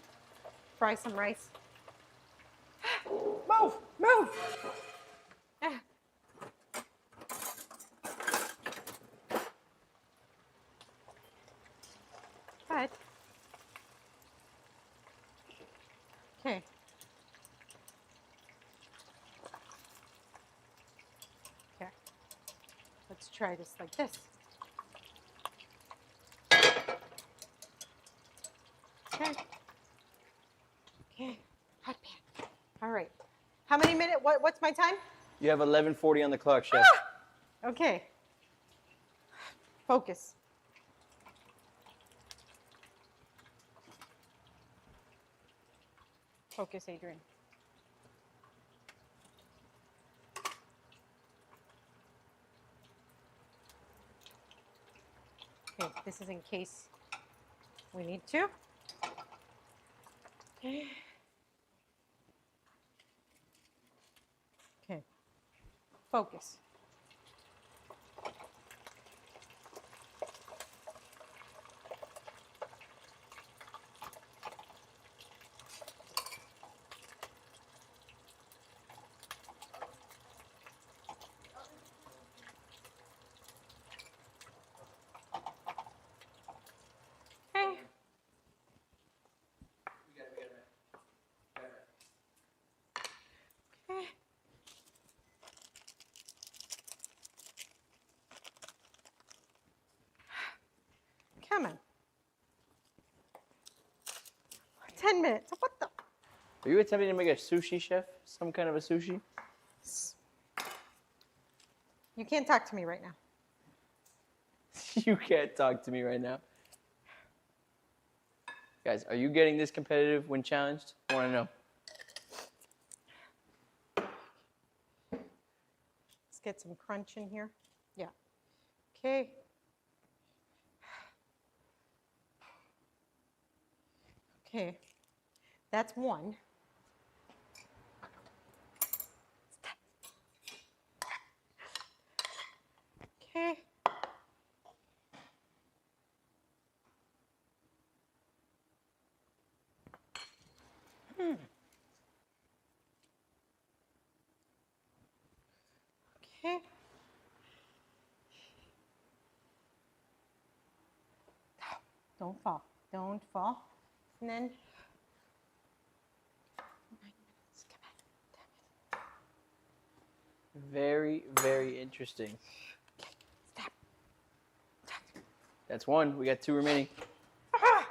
Fry some rice. Move, move. Ah. But, okay. Okay. Let's try this like this. Okay. Okay. Hot pan. All right. How many minutes? What's my time? You have 11:40 on the clock, chef. Okay. Focus. Focus, Adrian. Okay, this is in case we need to. Okay. Okay. Focus. Okay. Okay. Come on. 10 minutes. What the? Are you attempting to make a sushi, chef? Some kind of a sushi? You can't talk to me right now. You can't talk to me right now. Guys, are you getting this competitive when challenged? I want to know. Let's get some crunch in here. Yeah. Okay. Okay. That's one. Don't fall. Don't fall. And then 9 minutes. Come on. Very, very interesting. Stop. That's one. We got 2 remaining. Ah!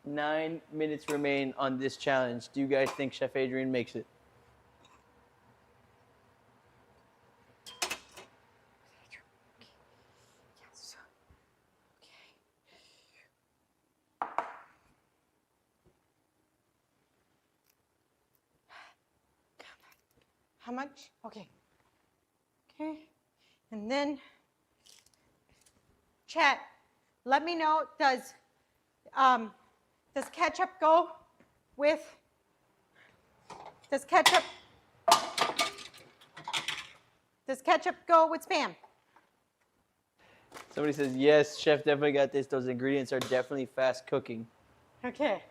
9 minutes remain on this challenge. Do you guys think Chef Adrian makes it? Yes. Okay. How much? Okay. Okay. And then, chat, let me know, does ketchup go with, does ketchup go with Spam? Somebody says, yes, Chef definitely got this. Those ingredients are definitely fast cooking. Okay.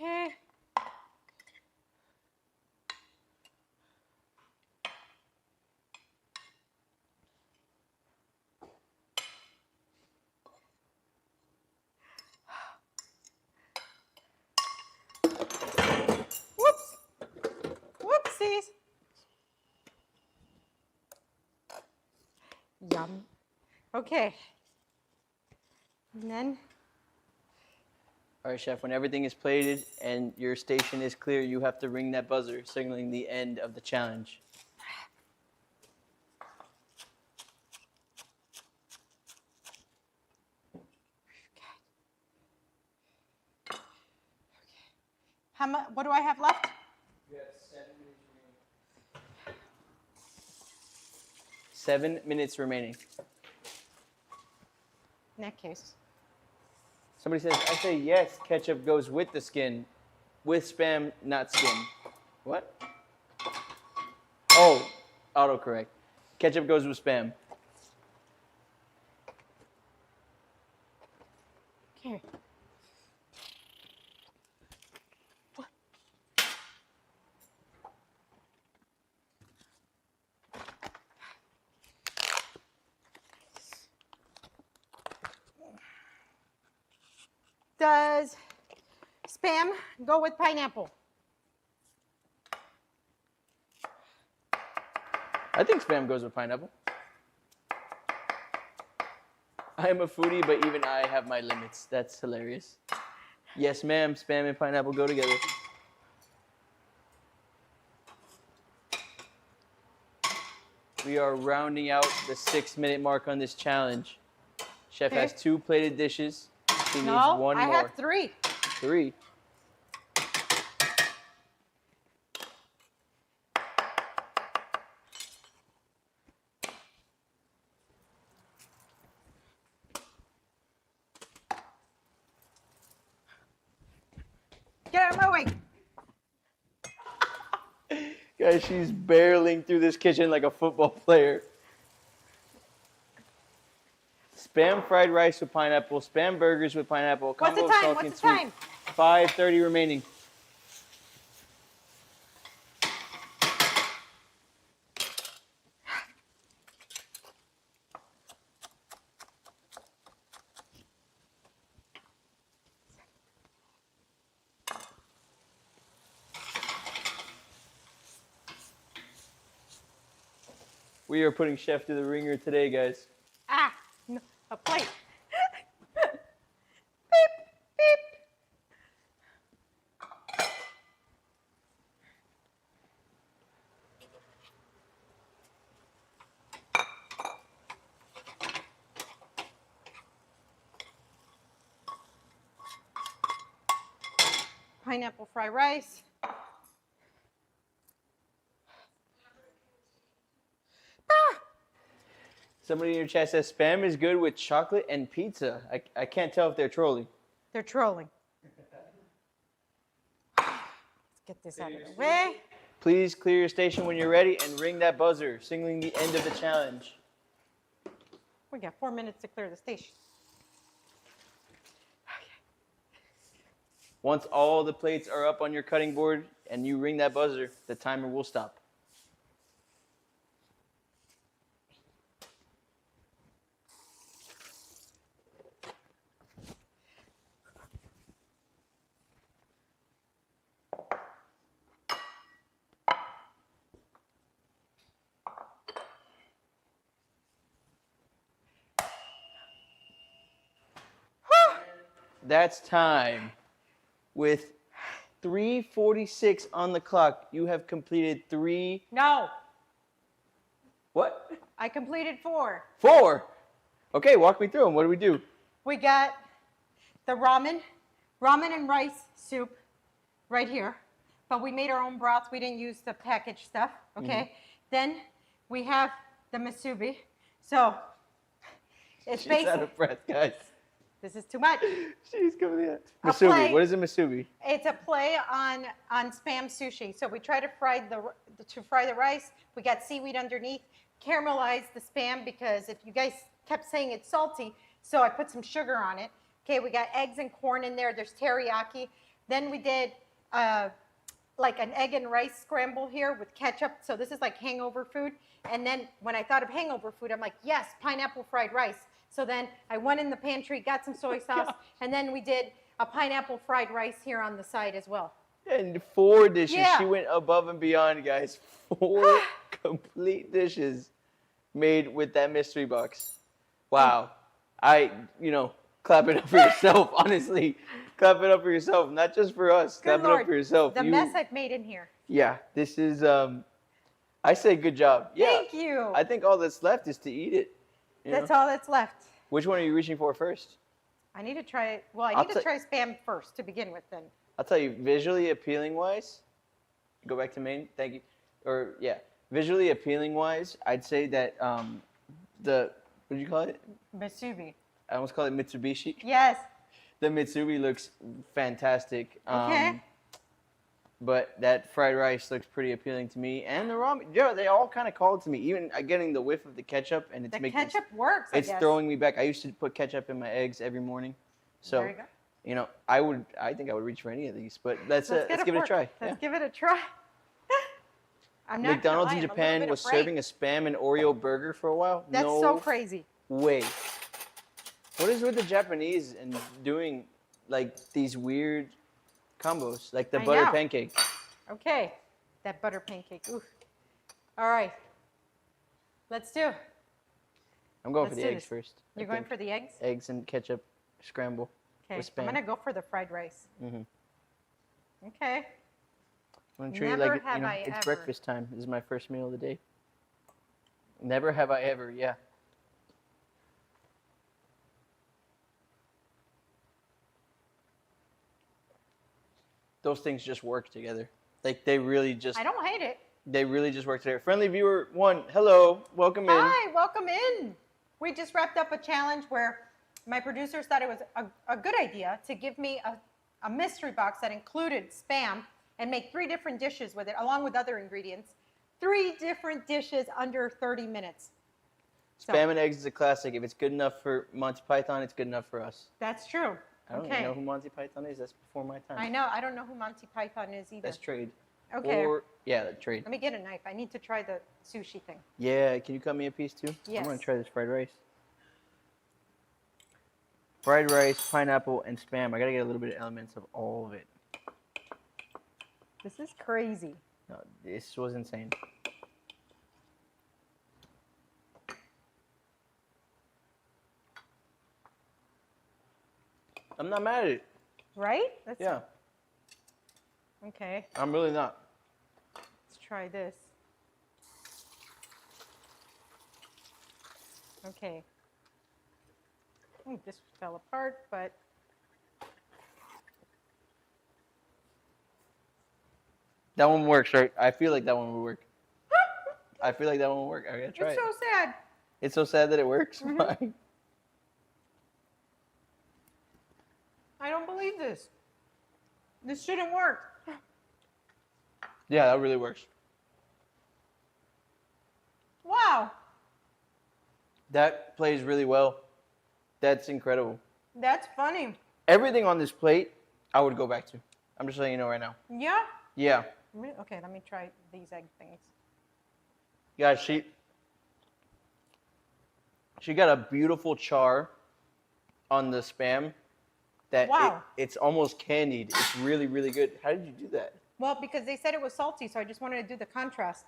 Okay. Whoops. Whoopsies. Yum. Okay. And then, All right, Chef, when everything is plated and your station is clear, you have to ring that buzzer, signaling the end of the challenge. how much? What do I have left? You have 7 minutes remaining. 7 minutes remaining. In that case. Somebody says, I say yes, ketchup goes with the skin. With Spam, not skin. What? Oh, autocorrect. Ketchup goes with Spam. Okay. Does Spam go with pineapple? I think Spam goes with pineapple. I am a foodie, but even I have my limits. That's hilarious. Yes, ma'am. Spam and pineapple go together. We are rounding out the 6-minute mark on this challenge. Chef Okay. has 2 plated dishes. She needs No, one I more. have 3. 3. Get out of my way. Guys, she's barreling through this kitchen like a football player. Spam fried rice with pineapple, Spam burgers with pineapple, What's the combo of time? salty and What's the sweet. time? 5:30 remaining. We are putting Chef to the ringer today, guys. Ah, no, a plate. Beep, beep. Pineapple fried rice. Ah, Somebody in your chat says Spam is good with chocolate and pizza. I can't tell if they're trolling. They're trolling. Let's get this out of the way. Please clear your station when you're ready and ring that buzzer, signaling the end of the challenge. We got 4 minutes to clear the station. Once all the plates are up on your cutting board and you ring that buzzer, the timer will stop. That's time. With 3:46 on the clock, you have completed 3. No, What? I completed 4. 4. Okay, walk me through them. What do we do? We got the ramen and rice soup right here. But we made our own broth. We didn't use the packaged stuff, okay? Then we have the musubi. So it's She's out basically, of breath, guys. this is too much. She's coming in. A Musubi. plate. What is a musubi? It's a play on Spam sushi. So we try to fry the rice. We got seaweed underneath. Caramelized the Spam because if you guys kept saying it's salty, so I put some sugar on it. Okay, we got eggs and corn in there. There's teriyaki. Then we did like an egg and rice scramble here with ketchup. So this is like hangover food. And then when I thought of hangover food, I'm like, yes, pineapple fried rice. So then I went in the pantry, got some soy sauce, and then we did a pineapple fried rice here on the side as well. And 4 dishes. Yeah. She went above and beyond, guys. 4 complete dishes made with that mystery box. Wow. Clap it up for yourself, honestly. Clap it up for yourself, not just for us. Good Clap it Lord, up for yourself. the mess I've made in here. Yeah, this is, I say good job. Yeah. Thank you. I think all that's left is to eat it. you That's know? all that's left. Which one are you reaching for first? I need to try it. Well, I I'll need to try Spam first to begin with then. I'll tell you, visually appealing wise, go back to main, thank you. Visually appealing wise, I'd say that what did you call it? Musubi. I almost call it Mitsubishi. Yes. The Mitsubi looks fantastic. Okay. But that fried rice looks pretty appealing to me. And the ramen, yeah, they all kind of called to me. Even getting the whiff of the ketchup, and it's The making ketchup works, I it's guess. throwing me back. I used to put ketchup in my eggs every morning. So, There you go. I think I would reach for any of these. But let's give it a fork. try. Let's give it a try. I'm not McDonald's gonna in lie, I'm a little Japan bit was afraid. serving a Spam and Oreo burger for a while. That's no so crazy. way. What is with the Japanese and doing like these weird combos, like the I butter know. pancake? Okay. That butter pancake. Ooh. All right. Let's do. I'm going Let's for do the eggs this. first. I You're going think. for the eggs? Eggs and ketchup scramble. Okay. with I'm Spam. gonna go for the fried rice. Mhm. Okay. I'm gonna treat it Never like have I it's ever. breakfast time. This is my first meal of the day. Never have I ever. Yeah. Those things just work together. Like they really just I don't hate it. work together. Friendly viewer 1, hello, welcome in. Hi, welcome in. We just wrapped up a challenge where my producers thought it was a good idea to give me a mystery box that included Spam and make 3 different dishes with it, along with other ingredients. 3 different dishes under 30 minutes. So, Spam and eggs is a classic. If it's good enough for Monty Python, it's good enough for us. that's true. I don't even know who Monty Python is. That's before my time. I know. I don't know who Monty Python is either. That's trade. Okay. Trade. Let me get a knife. I need to try the sushi thing. Yeah, can you cut me a piece too? Yes. I'm gonna try this fried rice. Fried rice, pineapple, and Spam. I gotta get a little bit of elements of all of it. This is crazy. No, this was insane. I'm not mad at it. Right? Let's, Yeah, Okay. I'm really not. Let's try this. Okay. Ooh, this fell apart, but That one works, right? I feel like that one would work. I feel like that one would work. I gotta try it's it. so sad. It's so sad that it works. Mhm. Why? I don't believe this. This shouldn't work. Yeah, that really works. Wow, That plays really well. That's incredible. that's funny. Everything on this plate, I would go back to. I'm just letting you know right now. Yeah. Yeah. Okay, let me try these egg things. Guys, she got a beautiful char on the Spam that Wow. it's almost candied. It's really, really good. How did you do that? Well, because they said it was salty, so I just wanted to do the contrast.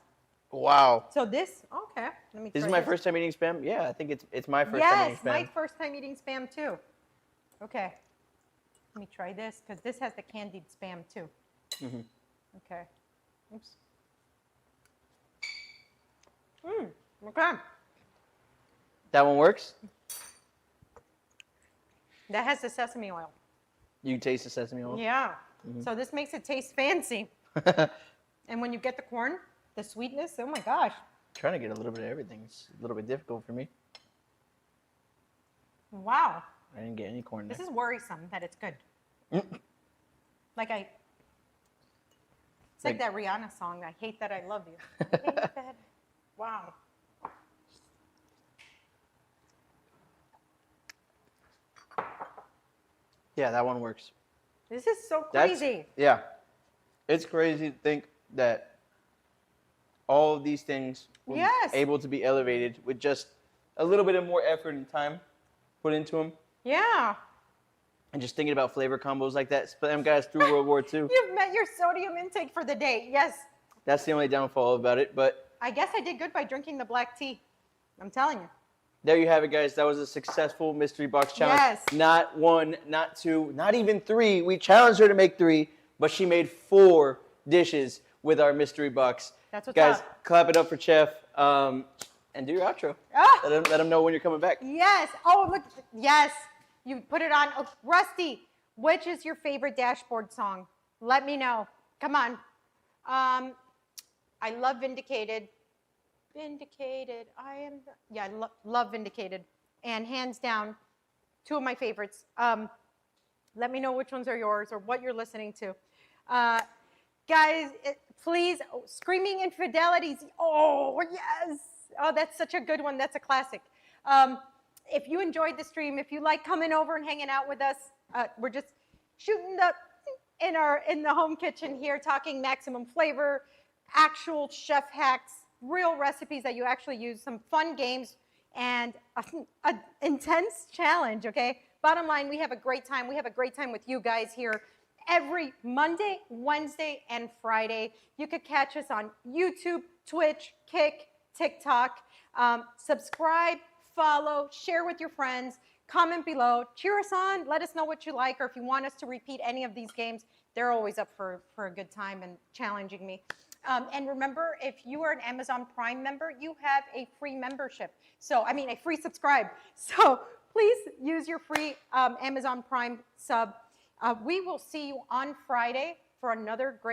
Wow. So this, okay, let me try This is my first time eating Spam? Yeah, I think it's my first time eating Yes, Spam. my first time eating Spam too. Okay, let me try this, because this has the candied Spam too. Mhm. Okay, oops. Okay. That one works? That has the sesame oil. You taste the sesame oil? Yeah, so this makes it taste fancy. And when you get the corn, the sweetness, oh my gosh. Trying to get a little bit of everything. It's a little bit difficult for me. Wow, I didn't get any corn there. this is worrisome that it's good. Like it's like that Rihanna song, I hate that I love you. I hate that. Wow. Yeah, that one works. This is so That's- crazy. Yeah. It's crazy to think that all of these things were Yes. able to be elevated with just a little bit of more effort and time put into them. Yeah. And just thinking about flavor combos like that, Spam guys through World War II. You've met your sodium intake for the day. Yes. That's the only downfall about it. But I guess I did good by drinking the black tea. I'm telling you. there you have it, guys. That was a successful mystery box challenge. Yes. Not one, not two, not even three. We challenged her to make 3, but she made 4 dishes with our mystery box. That's what's Guys, up. clap it up for Chef. And do your outro. Ah! Let them know when you're coming back. Yes. Oh, look. Yes. You put it on. Oh, Rusty, which is your favorite dashboard song? Let me know. Come on. I love Vindicated. Vindicated. I am. Yeah, I love Vindicated. And hands down, 2 of my favorites. Let me know which ones are yours or what you're listening to. Guys, please, Screaming Infidelities. Oh, yes. Oh, that's such a good one. That's a classic. If you enjoyed the stream, if you like coming over and hanging out with us, we're just shooting in the home kitchen here, talking maximum flavor, actual chef hacks, real recipes that you actually use, some fun games, and an intense challenge, okay? Bottom line, we have a great time. We have a great time with you guys here every Monday, Wednesday, and Friday. You could catch us on YouTube, Twitch, Kick, TikTok. Subscribe, follow, share with your friends, comment below, cheer us on, let us know what you like, or if you want us to repeat any of these games, they're always up for a good time and challenging me. And remember, if you are an Amazon Prime member, you have a free membership. So, I mean, a free subscribe. So please use your free Amazon Prime sub. We will see you on Friday for another great